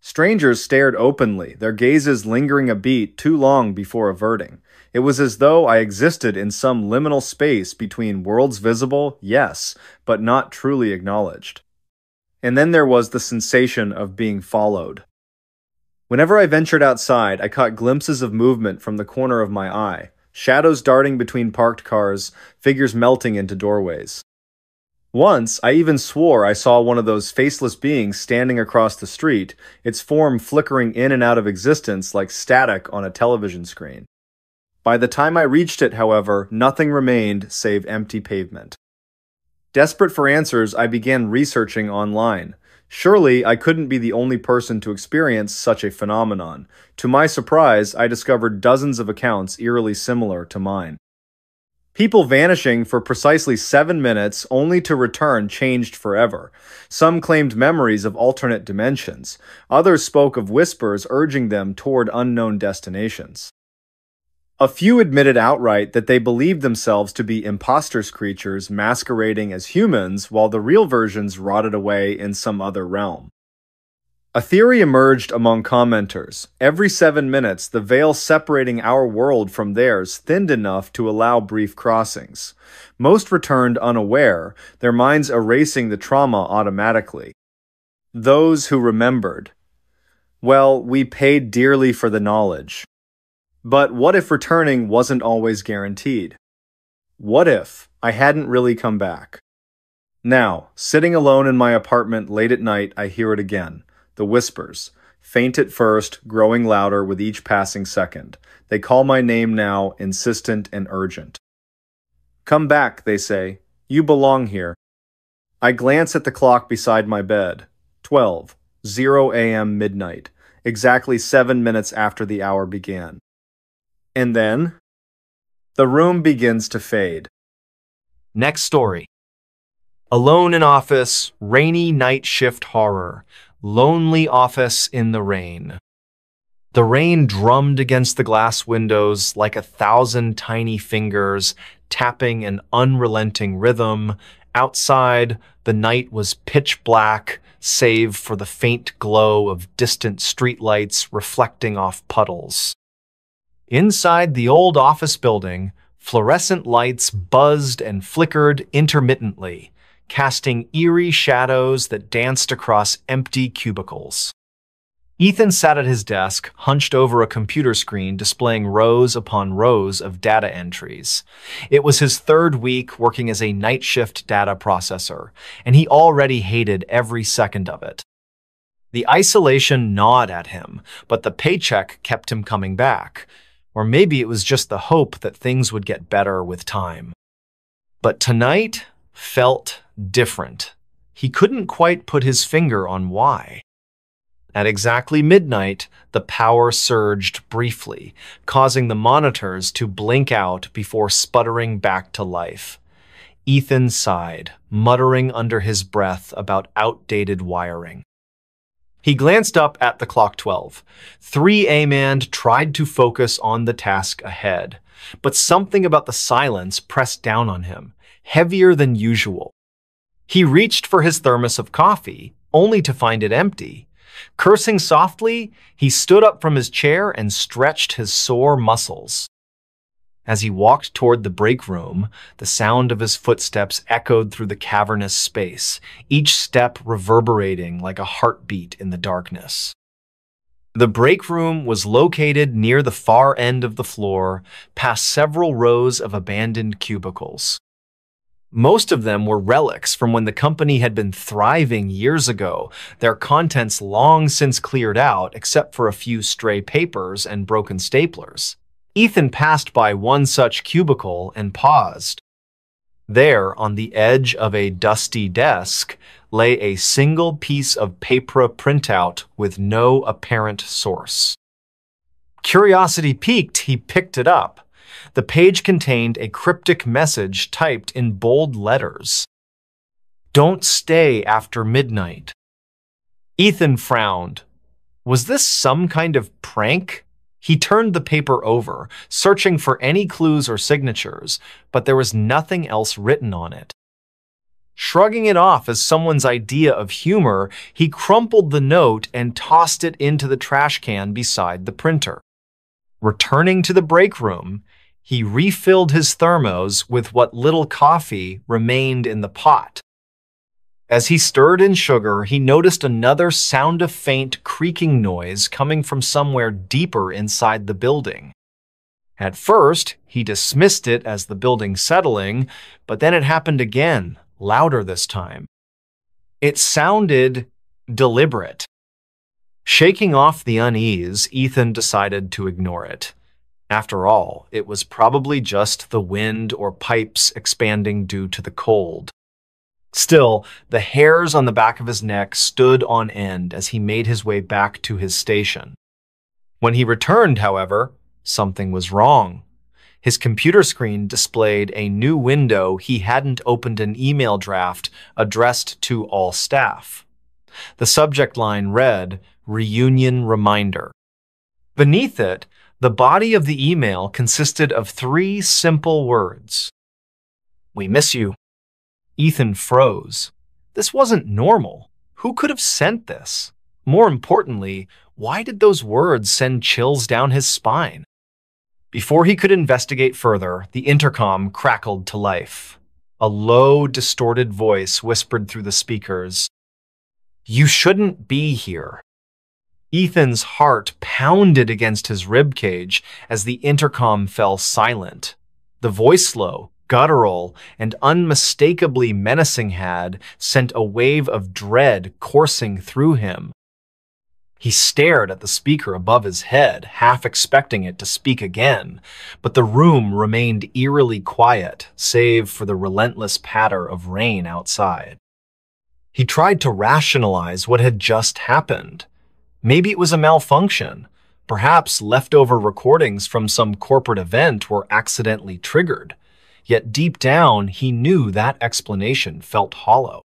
Strangers stared openly, their gazes lingering a beat too long before averting. It was as though I existed in some liminal space between worlds visible, yes, but not truly acknowledged. And then there was the sensation of being followed. Whenever I ventured outside, I caught glimpses of movement from the corner of my eye, shadows darting between parked cars, figures melting into doorways. Once, I even swore I saw one of those faceless beings standing across the street, its form flickering in and out of existence like static on a television screen. By the time I reached it, however, nothing remained save empty pavement. Desperate for answers, I began researching online. Surely, I couldn't be the only person to experience such a phenomenon. To my surprise, I discovered dozens of accounts eerily similar to mine. People vanishing for precisely 7 minutes only to return changed forever. Some claimed memories of alternate dimensions. Others spoke of whispers urging them toward unknown destinations. A few admitted outright that they believed themselves to be imposters creatures masquerading as humans while the real versions rotted away in some other realm. A theory emerged among commenters. Every 7 minutes, the veil separating our world from theirs thinned enough to allow brief crossings. Most returned unaware, their minds erasing the trauma automatically. Those who remembered. Well, we paid dearly for the knowledge. But what if returning wasn't always guaranteed? What if I hadn't really come back? Now, sitting alone in my apartment late at night, I hear it again. The whispers. Faint at first, growing louder with each passing second. They call my name now, insistent and urgent. Come back, they say. You belong here. I glance at the clock beside my bed. 12, 0 a.m. midnight, exactly 7 minutes after the hour began. And then, the room begins to fade. Next story. Alone in office, rainy night shift horror, lonely office in the rain. The rain drummed against the glass windows like 1,000 tiny fingers, tapping an unrelenting rhythm. Outside, the night was pitch black, save for the faint glow of distant streetlights reflecting off puddles. Inside the old office building, fluorescent lights buzzed and flickered intermittently, casting eerie shadows that danced across empty cubicles. Ethan sat at his desk, hunched over a computer screen displaying rows upon rows of data entries. It was his third week working as a night shift data processor, and he already hated every second of it. The isolation gnawed at him, but the paycheck kept him coming back. Or maybe it was just the hope that things would get better with time. But tonight felt different. He couldn't quite put his finger on why. At exactly midnight, the power surged briefly, causing the monitors to blink out before sputtering back to life. Ethan sighed, muttering under his breath about outdated wiring. He glanced up at the clock 12. 3 a.m. tried to focus on the task ahead, but something about the silence pressed down on him, heavier than usual. He reached for his thermos of coffee, only to find it empty. Cursing softly, he stood up from his chair and stretched his sore muscles. As he walked toward the break room, the sound of his footsteps echoed through the cavernous space, each step reverberating like a heartbeat in the darkness. The break room was located near the far end of the floor, past several rows of abandoned cubicles. Most of them were relics from when the company had been thriving years ago, their contents long since cleared out except for a few stray papers and broken staplers. Ethan passed by one such cubicle and paused. There, on the edge of a dusty desk, lay a single piece of paper printout with no apparent source. Curiosity piqued, he picked it up. The page contained a cryptic message typed in bold letters. "Don't stay after midnight." Ethan frowned. Was this some kind of prank? He turned the paper over, searching for any clues or signatures, but there was nothing else written on it. Shrugging it off as someone's idea of humor, he crumpled the note and tossed it into the trash can beside the printer. Returning to the break room, he refilled his thermos with what little coffee remained in the pot. As he stirred in sugar, he noticed another sound of faint creaking noise coming from somewhere deeper inside the building. At first, he dismissed it as the building settling, but then it happened again, louder this time. It sounded deliberate. Shaking off the unease, Ethan decided to ignore it. After all, it was probably just the wind or pipes expanding due to the cold. Still, the hairs on the back of his neck stood on end as he made his way back to his station. When he returned, however, something was wrong. His computer screen displayed a new window he hadn't opened an email draft addressed to all staff. The subject line read, "Reunion Reminder." Beneath it, the body of the email consisted of 3 simple words. "We miss you." Ethan froze. This wasn't normal. Who could have sent this? More importantly, why did those words send chills down his spine? Before he could investigate further, the intercom crackled to life. A low, distorted voice whispered through the speakers, "You shouldn't be here." Ethan's heart pounded against his ribcage as the intercom fell silent. The voice slow, guttural, and unmistakably menacing had sent a wave of dread coursing through him. He stared at the speaker above his head, half expecting it to speak again, but the room remained eerily quiet, save for the relentless patter of rain outside. He tried to rationalize what had just happened. Maybe it was a malfunction. Perhaps leftover recordings from some corporate event were accidentally triggered. Yet deep down, he knew that explanation felt hollow.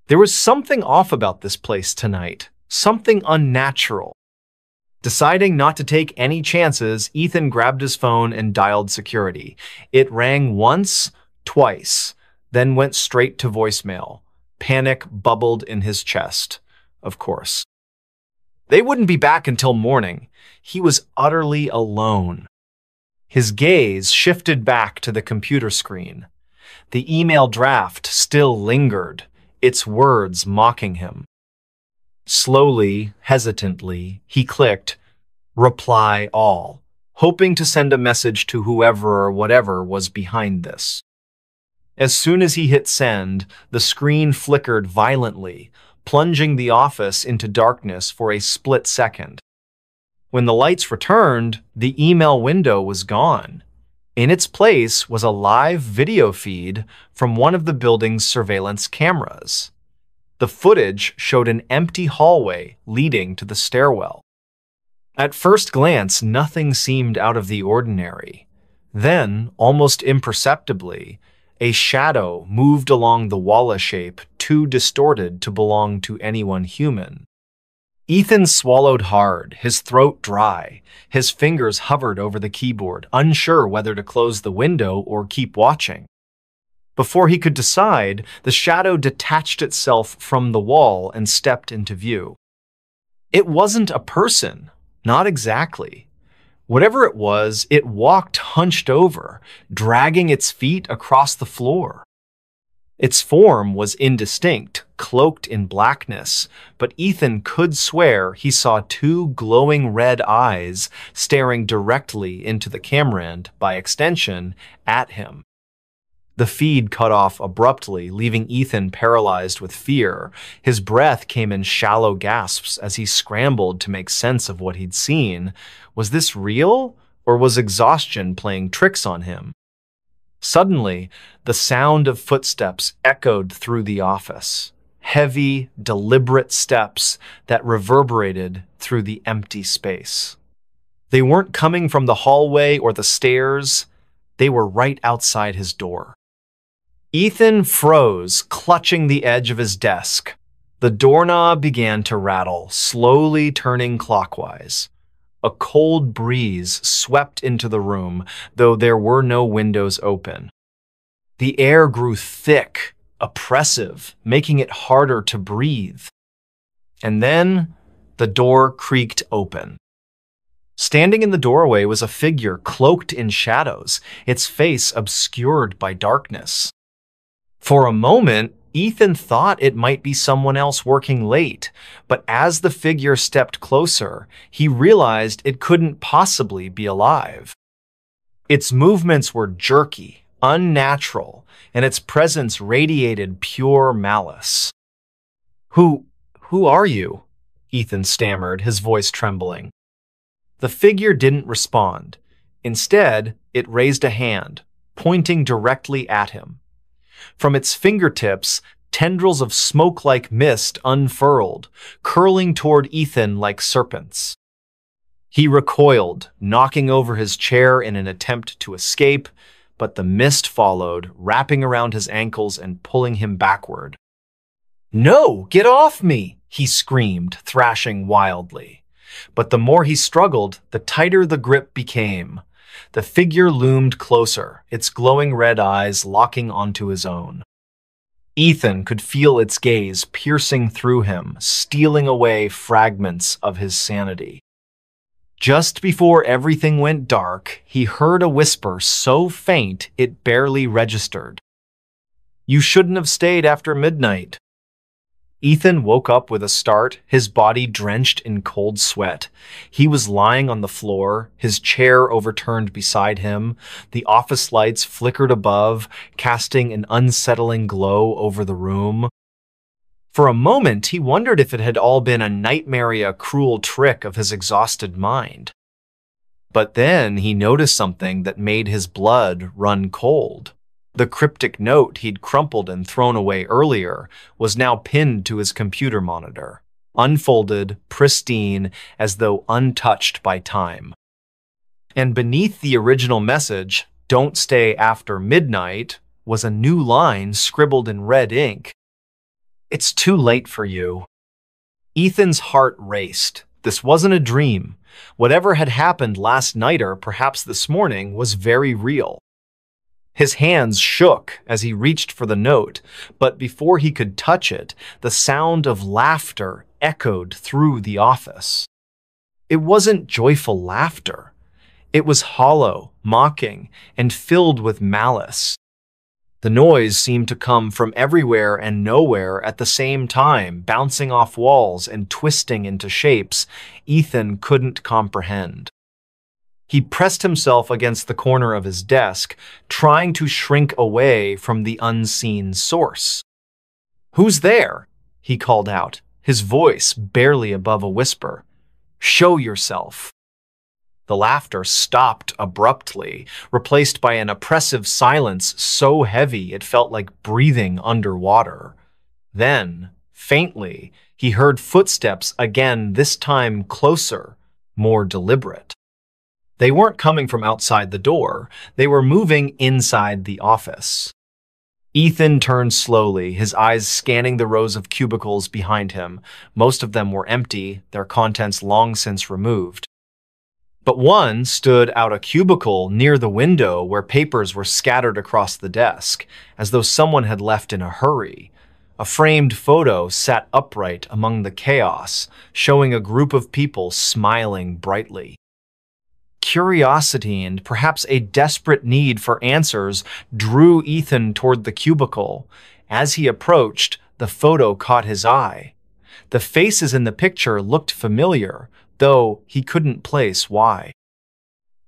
There was something off about this place tonight. Something unnatural. Deciding not to take any chances, Ethan grabbed his phone and dialed security. It rang once, twice, then went straight to voicemail. Panic bubbled in his chest, of course. They wouldn't be back until morning. He was utterly alone. His gaze shifted back to the computer screen. The email draft still lingered, its words mocking him. Slowly, hesitantly, he clicked Reply All, hoping to send a message to whoever or whatever was behind this. As soon as he hit send, the screen flickered violently, plunging the office into darkness for a split second. When the lights returned, the email window was gone. In its place was a live video feed from one of the building's surveillance cameras. The footage showed an empty hallway leading to the stairwell. At first glance, nothing seemed out of the ordinary. Then, almost imperceptibly, a shadow moved along the wall, a shape too distorted to belong to anyone human. Ethan swallowed hard, his throat dry. His fingers hovered over the keyboard, unsure whether to close the window or keep watching. Before he could decide, the shadow detached itself from the wall and stepped into view. It wasn't a person, not exactly. Whatever it was, it walked hunched over, dragging its feet across the floor. Its form was indistinct, cloaked in blackness, but Ethan could swear he saw two glowing red eyes staring directly into the camera and, by extension, at him. The feed cut off abruptly, leaving Ethan paralyzed with fear. His breath came in shallow gasps as he scrambled to make sense of what he'd seen. Was this real, or was exhaustion playing tricks on him? Suddenly, the sound of footsteps echoed through the office. Heavy, deliberate steps that reverberated through the empty space. They weren't coming from the hallway or the stairs. They were right outside his door. Ethan froze, clutching the edge of his desk. The doorknob began to rattle, slowly turning clockwise. A cold breeze swept into the room, though there were no windows open. The air grew thick, oppressive, making it harder to breathe. And then the door creaked open. Standing in the doorway was a figure cloaked in shadows, its face obscured by darkness. For a moment, Ethan thought it might be someone else working late, but as the figure stepped closer, he realized it couldn't possibly be alive. Its movements were jerky, unnatural, and its presence radiated pure malice. Who are you?" Ethan stammered, his voice trembling. The figure didn't respond. Instead, it raised a hand, pointing directly at him. From its fingertips, tendrils of smoke-like mist unfurled, curling toward Ethan like serpents. He recoiled, knocking over his chair in an attempt to escape, but the mist followed, wrapping around his ankles and pulling him backward. "No, get off me!" he screamed, thrashing wildly. But the more he struggled, the tighter the grip became. The figure loomed closer, its glowing red eyes locking onto his own. Ethan could feel its gaze piercing through him, stealing away fragments of his sanity. Just before everything went dark, he heard a whisper so faint it barely registered. "You shouldn't have stayed after midnight." Ethan woke up with a start, his body drenched in cold sweat. He was lying on the floor, his chair overturned beside him. The office lights flickered above, casting an unsettling glow over the room. For a moment, he wondered if it had all been a nightmare, cruel trick of his exhausted mind. But then he noticed something that made his blood run cold. The cryptic note he'd crumpled and thrown away earlier was now pinned to his computer monitor, unfolded, pristine, as though untouched by time. And beneath the original message, "Don't stay after midnight," was a new line scribbled in red ink. "It's too late for you." Ethan's heart raced. This wasn't a dream. Whatever had happened last night or perhaps this morning was very real. His hands shook as he reached for the note, but before he could touch it, the sound of laughter echoed through the office. It wasn't joyful laughter. It was hollow, mocking, and filled with malice. The noise seemed to come from everywhere and nowhere at the same time, bouncing off walls and twisting into shapes Ethan couldn't comprehend. He pressed himself against the corner of his desk, trying to shrink away from the unseen source. "Who's there?" he called out, his voice barely above a whisper. "Show yourself." The laughter stopped abruptly, replaced by an oppressive silence so heavy it felt like breathing underwater. Then, faintly, he heard footsteps again, this time closer, more deliberate. They weren't coming from outside the door. They were moving inside the office. Ethan turned slowly, his eyes scanning the rows of cubicles behind him. Most of them were empty, their contents long since removed. But one stood out a cubicle near the window where papers were scattered across the desk, as though someone had left in a hurry. A framed photo sat upright among the chaos, showing a group of people smiling brightly. Curiosity and perhaps a desperate need for answers drew Ethan toward the cubicle. As he approached, the photo caught his eye. The faces in the picture looked familiar, though he couldn't place why.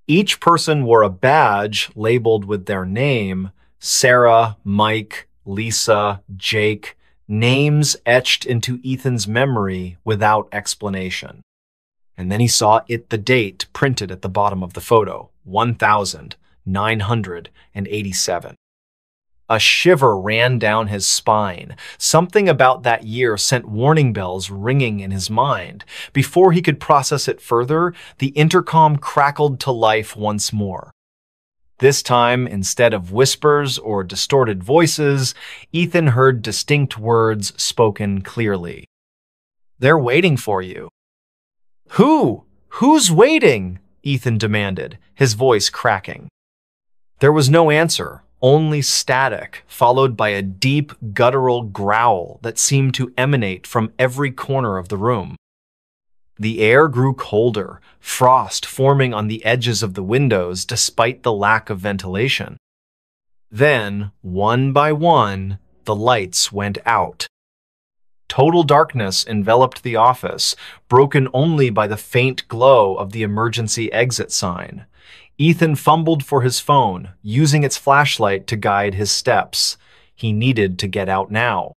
Each person wore a badge labeled with their name: Sarah, Mike, Lisa, Jake, names etched into Ethan's memory without explanation. And then he saw the date printed at the bottom of the photo, 1987. A shiver ran down his spine. Something about that year sent warning bells ringing in his mind. Before he could process it further, the intercom crackled to life once more. This time, instead of whispers or distorted voices, Ethan heard distinct words spoken clearly. "They're waiting for you." "Who? Who's waiting?" Ethan demanded, his voice cracking. There was no answer, only static, followed by a deep, guttural growl that seemed to emanate from every corner of the room. The air grew colder, frost forming on the edges of the windows despite the lack of ventilation. Then, one by one, the lights went out. Total darkness enveloped the office, broken only by the faint glow of the emergency exit sign. Ethan fumbled for his phone, using its flashlight to guide his steps. He needed to get out now.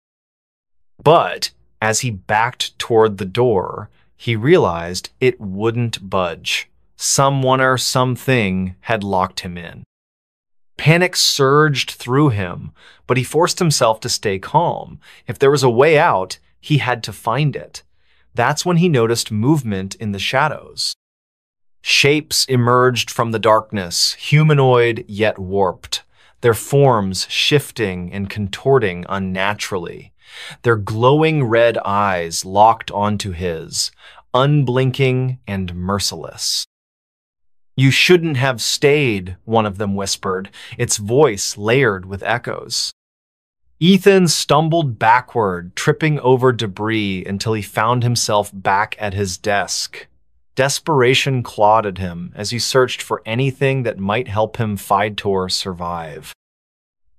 But as he backed toward the door, he realized it wouldn't budge. Someone or something had locked him in. Panic surged through him, but he forced himself to stay calm. If there was a way out, he had to find it. That's when he noticed movement in the shadows. Shapes emerged from the darkness, humanoid yet warped, their forms shifting and contorting unnaturally. Their glowing red eyes locked onto his, unblinking and merciless. "You shouldn't have stayed," one of them whispered, its voice layered with echoes. Ethan stumbled backward, tripping over debris until he found himself back at his desk. Desperation clawed at him as he searched for anything that might help him fight or survive.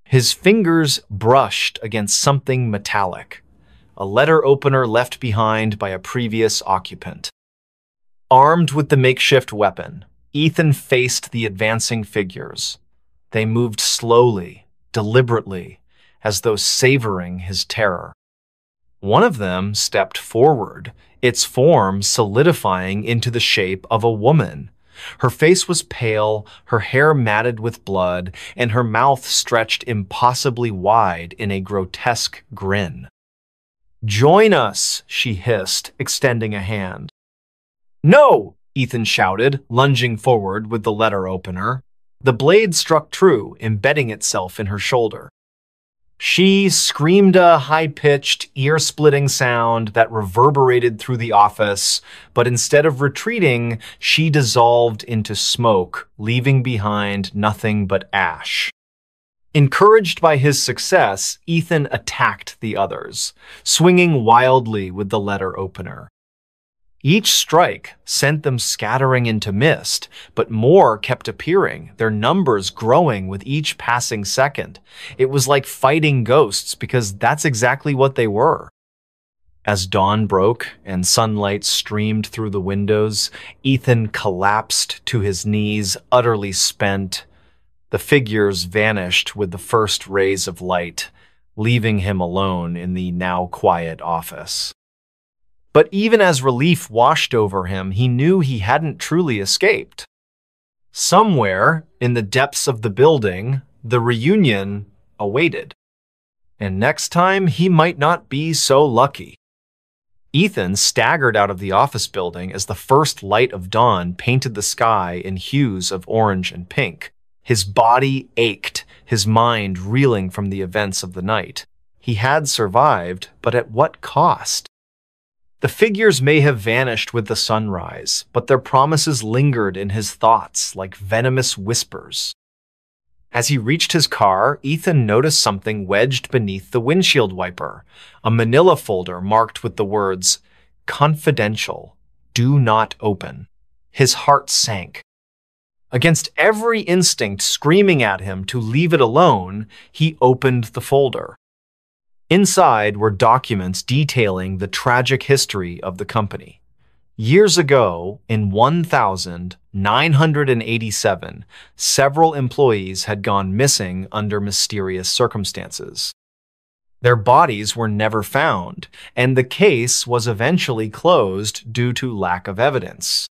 His fingers brushed against something metallic. a letter opener left behind by a previous occupant. Armed with the makeshift weapon, Ethan faced the advancing figures. They moved slowly, deliberately, as though savoring his terror. One of them stepped forward, its form solidifying into the shape of a woman. Her face was pale, her hair matted with blood, and her mouth stretched impossibly wide in a grotesque grin. "Join us," she hissed, extending a hand. "No!" Ethan shouted, lunging forward with the letter opener. The blade struck true, embedding itself in her shoulder. She screamed a high-pitched, ear-splitting sound that reverberated through the office, but instead of retreating, she dissolved into smoke, leaving behind nothing but ash. Encouraged by his success, Ethan attacked the others, swinging wildly with the letter opener. Each strike sent them scattering into mist, but more kept appearing, their numbers growing with each passing second. It was like fighting ghosts, because that's exactly what they were. As dawn broke and sunlight streamed through the windows, Ethan collapsed to his knees, utterly spent. The figures vanished with the first rays of light, leaving him alone in the now quiet office. But even as relief washed over him, he knew he hadn't truly escaped. Somewhere in the depths of the building, the reunion awaited. And next time, he might not be so lucky. Ethan staggered out of the office building as the first light of dawn painted the sky in hues of orange and pink. His body ached, his mind reeling from the events of the night. He had survived, but at what cost? The figures may have vanished with the sunrise, but their promises lingered in his thoughts like venomous whispers. As he reached his car, Ethan noticed something wedged beneath the windshield wiper, a manila folder marked with the words, "Confidential, do not open." His heart sank. Against every instinct screaming at him to leave it alone, he opened the folder. Inside were documents detailing the tragic history of the company. Years ago, in 1987, several employees had gone missing under mysterious circumstances. Their bodies were never found, and the case was eventually closed due to lack of evidence.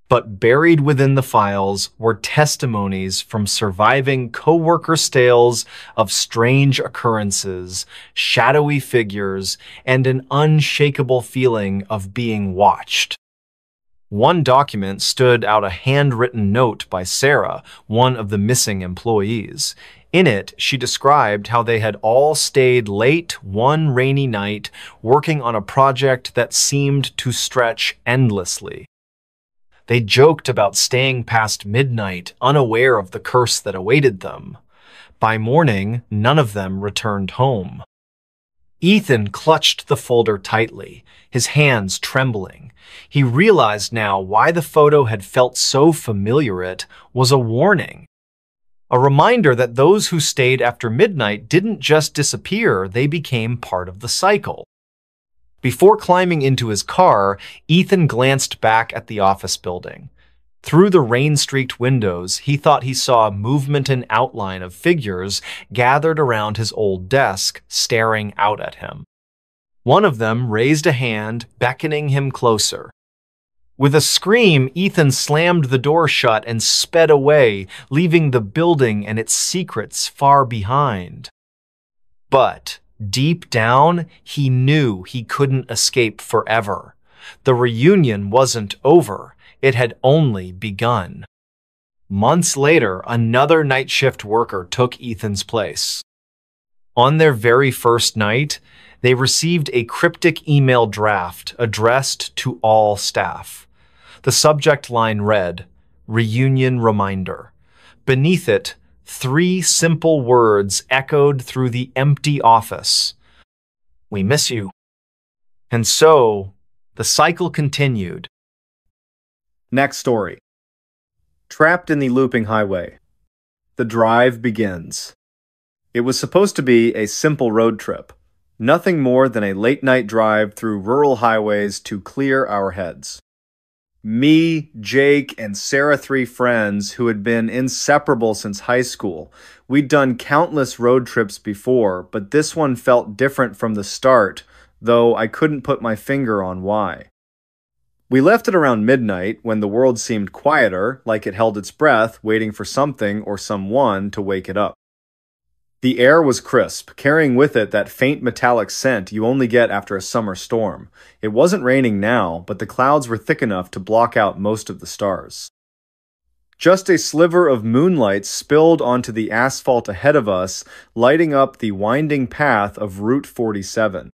But buried within the files were testimonies from surviving co-worker tales of strange occurrences, shadowy figures, and an unshakable feeling of being watched. One document stood out, a handwritten note by Sarah, one of the missing employees. In it, she described how they had all stayed late one rainy night working on a project that seemed to stretch endlessly. They joked about staying past midnight, unaware of the curse that awaited them. By morning, none of them returned home. Ethan clutched the folder tightly, his hands trembling. He realized now why the photo had felt so familiar. It was a warning. A reminder that those who stayed after midnight didn't just disappear, they became part of the cycle. Before climbing into his car, Ethan glanced back at the office building. Through the rain-streaked windows, he thought he saw movement and outline of figures gathered around his old desk, staring out at him. One of them raised a hand, beckoning him closer. With a scream, Ethan slammed the door shut and sped away, leaving the building and its secrets far behind. But deep down, he knew he couldn't escape forever. The reunion wasn't over. It had only begun. Months later, another night shift worker took Ethan's place. On their very first night, they received a cryptic email draft addressed to all staff. The subject line read, "Reunion Reminder." Beneath it, 3 simple words echoed through the empty office. "We miss you." And so, the cycle continued. Next story. Trapped in the looping highway. The drive begins. It was supposed to be a simple road trip. Nothing more than a late-night drive through rural highways to clear our heads. Me, Jake, and Sarah, three friends who had been inseparable since high school. We'd done countless road trips before, but this one felt different from the start, though I couldn't put my finger on why. We left at around midnight when the world seemed quieter, like it held its breath, waiting for something or someone to wake it up. The air was crisp, carrying with it that faint metallic scent you only get after a summer storm. It wasn't raining now, but the clouds were thick enough to block out most of the stars. Just a sliver of moonlight spilled onto the asphalt ahead of us, lighting up the winding path of Route 47.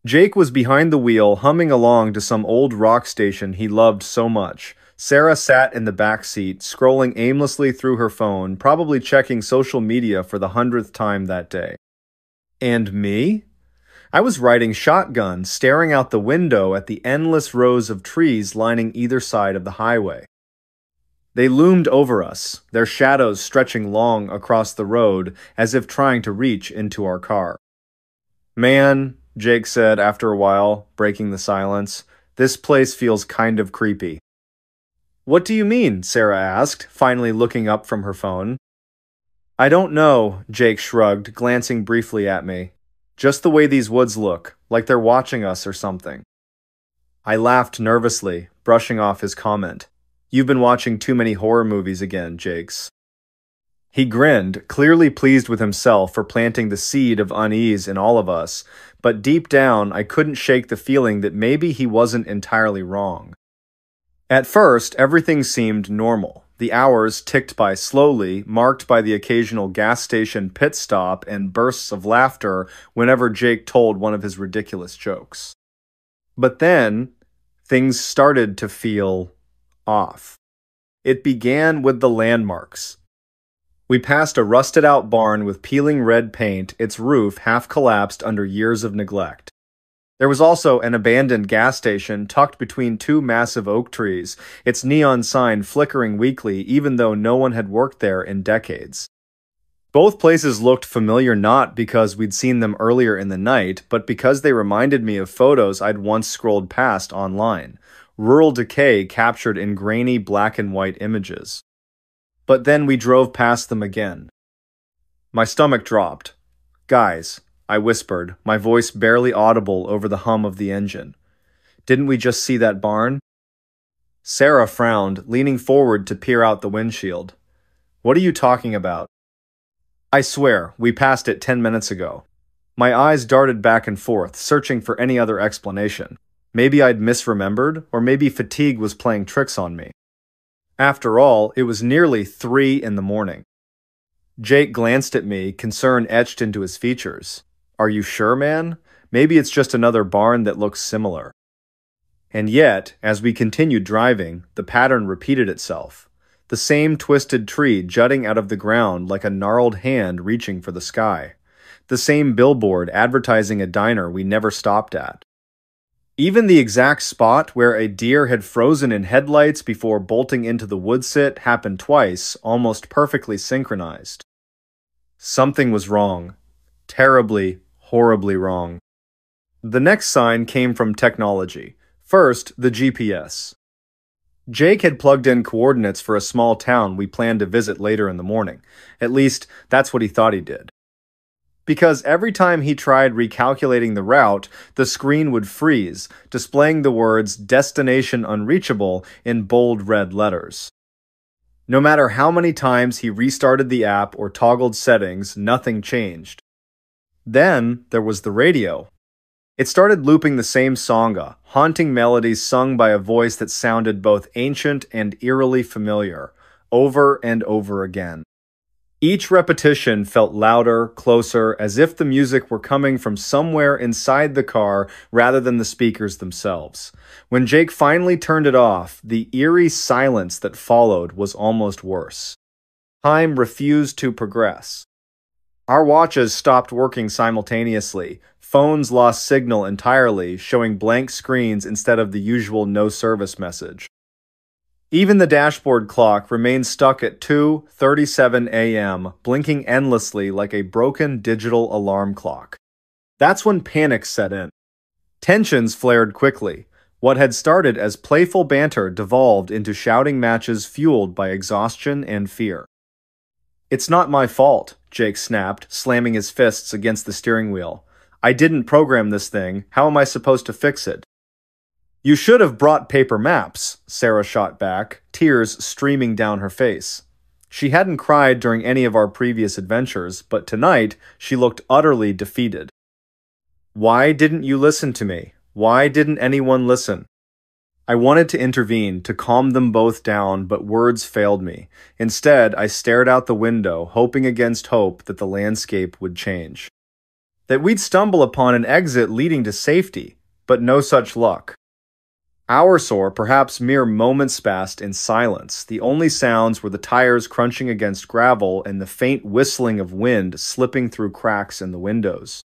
Jake was behind the wheel, humming along to some old rock station he loved so much. Sarah sat in the back seat, scrolling aimlessly through her phone, probably checking social media for the 100th time that day. And me? I was riding shotgun, staring out the window at the endless rows of trees lining either side of the highway. They loomed over us, their shadows stretching long across the road as if trying to reach into our car. "Man," Jake said after a while, breaking the silence, "this place feels kind of creepy." "What do you mean?" Sarah asked, finally looking up from her phone. "I don't know," Jake shrugged, glancing briefly at me. "Just the way these woods look, like they're watching us or something." I laughed nervously, brushing off his comment. "You've been watching too many horror movies again, Jakes." He grinned, clearly pleased with himself for planting the seed of unease in all of us, but deep down I couldn't shake the feeling that maybe he wasn't entirely wrong. At first, everything seemed normal. The hours ticked by slowly, marked by the occasional gas station pit stop and bursts of laughter whenever Jake told one of his ridiculous jokes. But then, things started to feel off. It began with the landmarks. We passed a rusted-out barn with peeling red paint, its roof half collapsed under years of neglect. There was also an abandoned gas station tucked between two massive oak trees, its neon sign flickering weakly even though no one had worked there in decades. Both places looked familiar not because we'd seen them earlier in the night, but because they reminded me of photos I'd once scrolled past online. Rural decay captured in grainy black and white images. But then we drove past them again. My stomach dropped. "Guys," I whispered, my voice barely audible over the hum of the engine. "Didn't we just see that barn?" Sarah frowned, leaning forward to peer out the windshield. "What are you talking about?" "I swear, we passed it 10 minutes ago." My eyes darted back and forth, searching for any other explanation. Maybe I'd misremembered, or maybe fatigue was playing tricks on me. After all, it was nearly 3 in the morning. Jake glanced at me, concern etched into his features. "Are you sure, man? Maybe it's just another barn that looks similar." And yet, as we continued driving, the pattern repeated itself. The same twisted tree jutting out of the ground like a gnarled hand reaching for the sky. The same billboard advertising a diner we never stopped at. Even the exact spot where a deer had frozen in headlights before bolting into the woodsit happened twice, almost perfectly synchronized. Something was wrong. Terribly, horribly wrong. The next sign came from technology. First, the GPS. Jake had plugged in coordinates for a small town we planned to visit later in the morning. At least, that's what he thought he did. Because every time he tried recalculating the route, the screen would freeze, displaying the words "Destination Unreachable" in bold red letters. No matter how many times he restarted the app or toggled settings, nothing changed. Then there was the radio. It started looping the same sanga, haunting melodies sung by a voice that sounded both ancient and eerily familiar, over and over again. Each repetition felt louder, closer, as if the music were coming from somewhere inside the car rather than the speakers themselves. When Jake finally turned it off, the eerie silence that followed was almost worse. Time refused to progress. Our watches stopped working simultaneously. Phones lost signal entirely, showing blank screens instead of the usual no service message. Even the dashboard clock remained stuck at 2:37 a.m., blinking endlessly like a broken digital alarm clock. That's when panic set in. Tensions flared quickly. What had started as playful banter devolved into shouting matches fueled by exhaustion and fear. "It's not my fault," Jake snapped, slamming his fists against the steering wheel. "I didn't program this thing. How am I supposed to fix it?" "You should have brought paper maps," Sarah shot back, tears streaming down her face. She hadn't cried during any of our previous adventures, but tonight she looked utterly defeated. "Why didn't you listen to me? Why didn't anyone listen?" I wanted to intervene, to calm them both down, but words failed me. Instead, I stared out the window, hoping against hope that the landscape would change. That we'd stumble upon an exit leading to safety, but no such luck. Hours or perhaps mere moments passed in silence. The only sounds were the tires crunching against gravel and the faint whistling of wind slipping through cracks in the windows.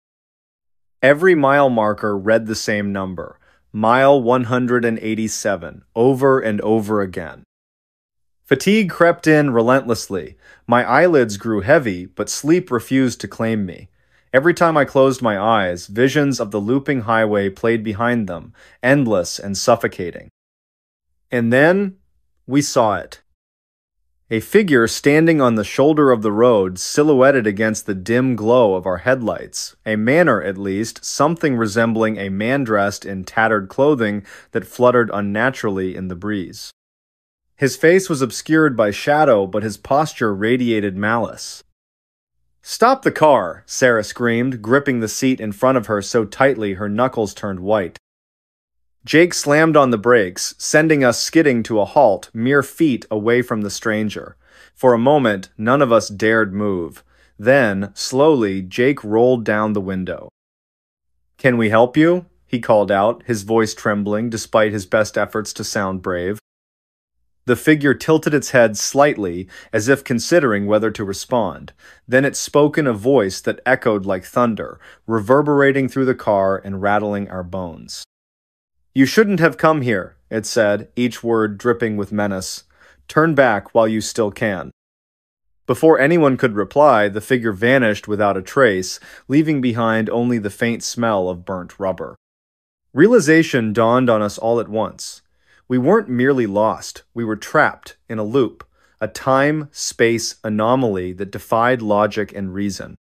Every mile marker read the same number, mile 187, over and over again. Fatigue crept in relentlessly. My eyelids grew heavy, but sleep refused to claim me. Every time I closed my eyes, visions of the looping highway played behind them, endless and suffocating. And then, we saw it. A figure standing on the shoulder of the road, silhouetted against the dim glow of our headlights. A manner, at least, something resembling a man dressed in tattered clothing that fluttered unnaturally in the breeze. His face was obscured by shadow, but his posture radiated malice. "Stop the car!" Sarah screamed, gripping the seat in front of her so tightly her knuckles turned white. Jake slammed on the brakes, sending us skidding to a halt mere feet away from the stranger. For a moment, none of us dared move. Then, slowly, Jake rolled down the window. "Can we help you?" he called out, his voice trembling despite his best efforts to sound brave. The figure tilted its head slightly, as if considering whether to respond. Then it spoke in a voice that echoed like thunder, reverberating through the car and rattling our bones. "You shouldn't have come here," it said, each word dripping with menace. "Turn back while you still can." Before anyone could reply, the figure vanished without a trace, leaving behind only the faint smell of burnt rubber. Realization dawned on us all at once. We weren't merely lost, we were trapped in a loop, a time-space anomaly that defied logic and reason.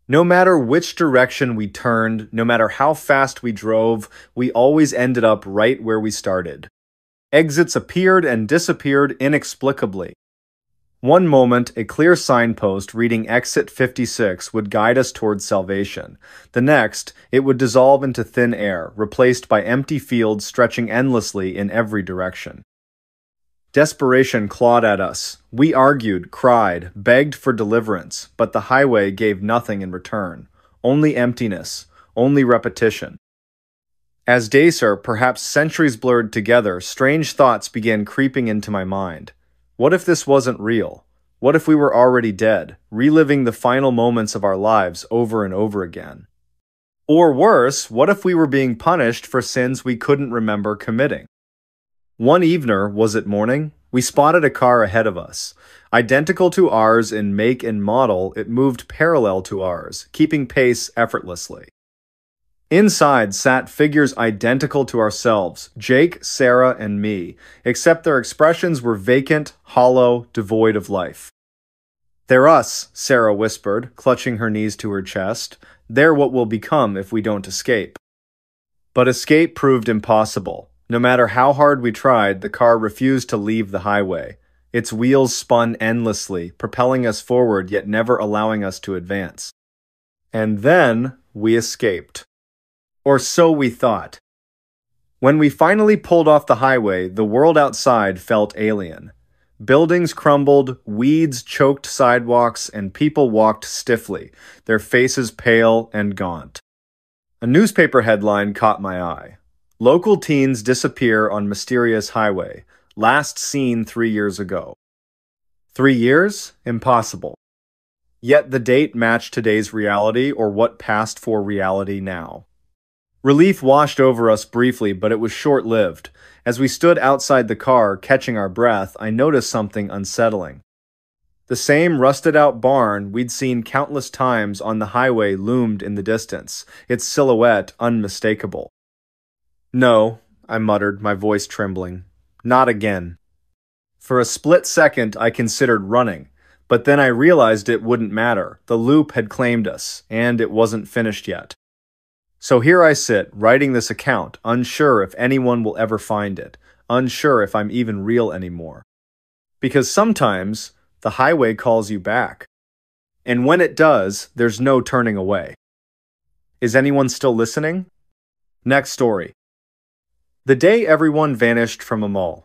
No matter which direction we turned, no matter how fast we drove, we always ended up right where we started. Exits appeared and disappeared inexplicably. One moment, a clear signpost reading Exit 56 would guide us towards salvation. The next, it would dissolve into thin air, replaced by empty fields stretching endlessly in every direction. Desperation clawed at us. We argued, cried, begged for deliverance, but the highway gave nothing in return. Only emptiness, only repetition. As days, or perhaps centuries blurred together, strange thoughts began creeping into my mind. What if this wasn't real? What if we were already dead, reliving the final moments of our lives over and over again? Or worse, what if we were being punished for sins we couldn't remember committing? One evening, was it morning? We spotted a car ahead of us. Identical to ours in make and model, it moved parallel to ours, keeping pace effortlessly. Inside sat figures identical to ourselves, Jake, Sarah, and me, except their expressions were vacant, hollow, devoid of life. "They're us," Sarah whispered, clutching her knees to her chest. "They're what we'll become if we don't escape." But escape proved impossible. No matter how hard we tried, the car refused to leave the highway. Its wheels spun endlessly, propelling us forward yet never allowing us to advance. And then we escaped. Or so we thought. When we finally pulled off the highway, the world outside felt alien. Buildings crumbled, weeds choked sidewalks, and people walked stiffly, their faces pale and gaunt. A newspaper headline caught my eye. "Local teens disappear on mysterious highway. Last seen 3 years ago." 3 years? Impossible. Yet the date matched today's reality, or what passed for reality now. Relief washed over us briefly, but it was short-lived. As we stood outside the car, catching our breath, I noticed something unsettling. The same rusted-out barn we'd seen countless times on the highway loomed in the distance, its silhouette unmistakable. "No," I muttered, my voice trembling. "Not again." For a split second, I considered running, but then I realized it wouldn't matter. The loop had claimed us, and it wasn't finished yet. So here I sit, writing this account, unsure if anyone will ever find it, unsure if I'm even real anymore. Because sometimes, the highway calls you back. And when it does, there's no turning away. Is anyone still listening? Next story. The day everyone vanished from a mall.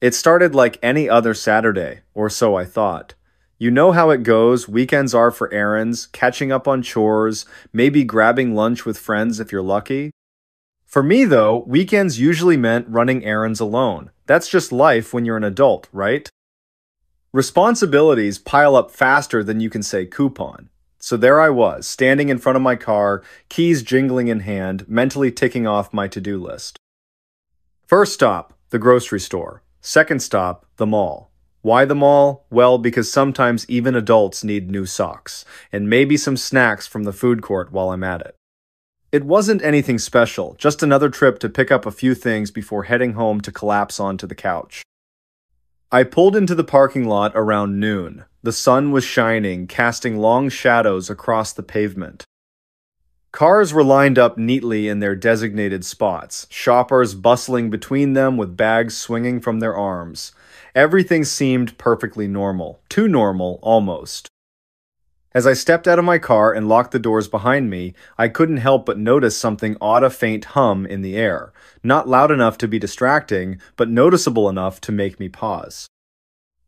It started like any other Saturday, or so I thought. You know how it goes, weekends are for errands, catching up on chores, maybe grabbing lunch with friends if you're lucky. For me though, weekends usually meant running errands alone. That's just life when you're an adult, right? Responsibilities pile up faster than you can say coupon. So there I was, standing in front of my car, keys jingling in hand, mentally ticking off my to-do list. First stop, the grocery store. Second stop, the mall. Why the mall? Well, because sometimes even adults need new socks, and maybe some snacks from the food court while I'm at it. It wasn't anything special, just another trip to pick up a few things before heading home to collapse onto the couch. I pulled into the parking lot around noon. The sun was shining, casting long shadows across the pavement. Cars were lined up neatly in their designated spots, shoppers bustling between them with bags swinging from their arms. Everything seemed perfectly normal, too normal, almost. As I stepped out of my car and locked the doors behind me, I couldn't help but notice something odd, a faint hum in the air. Not loud enough to be distracting, but noticeable enough to make me pause.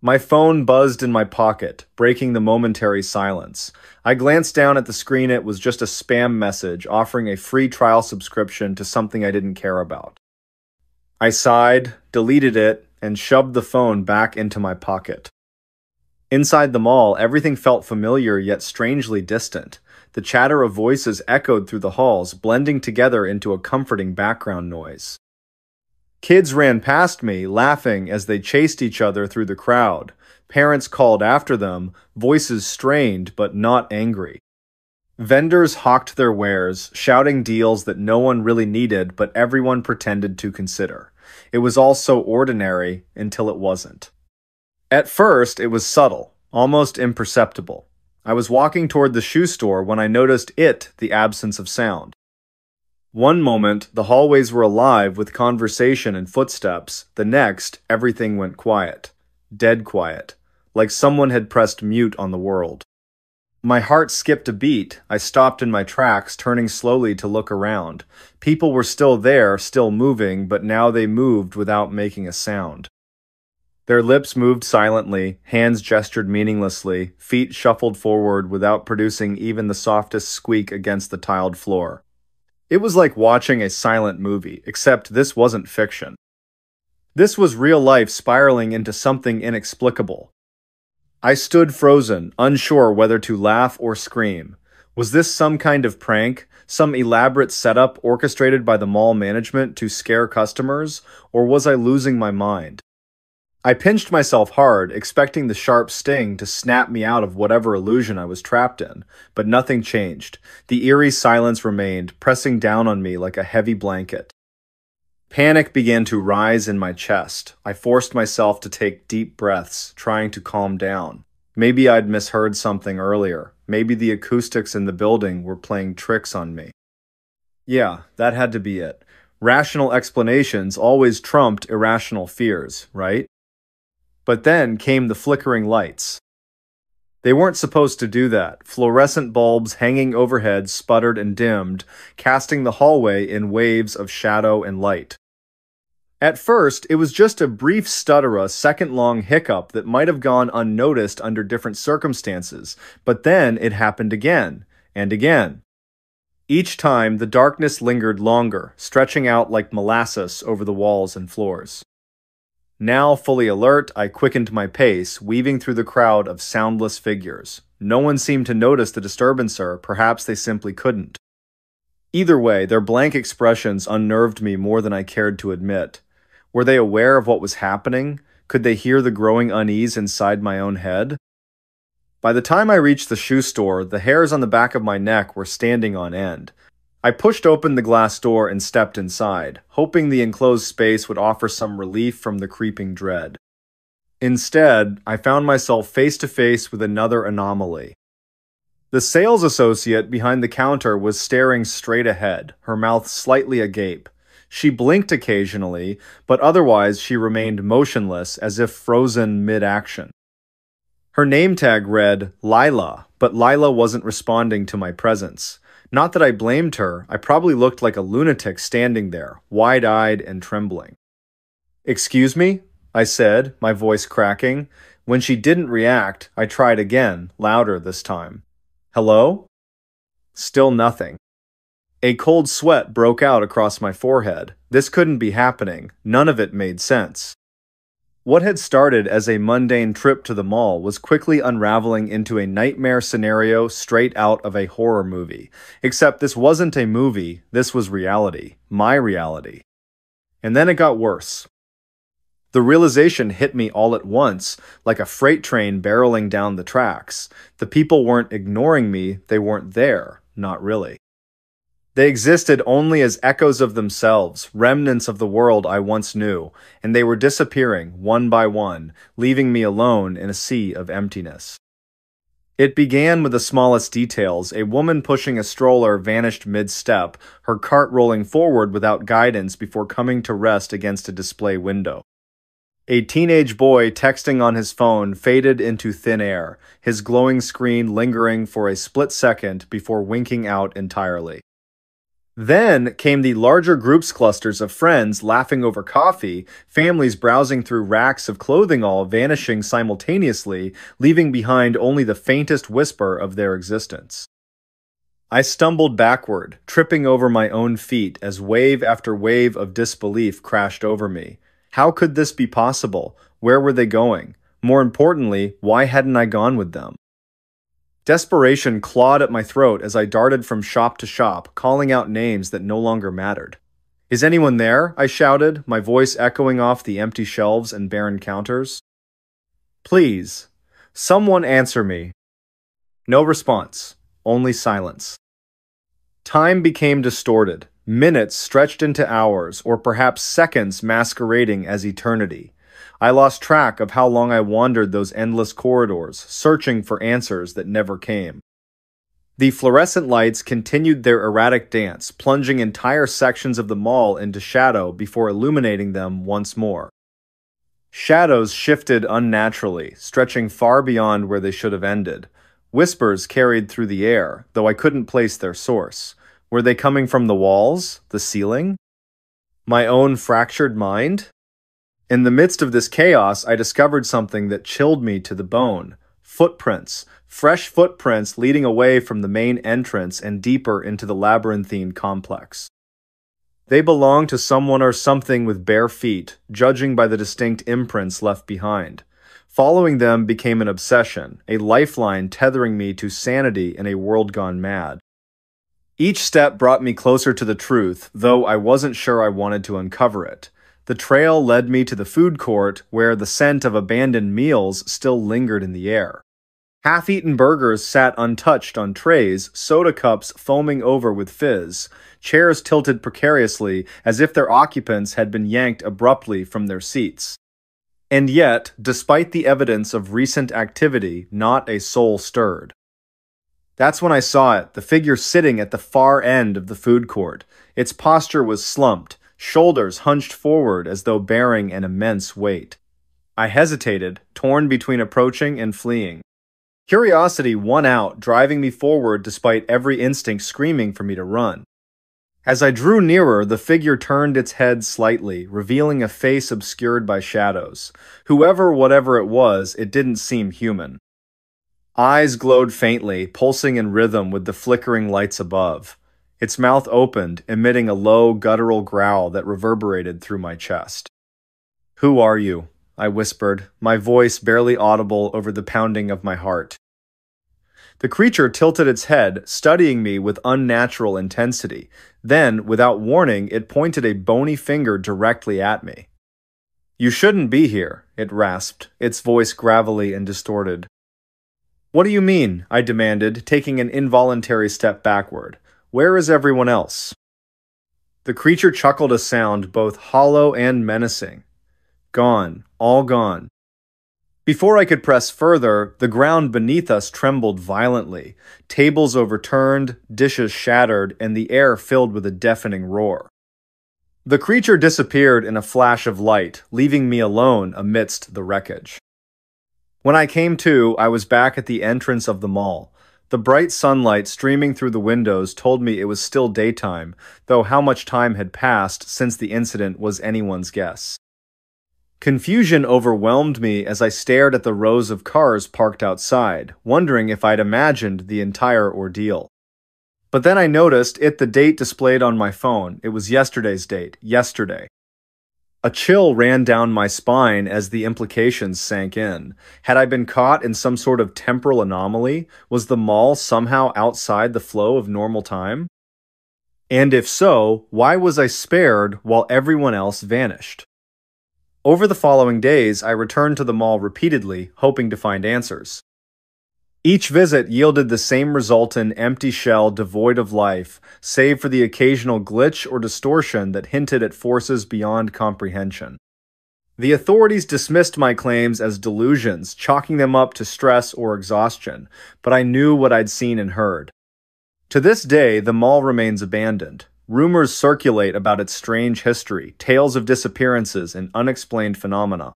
My phone buzzed in my pocket, breaking the momentary silence. I glanced down at the screen. It was just a spam message offering a free trial subscription to something I didn't care about. I sighed, deleted it, and shoved the phone back into my pocket. Inside the mall, everything felt familiar yet strangely distant. The chatter of voices echoed through the halls, blending together into a comforting background noise. Kids ran past me, laughing as they chased each other through the crowd. Parents called after them, voices strained but not angry. Vendors hawked their wares, shouting deals that no one really needed but everyone pretended to consider. It was all so ordinary until it wasn't. At first, it was subtle, almost imperceptible. I was walking toward the shoe store when I noticed the absence of sound. One moment, the hallways were alive with conversation and footsteps. The next, everything went quiet. Dead quiet. Like someone had pressed mute on the world. My heart skipped a beat. I stopped in my tracks, turning slowly to look around. People were still there, still moving, but now they moved without making a sound. Their lips moved silently, hands gestured meaninglessly, feet shuffled forward without producing even the softest squeak against the tiled floor. It was like watching a silent movie, except this wasn't fiction. This was real life spiraling into something inexplicable. I stood frozen, unsure whether to laugh or scream. Was this some kind of prank, some elaborate setup orchestrated by the mall management to scare customers, or was I losing my mind? I pinched myself hard, expecting the sharp sting to snap me out of whatever illusion I was trapped in, but nothing changed. The eerie silence remained, pressing down on me like a heavy blanket. Panic began to rise in my chest. I forced myself to take deep breaths, trying to calm down. Maybe I'd misheard something earlier. Maybe the acoustics in the building were playing tricks on me. Yeah, that had to be it. Rational explanations always trumped irrational fears, right? But then came the flickering lights. They weren't supposed to do that. Fluorescent bulbs hanging overhead sputtered and dimmed, casting the hallway in waves of shadow and light. At first, it was just a brief stutter, a second-long hiccup that might have gone unnoticed under different circumstances, but then it happened again, and again. Each time, the darkness lingered longer, stretching out like molasses over the walls and floors. Now fully alert, I quickened my pace, weaving through the crowd of soundless figures. No one seemed to notice the disturbance, or perhaps they simply couldn't. Either way, their blank expressions unnerved me more than I cared to admit. Were they aware of what was happening? Could they hear the growing unease inside my own head? By the time I reached the shoe store, the hairs on the back of my neck were standing on end. I pushed open the glass door and stepped inside, hoping the enclosed space would offer some relief from the creeping dread. Instead, I found myself face to face with another anomaly. The sales associate behind the counter was staring straight ahead, her mouth slightly agape. She blinked occasionally, but otherwise she remained motionless as if frozen mid-action. Her name tag read Lila, but Lila wasn't responding to my presence. Not that I blamed her, I probably looked like a lunatic standing there, wide-eyed and trembling. "Excuse me?" I said, my voice cracking. When she didn't react, I tried again, louder this time. "Hello?" Still nothing. A cold sweat broke out across my forehead. This couldn't be happening. None of it made sense. What had started as a mundane trip to the mall was quickly unraveling into a nightmare scenario straight out of a horror movie. Except this wasn't a movie, this was reality. My reality. And then it got worse. The realization hit me all at once, like a freight train barreling down the tracks. The people weren't ignoring me, they weren't there. Not really. They existed only as echoes of themselves, remnants of the world I once knew, and they were disappearing, one by one, leaving me alone in a sea of emptiness. It began with the smallest details. A woman pushing a stroller vanished mid-step, her cart rolling forward without guidance before coming to rest against a display window. A teenage boy texting on his phone faded into thin air, his glowing screen lingering for a split second before winking out entirely. Then came the larger groups clusters of friends laughing over coffee, families browsing through racks of clothing all vanishing simultaneously, leaving behind only the faintest whisper of their existence. I stumbled backward, tripping over my own feet as wave after wave of disbelief crashed over me. How could this be possible? Where were they going? More importantly, why hadn't I gone with them? Desperation clawed at my throat as I darted from shop to shop, calling out names that no longer mattered. "Is anyone there?" I shouted, my voice echoing off the empty shelves and barren counters. "Please, someone answer me." No response, only silence. Time became distorted, minutes stretched into hours, or perhaps seconds masquerading as eternity. I lost track of how long I wandered those endless corridors, searching for answers that never came. The fluorescent lights continued their erratic dance, plunging entire sections of the mall into shadow before illuminating them once more. Shadows shifted unnaturally, stretching far beyond where they should have ended. Whispers carried through the air, though I couldn't place their source. Were they coming from the walls? The ceiling? My own fractured mind? In the midst of this chaos, I discovered something that chilled me to the bone. Footprints. Fresh footprints leading away from the main entrance and deeper into the labyrinthine complex. They belonged to someone or something with bare feet, judging by the distinct imprints left behind. Following them became an obsession, a lifeline tethering me to sanity in a world gone mad. Each step brought me closer to the truth, though I wasn't sure I wanted to uncover it. The trail led me to the food court, where the scent of abandoned meals still lingered in the air. Half-eaten burgers sat untouched on trays, soda cups foaming over with fizz, chairs tilted precariously as if their occupants had been yanked abruptly from their seats. And yet, despite the evidence of recent activity, not a soul stirred. That's when I saw it, the figure sitting at the far end of the food court. Its posture was slumped, shoulders hunched forward as though bearing an immense weight. I hesitated, torn between approaching and fleeing. Curiosity won out, driving me forward despite every instinct screaming for me to run. As I drew nearer, the figure turned its head slightly, revealing a face obscured by shadows. Whatever it was, it didn't seem human. Eyes glowed faintly, pulsing in rhythm with the flickering lights above. Its mouth opened, emitting a low, guttural growl that reverberated through my chest. "Who are you?" I whispered, my voice barely audible over the pounding of my heart. The creature tilted its head, studying me with unnatural intensity. Then, without warning, it pointed a bony finger directly at me. "You shouldn't be here," it rasped, its voice gravelly and distorted. What do you mean? I demanded, taking an involuntary step backward. Where is everyone else? The creature chuckled a sound both hollow and menacing. Gone, all gone. Before I could press further, the ground beneath us trembled violently. Tables overturned, dishes shattered, and the air filled with a deafening roar. The creature disappeared in a flash of light, leaving me alone amidst the wreckage. When I came to, I was back at the entrance of the mall. The bright sunlight streaming through the windows told me it was still daytime, though how much time had passed since the incident was anyone's guess. Confusion overwhelmed me as I stared at the rows of cars parked outside, wondering if I'd imagined the entire ordeal. But then I noticed the date displayed on my phone. It was yesterday's date, yesterday. A chill ran down my spine as the implications sank in. Had I been caught in some sort of temporal anomaly? Was the mall somehow outside the flow of normal time? And if so, why was I spared while everyone else vanished? Over the following days, I returned to the mall repeatedly, hoping to find answers. Each visit yielded the same result: an empty shell devoid of life, save for the occasional glitch or distortion that hinted at forces beyond comprehension. The authorities dismissed my claims as delusions, chalking them up to stress or exhaustion, but I knew what I'd seen and heard. To this day, the mall remains abandoned. Rumors circulate about its strange history, tales of disappearances, and unexplained phenomena.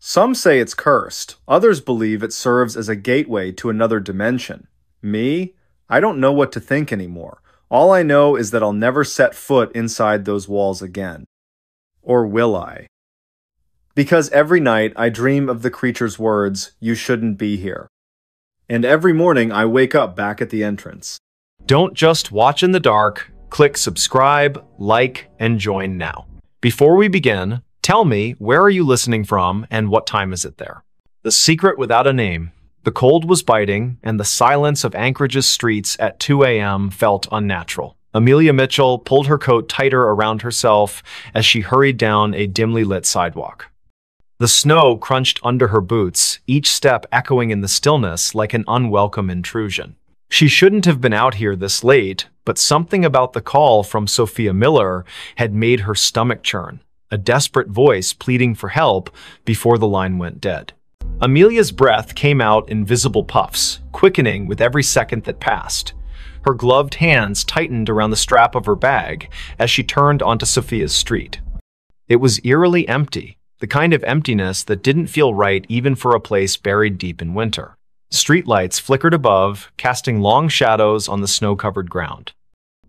Some say it's cursed. Others believe it serves as a gateway to another dimension. Me? I don't know what to think anymore. All I know is that I'll never set foot inside those walls again. Or will I? Because every night I dream of the creature's words, "You shouldn't be here." And every morning I wake up back at the entrance. Don't just watch in the dark. Click subscribe, like, and join now. Before we begin, tell me, where are you listening from and what time is it there? The secret without a name. The cold was biting, and the silence of Anchorage's streets at 2 a.m. felt unnatural. Amelia Mitchell pulled her coat tighter around herself as she hurried down a dimly lit sidewalk. The snow crunched under her boots, each step echoing in the stillness like an unwelcome intrusion. She shouldn't have been out here this late, but something about the call from Sophia Miller had made her stomach churn, a desperate voice pleading for help before the line went dead. Amelia's breath came out in visible puffs, quickening with every second that passed. Her gloved hands tightened around the strap of her bag as she turned onto Sophia's street. It was eerily empty, the kind of emptiness that didn't feel right even for a place buried deep in winter. Streetlights flickered above, casting long shadows on the snow-covered ground.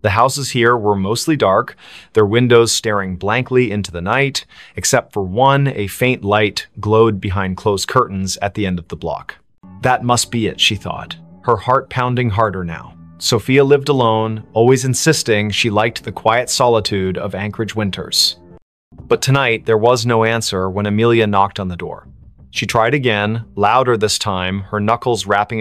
The houses here were mostly dark, their windows staring blankly into the night, except for one. A faint light glowed behind closed curtains at the end of the block. That must be it, she thought, her heart pounding harder now. Sophia lived alone, always insisting she liked the quiet solitude of Anchorage winters. But tonight, there was no answer when Amelia knocked on the door. She tried again, louder this time, her knuckles rapping